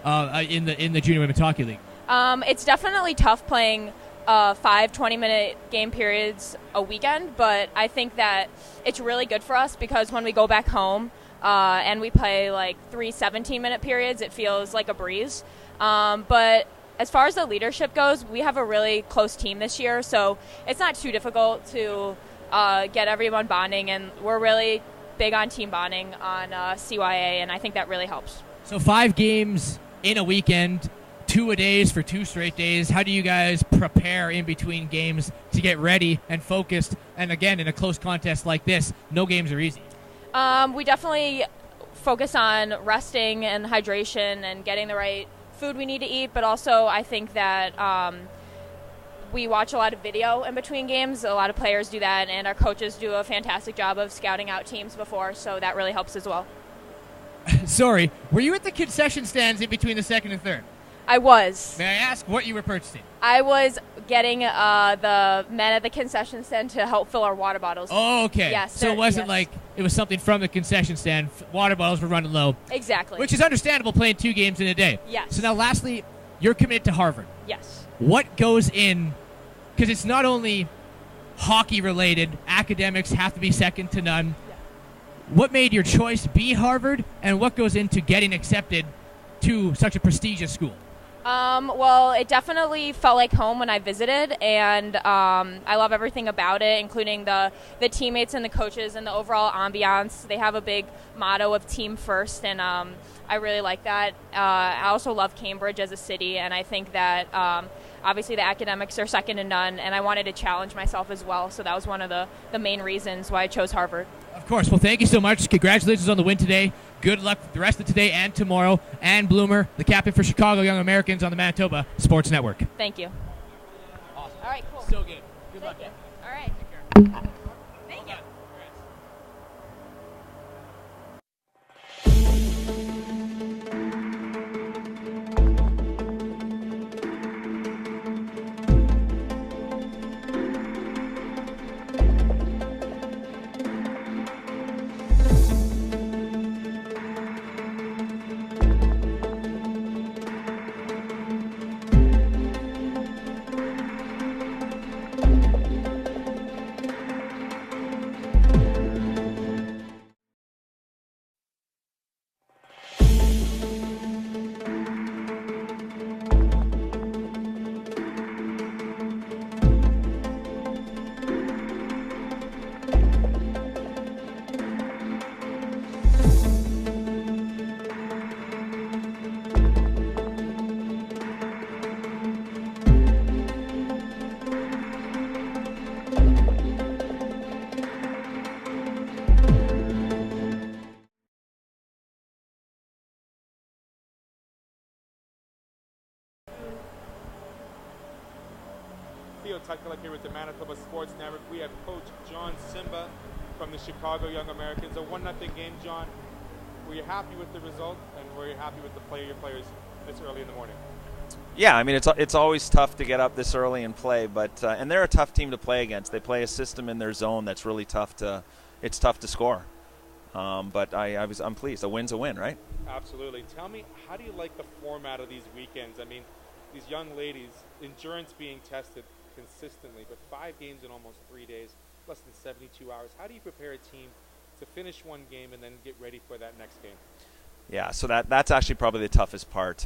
in the Junior Women's Hockey League? It's definitely tough playing 5 20-minute game periods a weekend, but I think that it's really good for us because when we go back home and we play like 3 17-minute periods, it feels like a breeze. But as far as the leadership goes, we have a really close team this year, so it's not too difficult to get everyone bonding, and we're really big on team bonding on CYA, and I think that really helps. So 5 games in a weekend, 2-a-days for 2 straight days. How do you guys prepare in between games to get ready and focused? And again, in a close contest like this, no games are easy. We definitely focus on resting and hydration and getting the right food we need to eat, but also I think that we watch a lot of video in between games. A lot of players do that, and our coaches do a fantastic job of scouting out teams before, so that really helps as well. Sorry, were you at the concession stands in between the second and third? I was. May I ask what you were purchasing? I was getting the men at the concession stand to help fill our water bottles. Oh, okay. Yes. So it wasn't like it was something from the concession stand. Water bottles were running low. Exactly. Which is understandable playing 2 games in a day. Yes. So now lastly, you're committed to Harvard. Yes. What goes in, because it's not only hockey related, academics have to be second to none. Yeah. What made your choice be Harvard, and what goes into getting accepted to such a prestigious school? Well, it definitely felt like home when I visited, and I love everything about it, including the teammates and the coaches and the overall ambiance. They have a big motto of team first, and I really like that. I also love Cambridge as a city, and I think that obviously the academics are second to none, and I wanted to challenge myself as well, so that was one of the main reasons why I chose Harvard. Of course. Well, thank you so much. Congratulations on the win today. Good luck the rest of today and tomorrow. Ann Bloomer, the captain for Chicago Young Americans on the Manitoba Sports Network. Thank you. Awesome. All right, cool. So good. Good luck. Thank you. All right. Take care. Thank you. Theo Tutkalek here with the Manitoba Sports Network. We have Coach John Simba from the Chicago Young Americans. A 1-0 game, John. Were you happy with the result, and were you happy with your players this early in the morning? Yeah, I mean, it's always tough to get up this early and play, but and they're a tough team to play against. They play a system in their zone that's really tough to score. But I'm pleased. A win's a win, right? Absolutely. Tell me, how do you like the format of these weekends? I mean, these young ladies, endurance being tested consistently, but 5 games in almost 3 days, less than 72 hours. How do you prepare a team to finish one game and then get ready for that next game? Yeah, so that's actually probably the toughest part.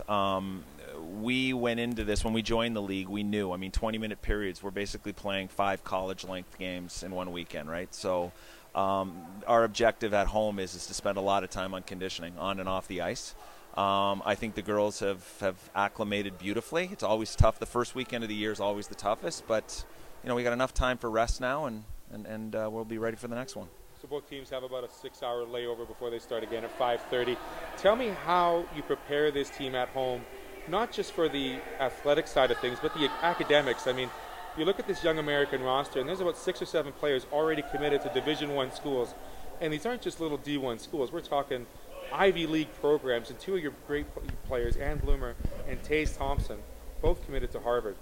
We went into this, when we joined the league, we knew, 20-minute periods, we're basically playing 5 college-length games in one weekend, right? So our objective at home is to spend a lot of time on conditioning, on and off the ice. I think the girls have acclimated beautifully. It's always tough. The first weekend of the year is always the toughest, but we got enough time for rest now, and we'll be ready for the next one. So both teams have about a 6-hour layover before they start again at 5:30. Tell me how you prepare this team at home, not just for the athletic side of things, but the academics. I mean, you look at this young American roster, and there's about 6 or 7 players already committed to Division I schools, and these aren't just little D1 schools. We're talking Ivy League programs, and 2 of your great players, Ann Bloomer and Taze Thompson, both committed to Harvard.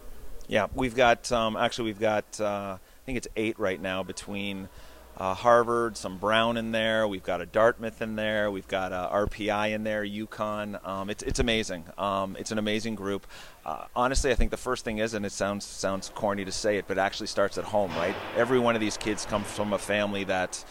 Yeah, we've got I think it's 8 right now between Harvard, some Brown in there. We've got a Dartmouth in there. We've got a RPI in there, UConn. It's amazing. It's an amazing group. Honestly, I think the first thing is, and it sounds corny to say it, but it actually starts at home, right? Every one of these kids comes from a family that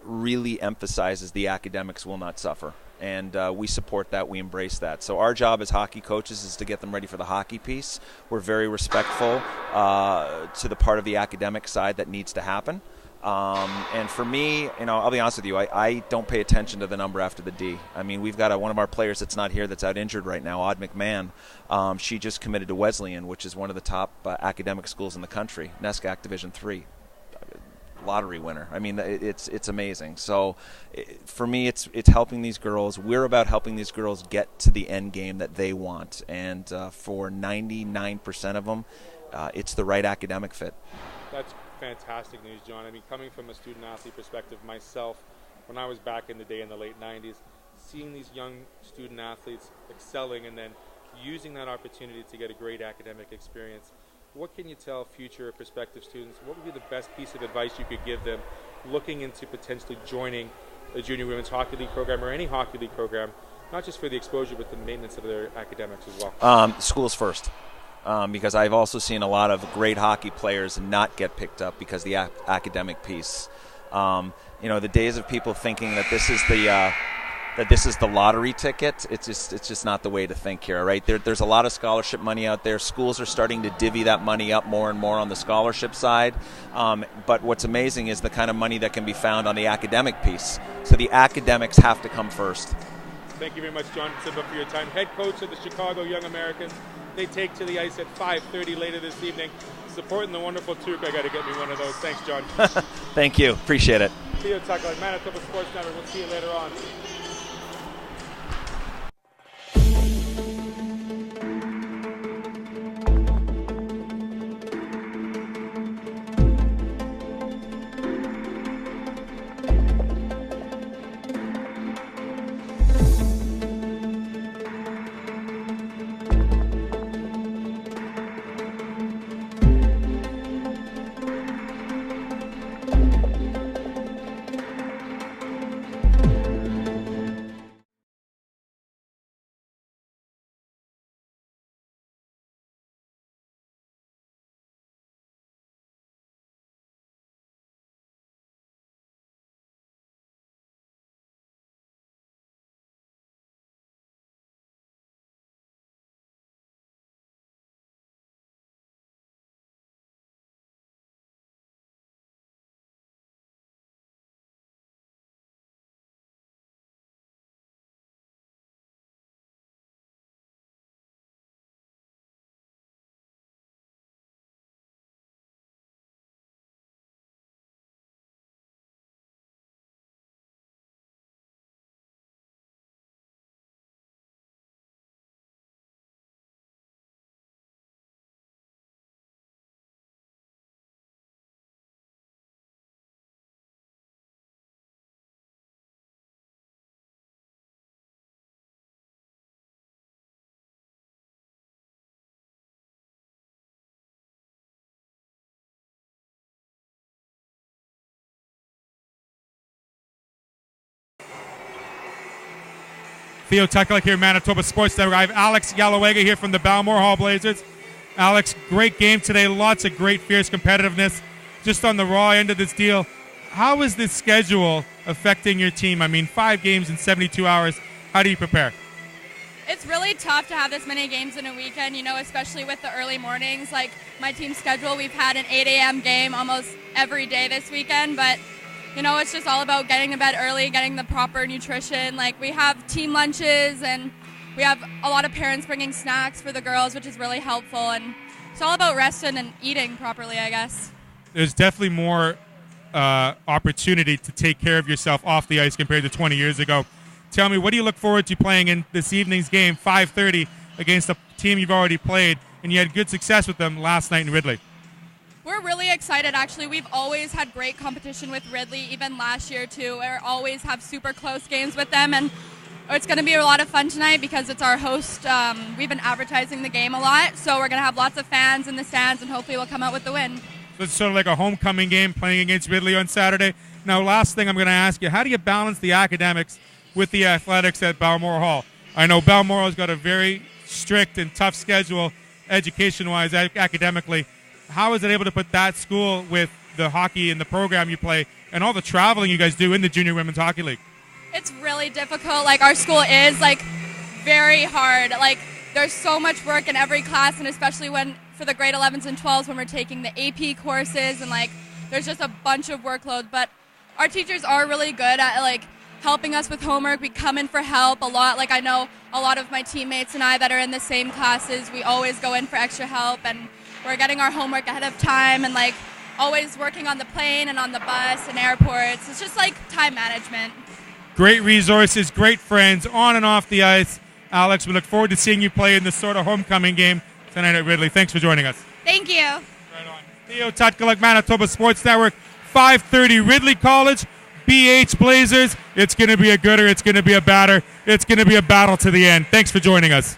really emphasizes the academics will not suffer. And we support that. We embrace that. So our job as hockey coaches is to get them ready for the hockey piece. We're very respectful to the part of the academic side that needs to happen. And for me, I'll be honest with you, I don't pay attention to the number after the D. I mean, we've got one of our players that's not here that's out injured right now, Odd McMahon. She just committed to Wesleyan, which is one of the top academic schools in the country, NESCAC Division III. Lottery winner. I mean, it's amazing. So for me, it's helping these girls. We're about helping these girls get to the end game that they want. And for 99% of them, it's the right academic fit. That's fantastic news, John. I mean, coming from a student-athlete perspective myself, when I was back in the day in the late 90s, seeing these young student-athletes excelling and then using that opportunity to get a great academic experience, what can you tell future or prospective students? What would be the best piece of advice you could give them looking into potentially joining a junior women's hockey league program or any hockey league program, not just for the exposure but the maintenance of their academics as well? Schools first. Because I've also seen a lot of great hockey players not get picked up because the academic piece. The days of people thinking that this is the lottery ticket, it's just not the way to think here, right? There's a lot of scholarship money out there. Schools are starting to divvy that money up more and more on the scholarship side. But what's amazing is the kind of money that can be found on the academic piece. So the academics have to come first. Thank you very much, John Simba, for your time. Head coach of the Chicago Young Americans. They take to the ice at 5:30 later this evening. Supporting the wonderful Took. I got to get me one of those. Thanks, John. Thank you. Appreciate it. Theo Tucker, Manitoba Sports Network. We'll see you later on. Theo Tucker here, Manitoba Sports Network. I have Alex Yalawega here from the Balmoral Blazers. Alex, great game today. Lots of great, fierce competitiveness. Just on the raw end of this deal, how is this schedule affecting your team? I mean, 5 games in 72 hours. How do you prepare? It's really tough to have this many games in a weekend, especially with the early mornings. Like my team's schedule, we've had an 8 a.m. game almost every day this weekend, but it's just all about getting to bed early, getting the proper nutrition. Like we have team lunches and we have a lot of parents bringing snacks for the girls, which is really helpful. And it's all about resting and eating properly, I guess. There's definitely more opportunity to take care of yourself off the ice compared to 20 years ago. Tell me, what do you look forward to playing in this evening's game, 5:30, against a team you've already played, and you had good success with them last night in Ridley? We're really excited, actually. We've always had great competition with Ridley, even last year, too. We always have super close games with them, and it's going to be a lot of fun tonight because it's our host. We've been advertising the game a lot, so we're going to have lots of fans in the stands, and hopefully we'll come out with the win. So it's sort of like a homecoming game playing against Ridley on Saturday. Now, last thing I'm going to ask you, how do you balance the academics with the athletics at Balmoral Hall? I know Balmoral's got a very strict and tough schedule education-wise, academically. How is it able to put that school with the hockey and the program you play and all the traveling you guys do in the Junior Women's Hockey League? It's really difficult. Like, our school is, very hard. There's so much work in every class, and especially for the grade 11s and 12s when we're taking the AP courses, and, there's just a bunch of workload. But our teachers are really good at, helping us with homework. We come in for help a lot. I know a lot of my teammates and I that are in the same classes, we always go in for extra help, and we're getting our homework ahead of time, and always working on the plane and on the bus and airports. It's just time management. Great resources, great friends on and off the ice. Alex, we look forward to seeing you play in this sort of homecoming game tonight at Ridley. Thanks for joining us. Thank you. Right on. Theo Tutkaluk, Manitoba Sports Network, 5:30 Ridley College, BH Blazers. It's going to be a gooder. It's going to be a batter. It's going to be a battle to the end. Thanks for joining us.